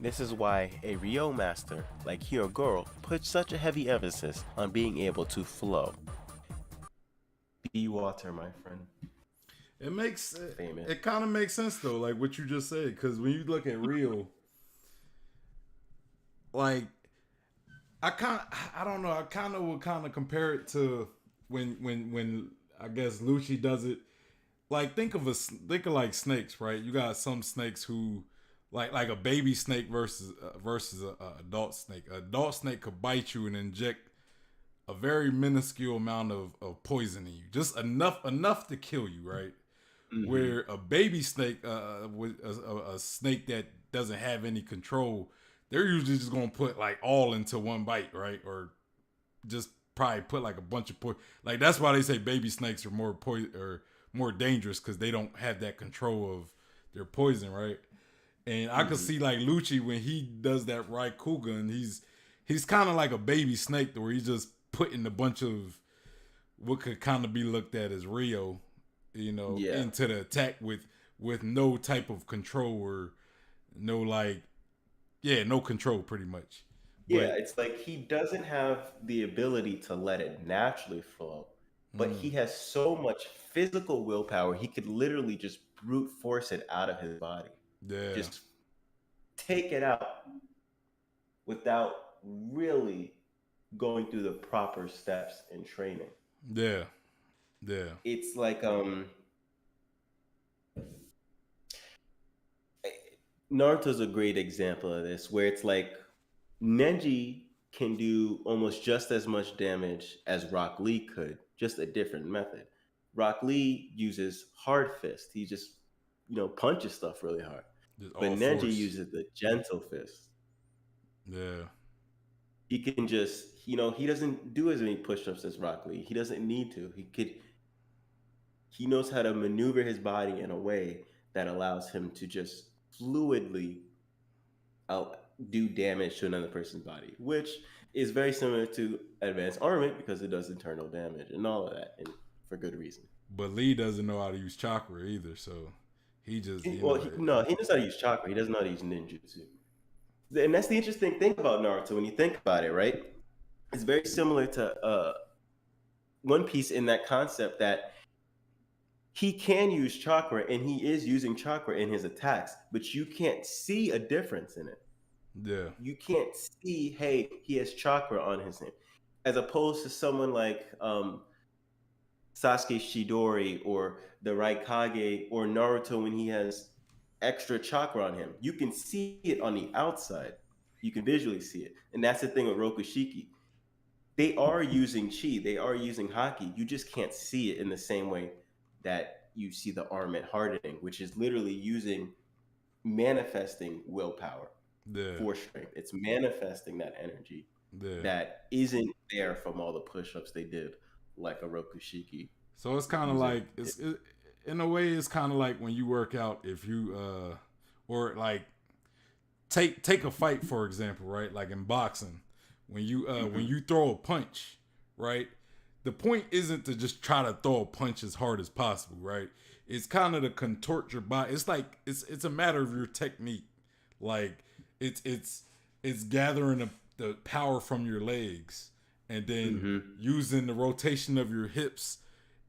This is why a Ryo master like Hyogoro puts such a heavy emphasis on being able to flow. Be water, my friend. It makes it kind of makes sense though, like what you just said, because when you look at Ryo, like I don't know, I kind of would kind of compare it to when I guess Lucci does it. Like think of like snakes, right? You got some snakes who like a baby snake versus a adult snake. An adult snake could bite you and inject a very minuscule amount of poison in you, just enough to kill you, right? Mm-hmm. Where a baby snake, with a snake that doesn't have any control, they're usually just gonna put like all into one bite, right? Or just probably put like a bunch of poison. Like that's why they say baby snakes are more more dangerous, because they don't have that control of their poison, right? And I could see like Lucci when he does that Raikugan, he's kind of like a baby snake where he's just putting a bunch of what could kind of be looked at as Ryo, into the attack with no type of control or no no control pretty much. Yeah, it's like he doesn't have the ability to let it naturally flow, but he has so much physical willpower, he could literally just brute force it out of his body. Yeah. Just take it out without really going through the proper steps in training. Yeah. Yeah. It's like Naruto's a great example of this, where it's like Neji can do almost just as much damage as Rock Lee could, just a different method. Rock Lee uses hard fist. He just, punches stuff really hard. But Neji uses the gentle fist. Yeah. He can just, he doesn't do as many push-ups as Rock Lee. He doesn't need to. He knows how to maneuver his body in a way that allows him to just fluidly do damage to another person's body, which is very similar to advanced armament because it does internal damage and all of that, and for good reason. But Lee doesn't know how to use chakra either, so he just he knows how to use chakra. He doesn't know how to use ninjutsu. And that's the interesting thing about Naruto when you think about it, right? It's very similar to One Piece in that concept that he can use chakra and he is using chakra in his attacks, but you can't see a difference in it. Yeah. You can't see, hey, he has chakra on his hand, as opposed to someone like Sasuke Chidori or the Raikage or Naruto when he has extra chakra on him. You can see it on the outside. You can visually see it. And that's the thing with Rokushiki. They are using chi. They are using haki. You just can't see it in the same way that you see the armament hardening, which is literally using manifesting willpower Yeah. for strength. It's manifesting that energy Yeah. that isn't there from all the push-ups they did, like a Rokushiki. So it's kind of like in a way, it's kind of like when you work out. If you or like take a fight for example, right? Like in boxing, when you throw a punch, right? The point isn't to just try to throw a punch as hard as possible, right? It's kind of to contort your body. It's like it's a matter of your technique. Like it's gathering the power from your legs and then using the rotation of your hips,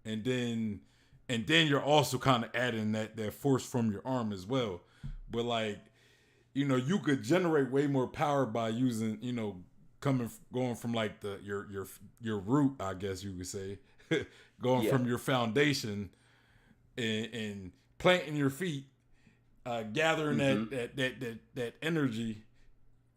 and then you're also kind of adding that force from your arm as well. But like, you could generate way more power by using, going from like your root, I guess you could say, going from your foundation and planting your feet, gathering that energy,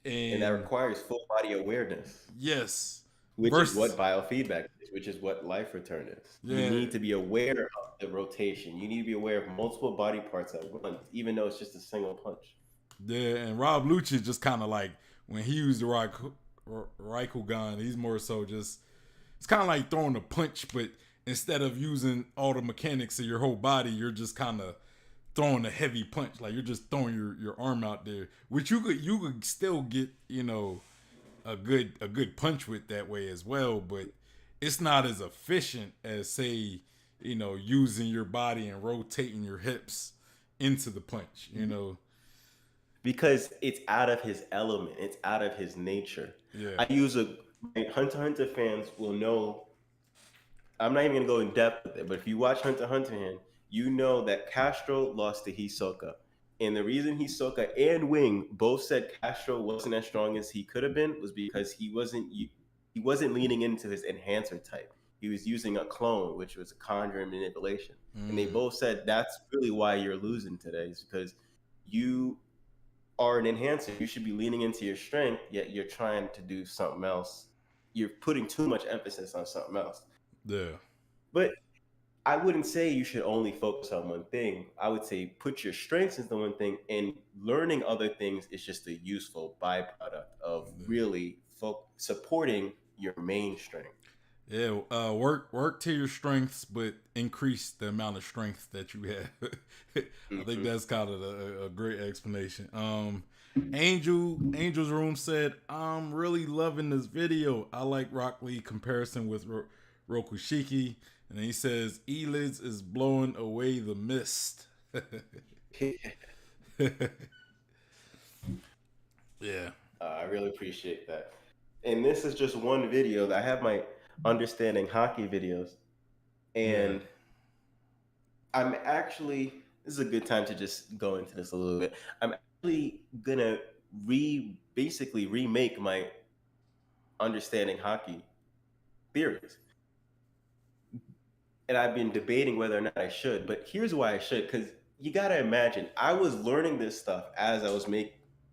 and that requires full body awareness. Yes, which is what biofeedback is, which is what life return is. Yeah. You need to be aware of the rotation. You need to be aware of multiple body parts at once, even though it's just a single punch. Yeah, and Rob Lucci just kind of like, when he used the Raikugan, he's more so just, it's kind of like throwing a punch, but instead of using all the mechanics of your whole body, you're just kind of throwing a heavy punch. Like you're just throwing your arm out there, which you could still get, a good punch with that way as well, but it's not as efficient as, say, using your body and rotating your hips into the punch, because it's out of his element, it's out of his nature. Yeah. Hunter x Hunter fans will know, I'm not even gonna go in depth with it, but if you watch Hunter x Hunter, you know that Castro lost to Hisoka. And the reason Hisoka and Wing both said Castro wasn't as strong as he could have been was because he wasn't leaning into his enhancer type. He was using a clone, which was a conjuring manipulation. And they both said that's really why you're losing today, is because you are an enhancer. You should be leaning into your strength, yet you're trying to do something else. You're putting too much emphasis on something else. Yeah. But I wouldn't say you should only focus on one thing. I would say put your strengths into one thing, and learning other things is just a useful byproduct of really supporting your main strength. Yeah, work to your strengths, but increase the amount of strength that you have. I think that's kind of a great explanation. Angel's Room said, "I'm really loving this video. I like Rock Lee comparison with Rokushiki." And he says, ELiDZ is blowing away the mist. Yeah. I really appreciate that. And this is just one video that I have my Understanding Haki videos. And I'm actually, this is a good time to just go into this a little bit. I'm actually going to basically remake my Understanding Haki theories. And I've been debating whether or not I should, but here's why I should, because you got to imagine, I was learning this stuff as I was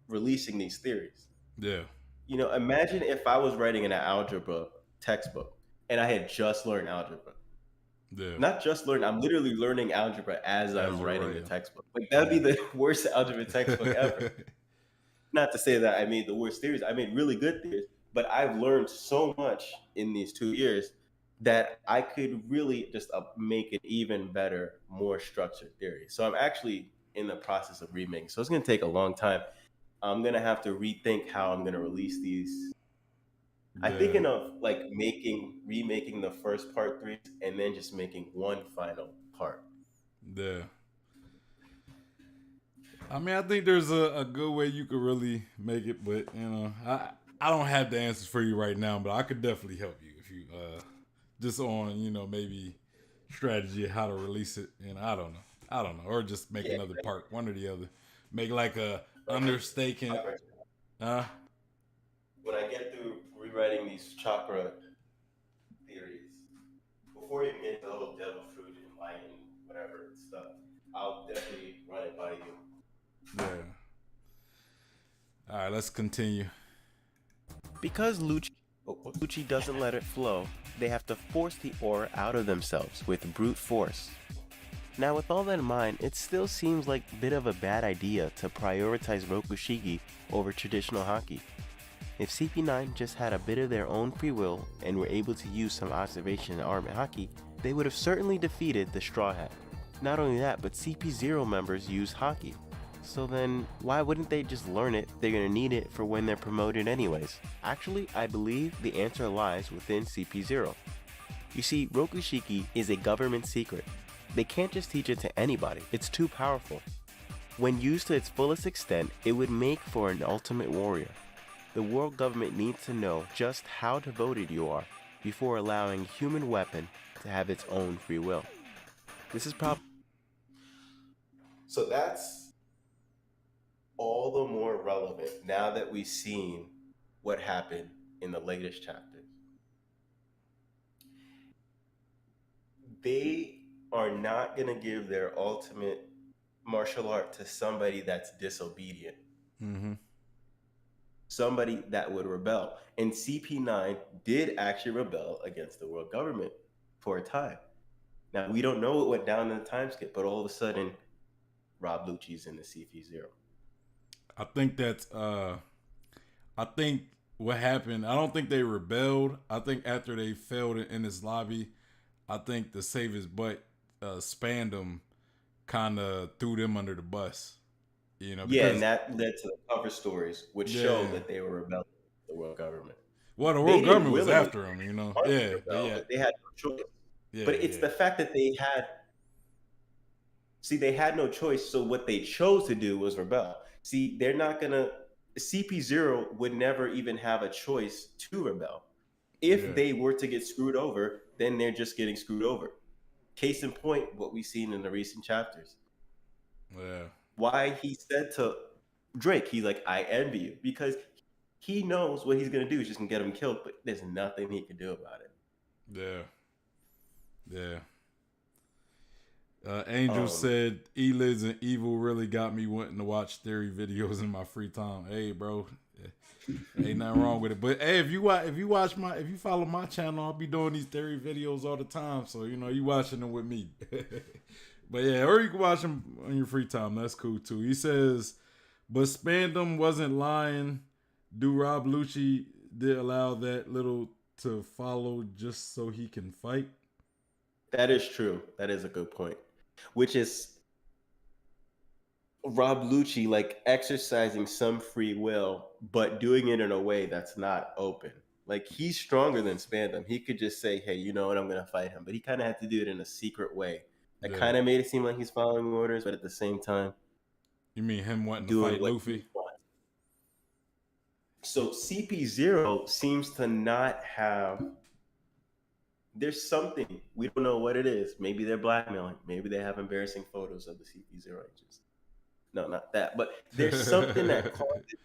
releasing these theories. Yeah. Imagine if I was writing an algebra textbook and I had just learned algebra. Yeah. Not just learned, I'm literally learning algebra as I'm writing the textbook. Like, that'd be the worst algebra textbook ever. Not to say that I made the worst theories. I made really good theories, but I've learned so much in these 2 years that I could really just make an even better, more structured theory. So I'm actually in the process of remaking. So it's going to take a long time. I'm going to have to rethink how I'm going to release these. Yeah. I'm thinking of like remaking the first part 3 and then just making one final part. Yeah. I mean, I think there's a good way you could really make it, but I don't have the answers for you right now, but I could definitely help you if you just on, maybe strategy how to release it. And I don't know. Or just make another part, one or the other. Make like a understaking. When I get through rewriting these chakra theories, before you get to the whole devil fruit and light and whatever stuff, I'll definitely run it by you. Yeah. All right, let's continue. Because Lucci doesn't let it flow, they have to force the aura out of themselves with brute force. Now, with all that in mind, it still seems like a bit of a bad idea to prioritize Rokushiki over traditional Haki. If CP9 just had a bit of their own free will and were able to use some observation and armament Haki, they would have certainly defeated the Straw Hat. Not only that, but CP0 members use Haki. So then, why wouldn't they just learn it? They're gonna need it for when they're promoted anyways. Actually, I believe the answer lies within CP0. You see, Rokushiki is a government secret. They can't just teach it to anybody, it's too powerful. When used to its fullest extent, it would make for an ultimate warrior. The world government needs to know just how devoted you are before allowing a human weapon to have its own free will. This is probably... So that's all the more relevant now that we've seen what happened in the latest chapters. They are not going to give their ultimate martial art to somebody that's disobedient. Mm-hmm. Somebody that would rebel. And CP9 did actually rebel against the world government for a time. Now, we don't know what went down in the time skip, but all of a sudden, Rob Lucci's in the CP0. I think that's I think what happened, I don't think they rebelled. I think after they failed in this lobby, I think to save his butt, Spandam kind of threw them under the bus. You know, Yeah, and that led to the cover stories, which showed that they were rebelling against the world government. Well, the world government was after them, you know. Yeah, but they had no choice. Yeah, but it's the fact that they had no choice. So what they chose to do was rebel. See, they're not gonna. CP0 would never even have a choice to rebel. If they were to get screwed over, then they're just getting screwed over. Case in point, what we've seen in the recent chapters. Yeah. Why he said to Drake, he's like, I envy you. Because he knows what he's going to do is just going to get him killed, but there's nothing he can do about it. Yeah. Angel said, ELiDZ and Evil really got me wanting to watch theory videos in my free time. Hey, bro. Ain't nothing wrong with it. But hey, if you follow my channel, I'll be doing these theory videos all the time. So, you know, you watching them with me. But yeah, or you can watch them on your free time. That's cool too. He says, but Spandam wasn't lying. Do Rob Lucci did allow that little to follow just so he can fight? That is true. That is a good point. Which is Rob Lucci like exercising some free will, but doing it in a way that's not open. Like, he's stronger than Spandam. He could just say, hey, you know what, I'm going to fight him. But he kind of had to do it in a secret way. It kind of made it seem like he's following orders, but at the same time... You mean him wanting to fight Luffy? So CP0 seems to not have... There's something. We don't know what it is. Maybe they're blackmailing. Maybe they have embarrassing photos of the CP0 agents. No, not that. But there's something that causes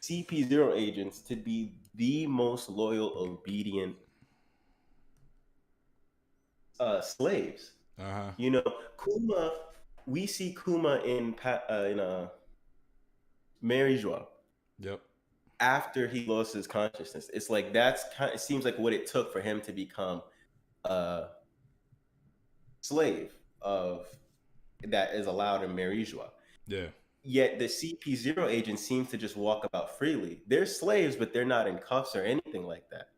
CP0 agents to be the most loyal, obedient slaves. Uh-huh. You know, Kuma, we see Kuma in Mary Joie. Yep. After he lost his consciousness. It's like it seems like what it took for him to become a slave of that is allowed in Mary Joie. Yeah. Yet the CP0 agents seem to just walk about freely. They're slaves, but they're not in cuffs or anything like that.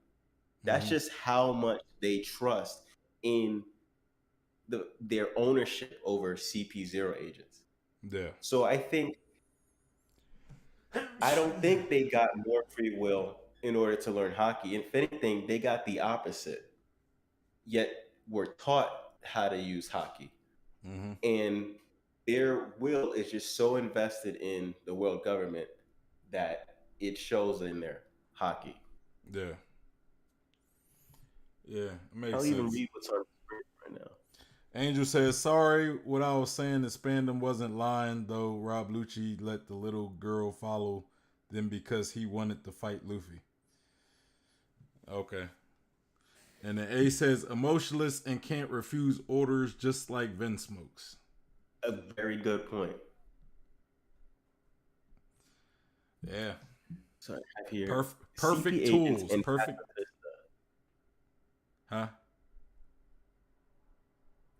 That's just how much they trust in their ownership over CP0 agents. Yeah. So I don't think they got more free will in order to learn Haki. If anything, they got the opposite. Yet were taught how to use Haki. Mm-hmm. And their will is just so invested in the world government that it shows in their Haki. Yeah. Yeah, it makes I'll sense. even read what's on the screen right now. Angel says, sorry, what I was saying is Spandam wasn't lying, though Rob Lucci let the little girl follow them because he wanted to fight Luffy. Okay. And then A says, emotionless and can't refuse orders just like Vin Smokes. A very good point. Yeah. So I have here perfect tools. Perfect. Huh?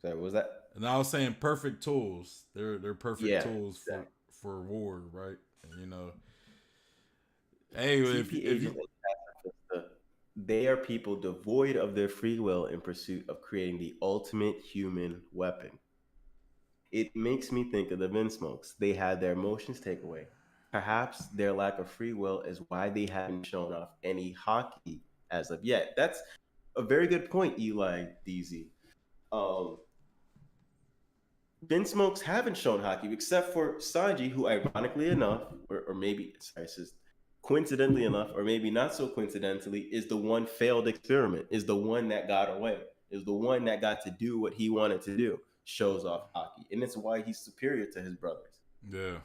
Sorry, what was that? And I was saying perfect tools. They're perfect tools exactly. for war, right? And, you know, hey, TP if agents you and pacifist, they are people devoid of their free will in pursuit of creating the ultimate human weapon. It makes me think of the Vinsmokes. They had their emotions taken away. Perhaps their lack of free will is why they haven't shown off any hockey as of yet. That's a very good point, ELiDZ. Um, Vinsmokes haven't shown hockey except for Sanji, who ironically enough, or maybe sorry, it's just coincidentally enough, or maybe not so coincidentally, is the one failed experiment, is the one that got away, is the one that got to do what he wanted to do, shows off hockey. And it's why he's superior to his brothers. yeah.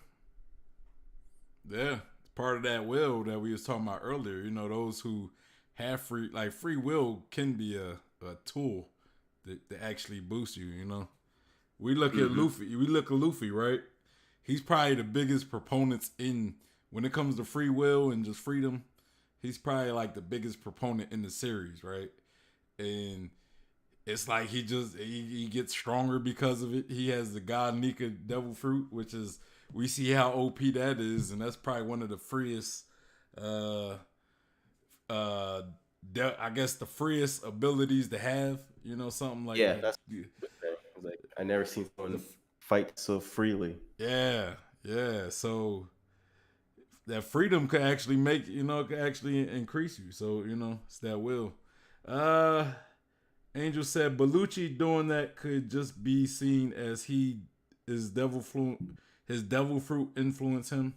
Yeah, it's part of that will that we was talking about earlier. You know, those who have free will can be a tool that actually boost you. You know, we look at Luffy. We look at Luffy, right? He's probably the biggest proponents in when it comes to free will and just freedom. He's probably like the biggest proponent in the series, right? And it's like he gets stronger because of it. He has the God Nika Devil Fruit, which is we see how OP that is, and that's probably one of the freest, I guess the freest abilities to have. You know, something like Yeah, that's like I never seen someone fight so freely. yeah. So that freedom could actually could actually increase you. So it's that will. Angel said Bellucci doing that could just be seen as his devil fruit influence him.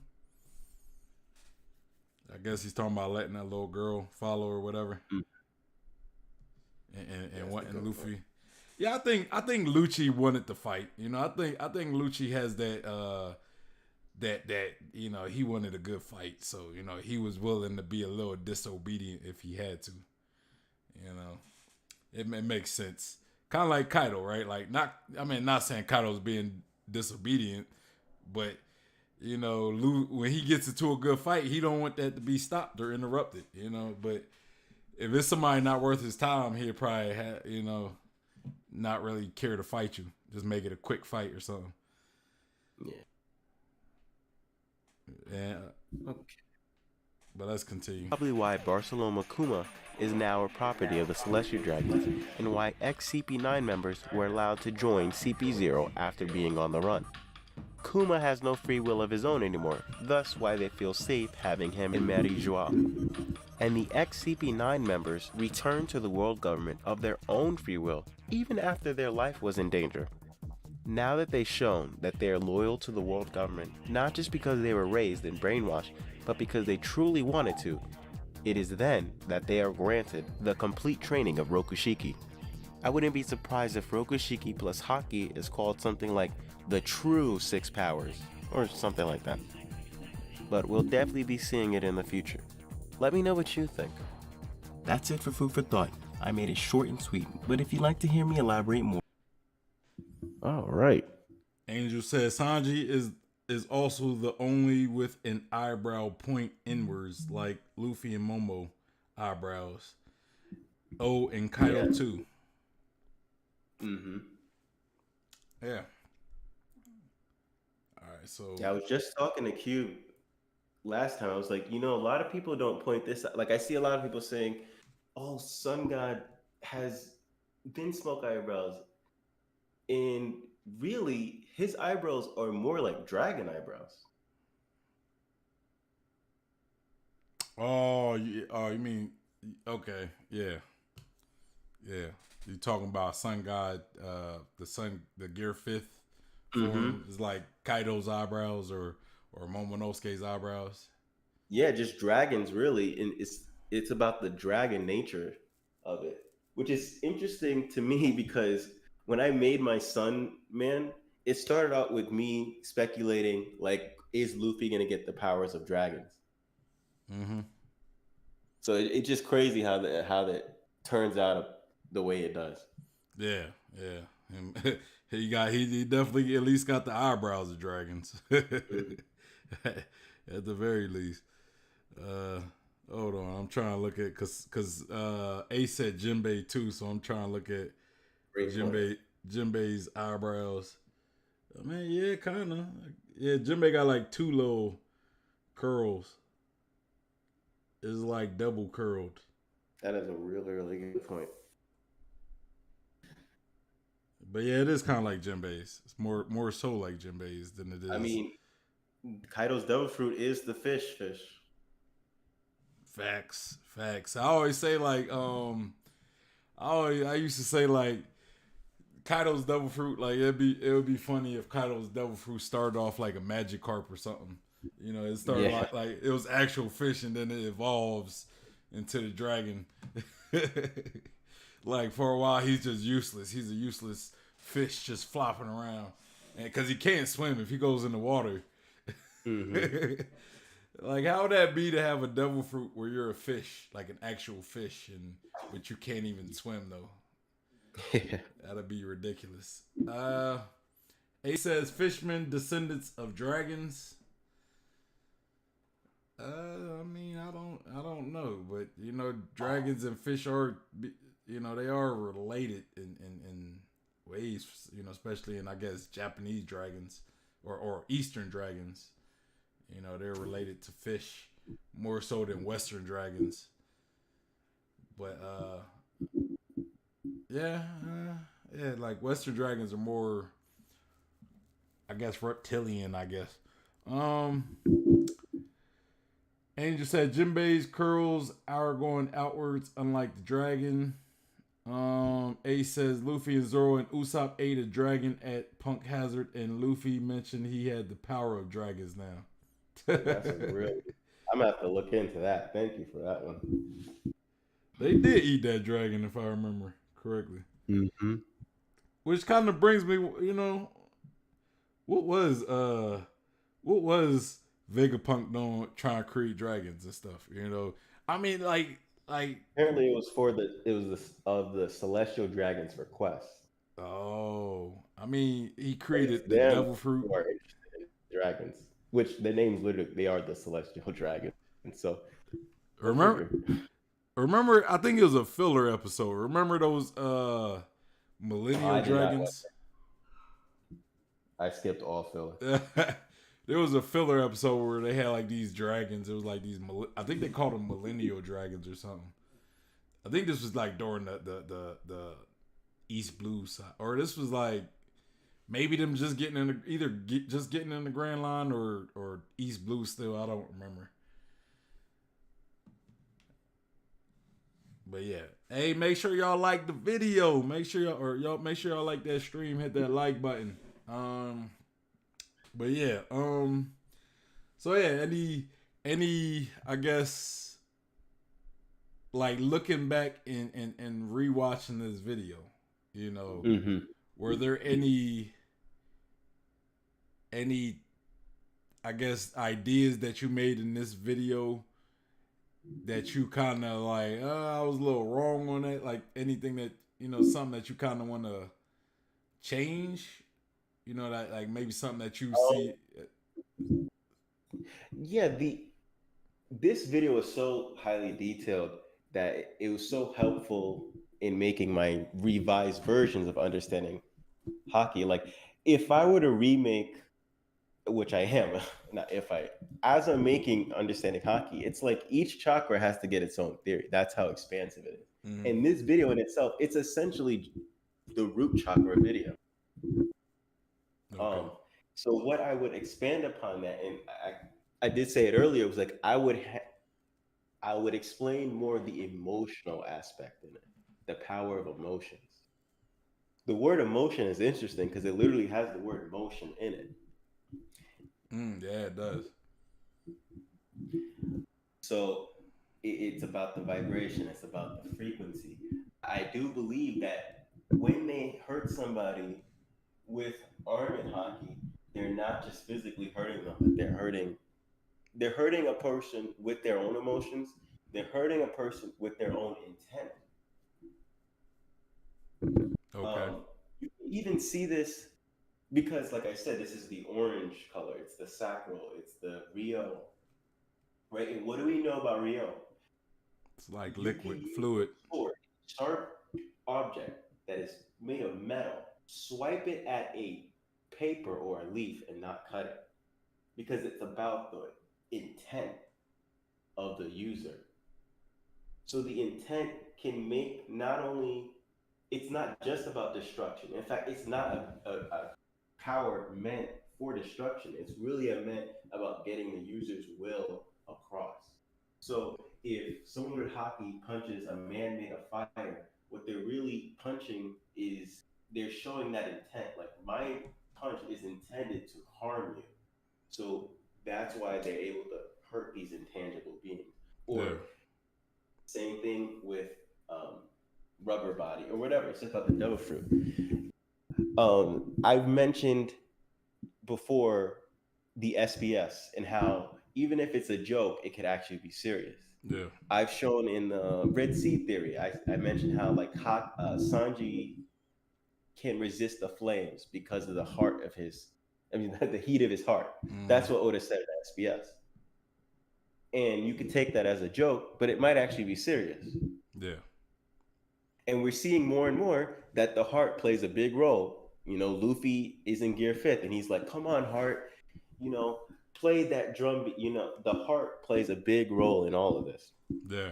I guess he's talking about letting that little girl follow or whatever. And wanting Luffy. Point. Yeah, I think Lucci wanted to fight. I think Lucci has that that he wanted a good fight. So, he was willing to be a little disobedient if he had to. It makes sense. Kind of like Kaido, right? Like not saying Kaido's being disobedient, but when he gets into a good fight, he don't want that to be stopped or interrupted. But if it's somebody not worth his time, he'd probably not really care to fight you. Just make it a quick fight or something. Yeah. Okay. But let's continue. Probably why Barcelona Kuma is now a property of the Celestial Dragons, and why ex-CP9 members were allowed to join CP0 after being on the run. Kuma has no free will of his own anymore, thus why they feel safe having him in Merijoa. And the ex-CP9 members returned to the world government of their own free will, even after their life was in danger. Now that they've shown that they are loyal to the world government, not just because they were raised and brainwashed, but because they truly wanted to, it is then that they are granted the complete training of Rokushiki. I wouldn't be surprised if Rokushiki plus Haki is called something like the true 6 powers, or something like that. But we'll definitely be seeing it in the future. Let me know what you think. That's it for Food for Thought. I made it short and sweet, but if you'd like to hear me elaborate more... All right. Angel says Sanji is also the only with an eyebrow point inwards, like Luffy and Momo eyebrows. Oh, and Kaido too. Mm-hmm. Yeah. All right, so I was just talking to Q last time. I was like, a lot of people don't point this out. Like, I see a lot of people saying, oh, Sun God has Vinsmoke eyebrows. And really, his eyebrows are more like dragon eyebrows. Oh, you mean, okay, yeah. You're talking about Sun God, the Gear 5th form is like Kaido's eyebrows or Momonosuke's eyebrows. Yeah, just dragons, really, and it's about the dragon nature of it, which is interesting to me because when I made my Sun Man, it started out with me speculating, like, is Luffy gonna get the powers of dragons? Mm-hmm. So it's just crazy how that turns out the way it does. Yeah. And he definitely at least got the eyebrows of dragons. At the very least. Hold on, I'm trying to look at because Ace said Jinbei too, so I'm trying to look at Jinbei's eyebrows. I mean, yeah, kind of. Yeah, Jinbei got like two little curls. It's like double curled. That is a really, really good point. But yeah, it is kind of like Jinbei's. It's more so like Jinbei's than it is. I mean, Kaido's devil fruit is the fish. Facts. I always say like I used to say like Kaido's devil fruit, like it would be funny if Kaido's devil fruit started off like a Magikarp or something. You know, it started like it was actual fish and then it evolves into the dragon. Like for a while he's just useless. He's a useless fish just flopping around. And cuz he can't swim if he goes in the water. Mm-hmm. Like how would that be to have a devil fruit where you're a fish, like an actual fish, but you can't even swim though? That'd be ridiculous. A says fishmen descendants of dragons. I mean, I don't know, but you know, dragons and fish are, you know, they are related in ways, you know, especially in I guess Japanese dragons or Eastern dragons. You know, they're related to fish more so than Western dragons. But yeah, like Western dragons are more, I guess, reptilian. I guess. Angel said Jinbei's curls are going outwards, unlike the dragon. A says Luffy and Zoro and Usopp ate a dragon at Punk Hazard, and Luffy mentioned he had the power of dragons now. That's a real. I'm gonna have to look into that. Thank you for that one. They did eat that dragon, if I remember correctly. Mm-hmm. Which kind of brings me, you know, what was Vegapunk doing trying to create dragons and stuff? You know, I mean, like apparently it was the celestial dragons request. Oh, I mean, he created the devil fruit. Who are interested in dragons, which the names literally they are the celestial dragons. And so remember, I think it was a filler episode. Remember those millennial dragons? I skipped all filler. There was a filler episode where they had like these dragons. It was like these, I think they called them millennial dragons or something. I think this was like during the East Blue side, or this was like maybe them just getting in just getting in the Grand Line or East Blue still. I don't remember. But yeah, hey, make sure y'all like the video. Make sure y'all like that stream. Hit that like button. But yeah, so yeah, any I guess like looking back and rewatching this video, you know, were there any I guess ideas that you made in this video that you kind of like, I was a little wrong on that, like anything that, you know, something that you kind of want to change? You know, that like maybe something that you see. Yeah, this video was so highly detailed that it was so helpful in making my revised versions of Understanding Haki. Like, if I were to remake, which I am, not if I, as I'm making Understanding Haki, it's like each chakra has to get its own theory. That's how expansive it is. Mm-hmm. And this video in itself, it's essentially the Root Chakra video. Okay. So what I would expand upon that, and I did say it earlier, was like I would explain more the emotional aspect in it, the power of emotions. The word emotion is interesting because it literally has the word motion in it. Yeah, it does. So it's about the vibration. It's about the frequency. I do believe that when they hurt somebody with arm and Haki, they're not just physically hurting them, but they're hurting a person with their own emotions. They're hurting a person with their own intent. Okay. You can even see this because, like I said, this is the orange color. It's the sacral. It's the Rio. Right? And what do we know about Rio? It's like liquid fluid. A sharp object that is made of metal swipe it at a paper or a leaf and not cut it, because it's about the intent of the user. So the intent can make not only, it's not just about destruction. In fact, it's not a power meant for destruction. It's really meant about getting the user's will across. So if someone with Haki punches a man made of fire, what they're really punching is they're showing that intent. Like, my punch is intended to harm you. So that's why they're able to hurt these intangible beings. Or Yeah. same thing with rubber body or whatever. It's about the devil fruit. I've mentioned before the SBS and how even if it's a joke, it could actually be serious. Yeah. I've shown in the Red Sea theory, I mentioned how like Sanji can resist the flames because of the heart of his, I mean, the heat of his heart. That's what Oda said in SBS. And you could take that as a joke, but it might actually be serious. Yeah. And we're seeing more and more that the heart plays a big role. You know, Luffy is in Gear 5th and he's like, come on, heart, you know, play that drum. You know, the heart plays a big role in all of this. Yeah.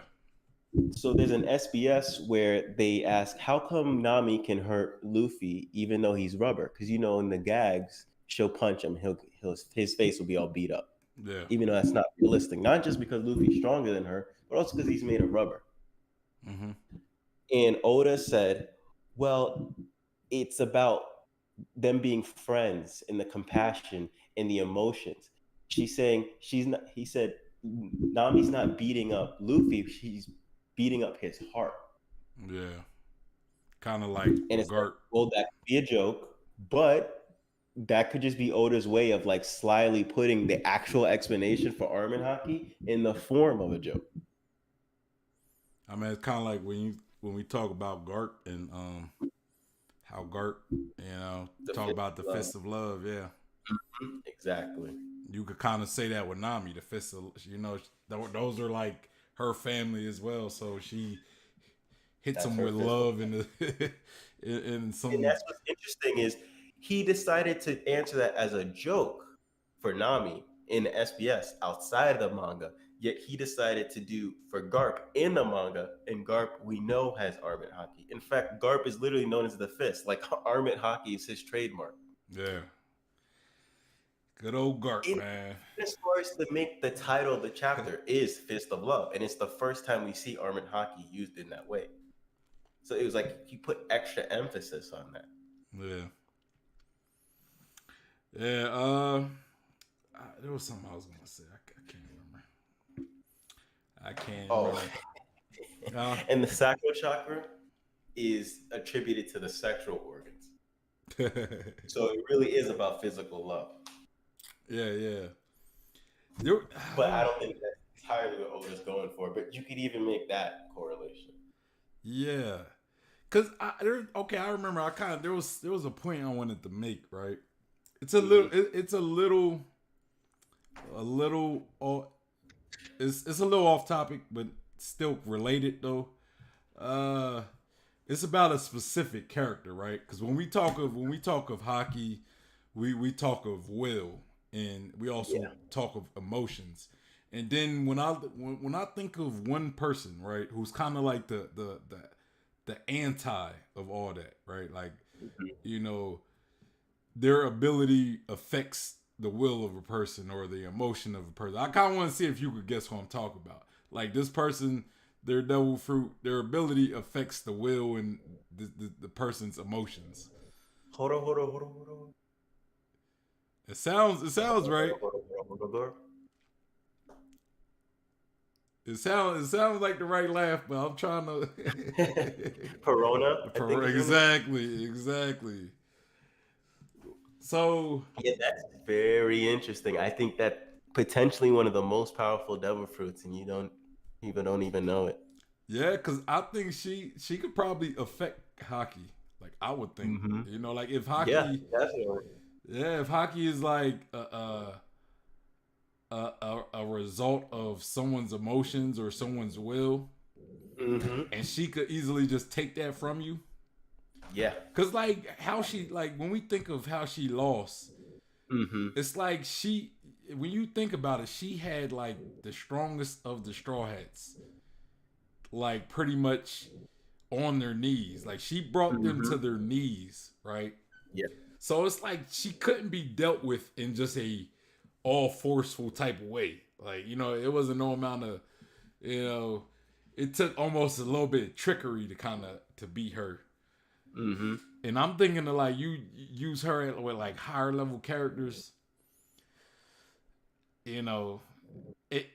So there's an SBS where they ask, how come Nami can hurt Luffy even though he's rubber? Because, you know, in the gags, she'll punch him, his face will be all beat up. Yeah. Even though that's not realistic. Not just because Luffy's stronger than her, but also because he's made of rubber. Mm-hmm. And Oda said, well, it's about them being friends and the compassion and the emotions. She's saying she's not, he said, Nami's not beating up Luffy, she's beating up his heart. Yeah. Kind of like And it's like, well, that could be a joke, but that could just be Oda's way of like slyly putting the actual explanation for Armin Haki in the form of a joke. I mean, it's kind of like when we talk about Garp and how Garp, you know, talk about the fist of love. Yeah. Exactly. You could kind of say that with Nami, the fist of, you know, those are like her family as well. So she hits them with love and some. And that's what's interesting is he decided to answer that as a joke for Nami in the SBS outside of the manga. Yet he decided to do for Garp in the manga, and Garp we know has Armin Haki. In fact, Garp is literally known as the fist. Like Armin Haki is his trademark. Yeah. Good old Garp, man. As far as to make the title of the chapter is Fist of Love, and it's the first time we see Armin Haki used in that way. So it was like he put extra emphasis on that. Yeah. Yeah. There was something I was gonna say. I can't remember. And the sacral chakra is attributed to the sexual organs. So it really is about physical love. Yeah. But I don't think that's entirely what Oda's going for. But you could even make that correlation. Yeah. Cause I remember there was a point I wanted to make, right? It's a little it's a little off topic, but still related though. It's about a specific character, right? Because when we talk of Haki, we talk of will, and we also talk of emotions. And then when I think of one person, right, who's kind of like the anti of all that, right? Like, you know, their ability affects the will of a person or the emotion of a person. I kind of want to see if you could guess who I'm talking about. Like, this person, their devil fruit, their ability affects the will and the person's emotions. Hold on. It sounds right. It sounds like the right laugh, but I'm trying to. Perona. Exactly. So yeah, that's very interesting. I think that potentially one of the most powerful devil fruits, and you don't even know it. Yeah, because I think she could probably affect Haki. Like, I would think, you know, like if Haki, if Haki is like a result of someone's emotions or someone's will, and she could easily just take that from you. Yeah. Cause like how she, like when we think of how she lost, Mm-hmm. it's like when you think about it, she had like the strongest of the Straw Hats, like pretty much on their knees. Like she brought them Mm-hmm. to their knees, right? Yeah. So it's like she couldn't be dealt with in just a all forceful type of way. Like, you know, it wasn't no amount of, you know, it took almost a little bit of trickery to kind of to beat her. Mm-hmm. And I'm thinking of like you use her with like higher level characters, you know, it.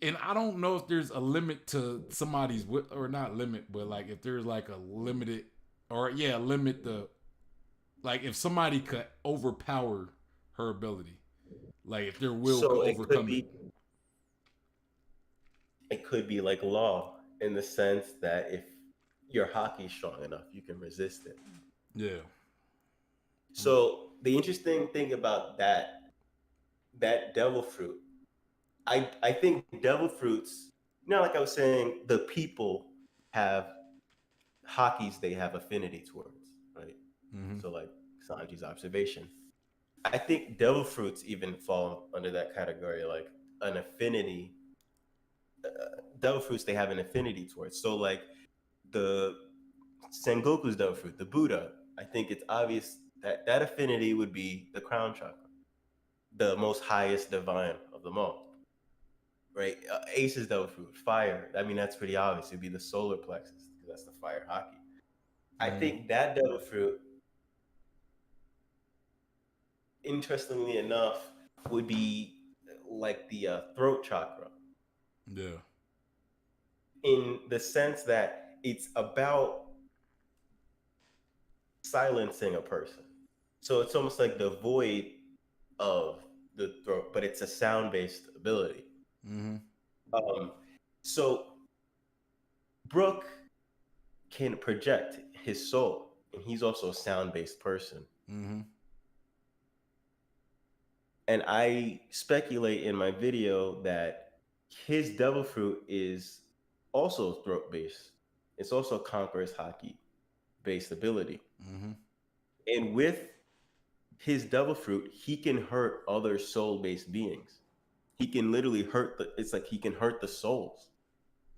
And I don't know if there's a limit to somebody's or not limit, but like if there's like a limited or yeah, limit the like if somebody could overpower her ability, like if their will could So overcome it. it could be like law in the sense that if your hockey's strong enough, you can resist it. Yeah. So the interesting thing about that devil fruit, I think devil fruits, you know, like I was saying, the people have hockeys they have affinity towards, right? Mm-hmm. So like Sanji's observation. I think devil fruits even fall under that category, like an affinity. Devil fruits they have an affinity towards. So like the Sengoku's devil fruit, the Buddha, I think it's obvious that that affinity would be the crown chakra, the most highest divine of them all, right? Ace's devil fruit, fire. I mean, that's pretty obvious. It'd be the solar plexus because that's the fire hockey. I think that devil fruit, interestingly enough, would be like the throat chakra Yeah. in the sense that it's about silencing a person. So it's almost like the void of the throat, but it's a sound-based ability. Mm-hmm. Um, so Brooke can project his soul, and he's also a sound-based person. Mm-hmm. And I speculate in my video that his devil fruit is also throat-based. It's also conqueror's haki-based ability. Mm-hmm. And with his devil fruit, he can hurt other soul-based beings. He can literally hurt it's like he can hurt the souls.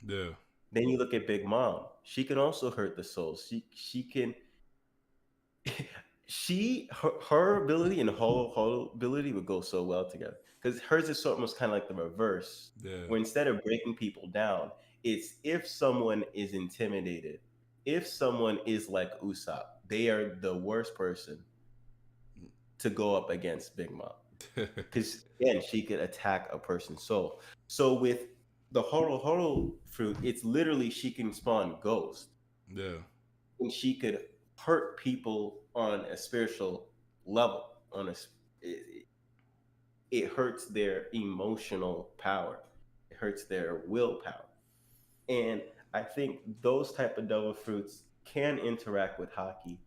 Yeah. Then you look at Big Mom. She can also hurt the souls. She can her ability and Holo ability would go so well together. Because hers is almost kind of like the reverse. Yeah. Where instead of breaking people down, it's if someone is intimidated, if someone is like Usopp, they are the worst person to go up against Big Mom. Because again, she could attack a person's soul. So with the Horo fruit, it's literally she can spawn ghosts. Yeah. And she could hurt people on a spiritual level. It hurts their emotional power. It hurts their willpower. And I think those type of devil fruits can interact with haki.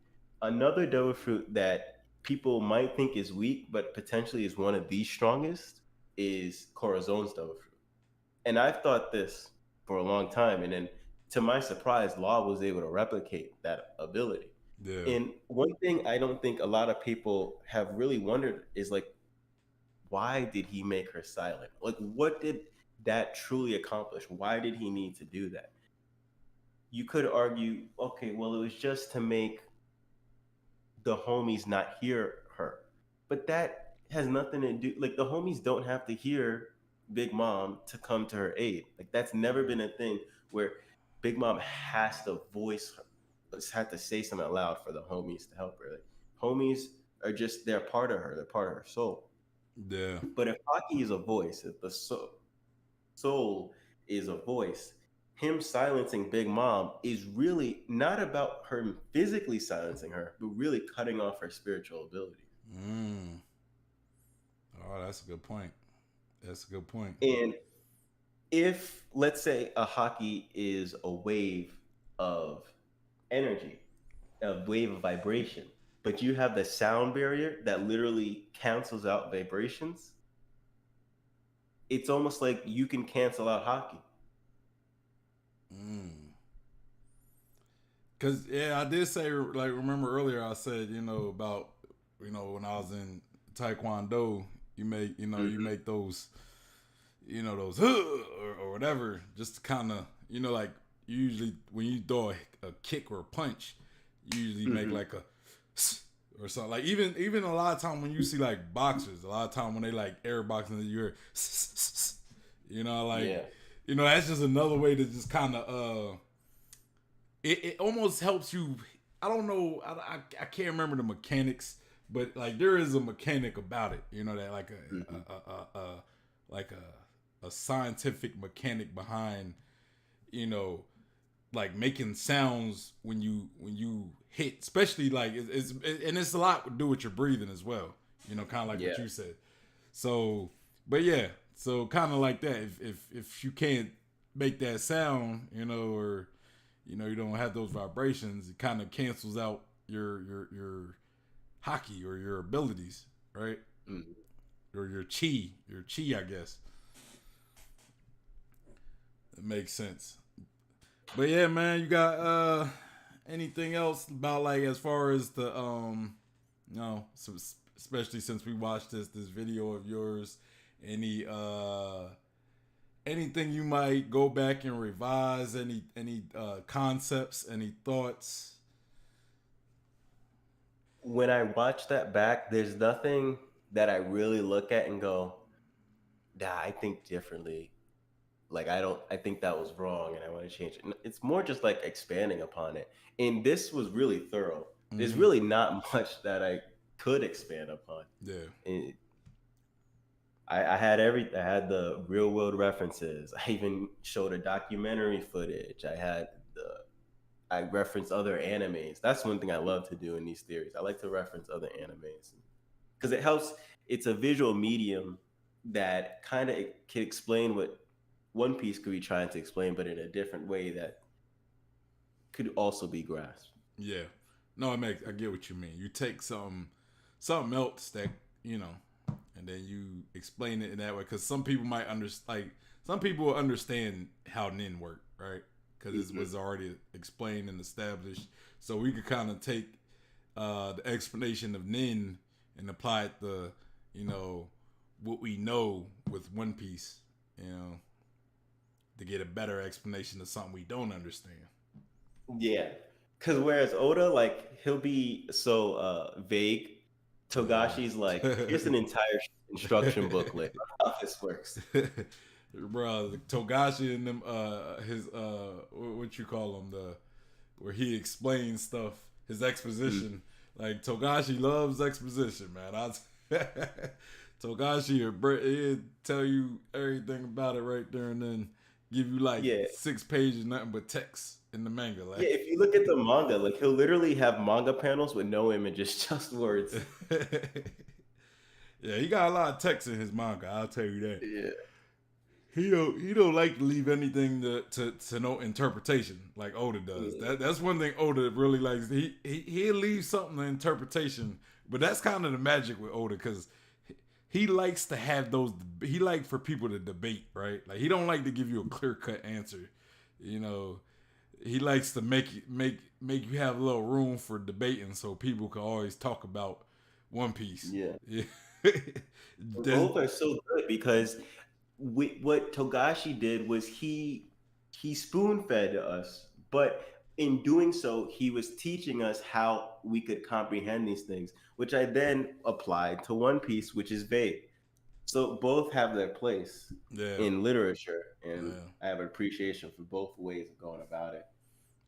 Another devil fruit that people might think is weak, but potentially is one of the strongest, is Corazone's devil fruit. And I've thought this for a long time, and then to my surprise, Law was able to replicate that ability. Yeah. And one thing I don't think a lot of people have really wondered is like, why did he make her silent? Like, what did that truly accomplish? Why did he need to do that? You could argue, okay, well, it was just to make the homies not hear her. But that has nothing to do, like, the homies don't have to hear Big Mom to come to her aid. Like, that's never been a thing where Big Mom has to voice her, has to say something out loud for the homies to help her. Like, homies are just, they're part of her, they're part of her soul. Yeah. But if Haki is a voice, if the soul is a voice, him silencing Big Mom is really not about her physically silencing her, but really cutting off her spiritual abilities. Mm. Oh, that's a good point. That's a good point. And if, let's say, a Haki is a wave of energy, a wave of vibration, but you have the sound barrier that literally cancels out vibrations, it's almost like you can cancel out Haki. Cause yeah, I did say, like, remember earlier I said, about, when I was in Taekwondo, you make, you make those, those or whatever, just to kind of, like, usually when you throw a kick or a punch, you usually make like a or something. Like even a lot of time when you see like boxers, a lot of time when they like air boxing, you hear, that's just another way to just kind of it almost helps you. I don't know. I can't remember the mechanics, but like there is a mechanic about it. That like a scientific mechanic behind, like making sounds when you hit, especially like it's a lot to do with your breathing as well. Kind of like what you said. So, but yeah, so kind of like that. If you can't make that sound, or you don't have those vibrations, it kind of cancels out your haki or your abilities, right? Or your chi, I guess. It makes sense. But yeah, man, you got anything else about like as far as the especially since we watched this video of yours, any anything you might go back and revise, any concepts, any thoughts? When I watch that back, there's nothing that I really look at and go, nah, I think differently. Like I think that was wrong and I want to change it. It's more just like expanding upon it. And this was really thorough. There's really not much that I could expand upon. Yeah. And I had the real world references. I even showed a documentary footage. I referenced other animes. That's one thing I love to do in these theories. I like to reference other animes because it helps. It's a visual medium that kind of can explain what One Piece could be trying to explain, but in a different way that could also be grasped. Yeah. No, I get what you mean. You take something else that, and then you explain it in that way. Because some people might some people will understand how Nin work, right? Because it was already explained and established. So we could kind of take the explanation of Nin and apply it to, what we know with One Piece, to get a better explanation of something we don't understand. Yeah. Because whereas Oda, like, he'll be so vague. Togashi's like, here's an entire instruction booklet on how this works. Bro, Togashi and them, his, what you call them, where he explains stuff, his exposition. Like, Togashi loves exposition, man. Togashi, he'll tell you everything about it right there and then give you like 6 pages, nothing but text in the manga. Like. Yeah, if you look at the manga, like he'll literally have manga panels with no images, just words. Yeah, he got a lot of text in his manga, I'll tell you that. Yeah. He don't like to leave anything to no interpretation like Oda does. That's one thing Oda really likes. He'll leave something to interpretation, but that's kind of the magic with Oda because he likes to have those. He like for people to debate, right? Like he don't like to give you a clear cut answer. He likes to make you have a little room for debating, so people can always talk about One Piece. Yeah. Both are so good because what Togashi did was he spoon fed us, but in doing so, he was teaching us how we could comprehend these things, which I then applied to One Piece, which is vague. So both have their place in literature, and I have an appreciation for both ways of going about it.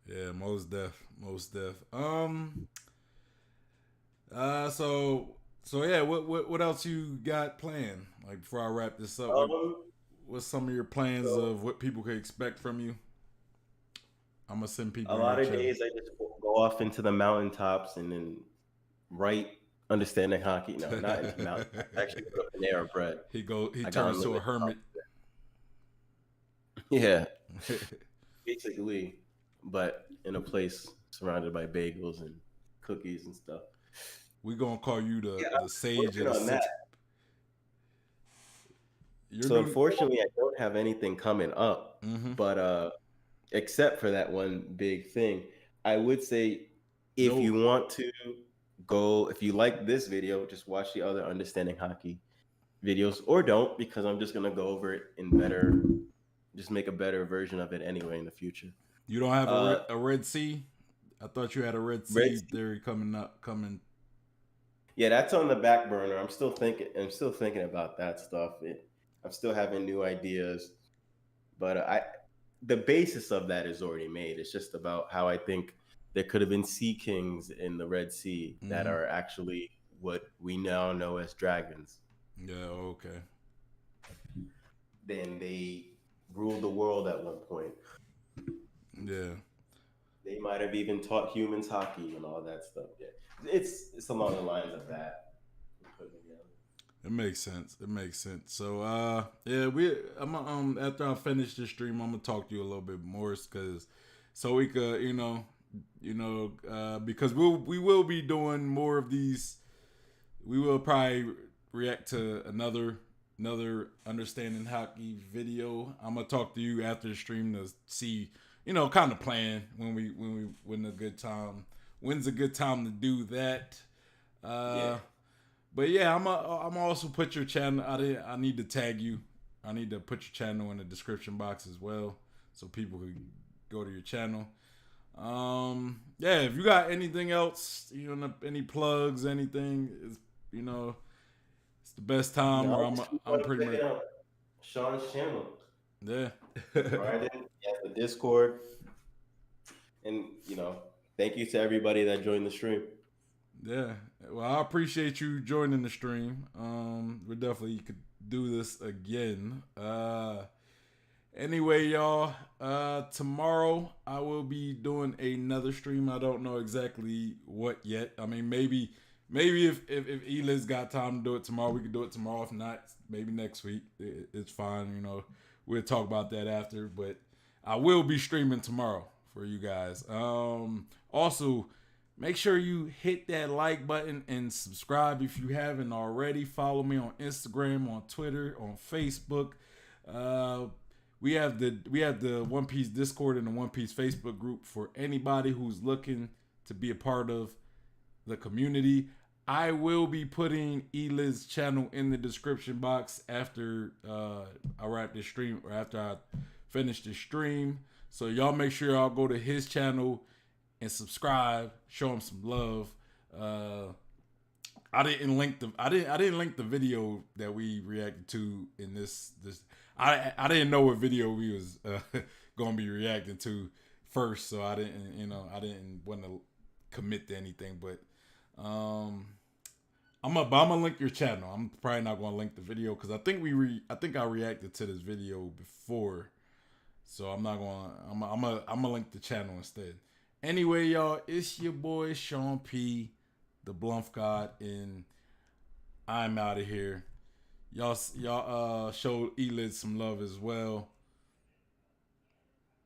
Yeah, most def. So yeah, what else you got planned? Like before I wrap this up, what's some of your plans of what people could expect from you? I'm gonna send people. A lot of days I just go off into the mountaintops and then write Understanding Haki. No, not into mountain. Actually, put up an air of bread. He turns to a hermit. Yeah, basically, but in a place surrounded by bagels and cookies and stuff. We gonna call you the sage of the six. So unfortunately, I don't have anything coming up, but except for that one big thing. I would say if you want to go, if you like this video, just watch the other Understanding Haki videos, or don't, because I'm just gonna go over it in better, just make a better version of it anyway in the future. You don't have a Red Sea? I thought you had a Red Sea theory coming. Yeah, that's on the back burner. I'm still thinking about that stuff. I'm still having new ideas, but the basis of that is already made. It's just about how I think there could have been sea kings in the Red Sea that are actually what we now know as dragons. Yeah, okay. Then they ruled the world at one point. Yeah. They might have even taught humans hockey and all that stuff. Yeah, it's along the lines of that. It makes sense. So yeah, I'm after I finish this stream, I'm gonna talk to you a little bit more, so we could because we will be doing more of these. We will probably react to another Understanding Haki video. I'm gonna talk to you after the stream to see, kind of plan when's a good time to do that. But yeah, I'm also put your channel. I need to tag you. I need to put your channel in the description box as well, so people can go to your channel. Yeah, if you got anything else, any plugs, anything, it's the best time. Where I'm pretty much Sean's channel. Yeah. Right in the Discord, and thank you to everybody that joined the stream. Yeah, well, I appreciate you joining the stream. We definitely could do this again. Anyway, y'all, tomorrow I will be doing another stream. I don't know exactly what yet. I mean, maybe if ELiDZ got time to do it tomorrow, we could do it tomorrow. If not, maybe next week. It's fine. We'll talk about that after. But I will be streaming tomorrow for you guys. Also, make sure you hit that like button and subscribe if you haven't already. Follow me on Instagram, on Twitter, on Facebook. We have the One Piece Discord and the One Piece Facebook group for anybody who's looking to be a part of the community. I will be putting ELiDZ Channel in the description box after I wrap this stream, or after I finish the stream. So y'all make sure y'all go to his channel and subscribe, show him some love. I didn't link the video that we reacted to in this. I didn't know what video we was gonna be reacting to first, so I didn't want to commit to anything. But I'm gonna link your channel. I'm probably not gonna link the video because I think I reacted to this video before, so I'm gonna link the channel instead. Anyway, y'all, it's your boy Sean P, the Bluff God, and I'm out of here. Y'all show ELiDZ some love as well.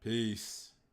Peace.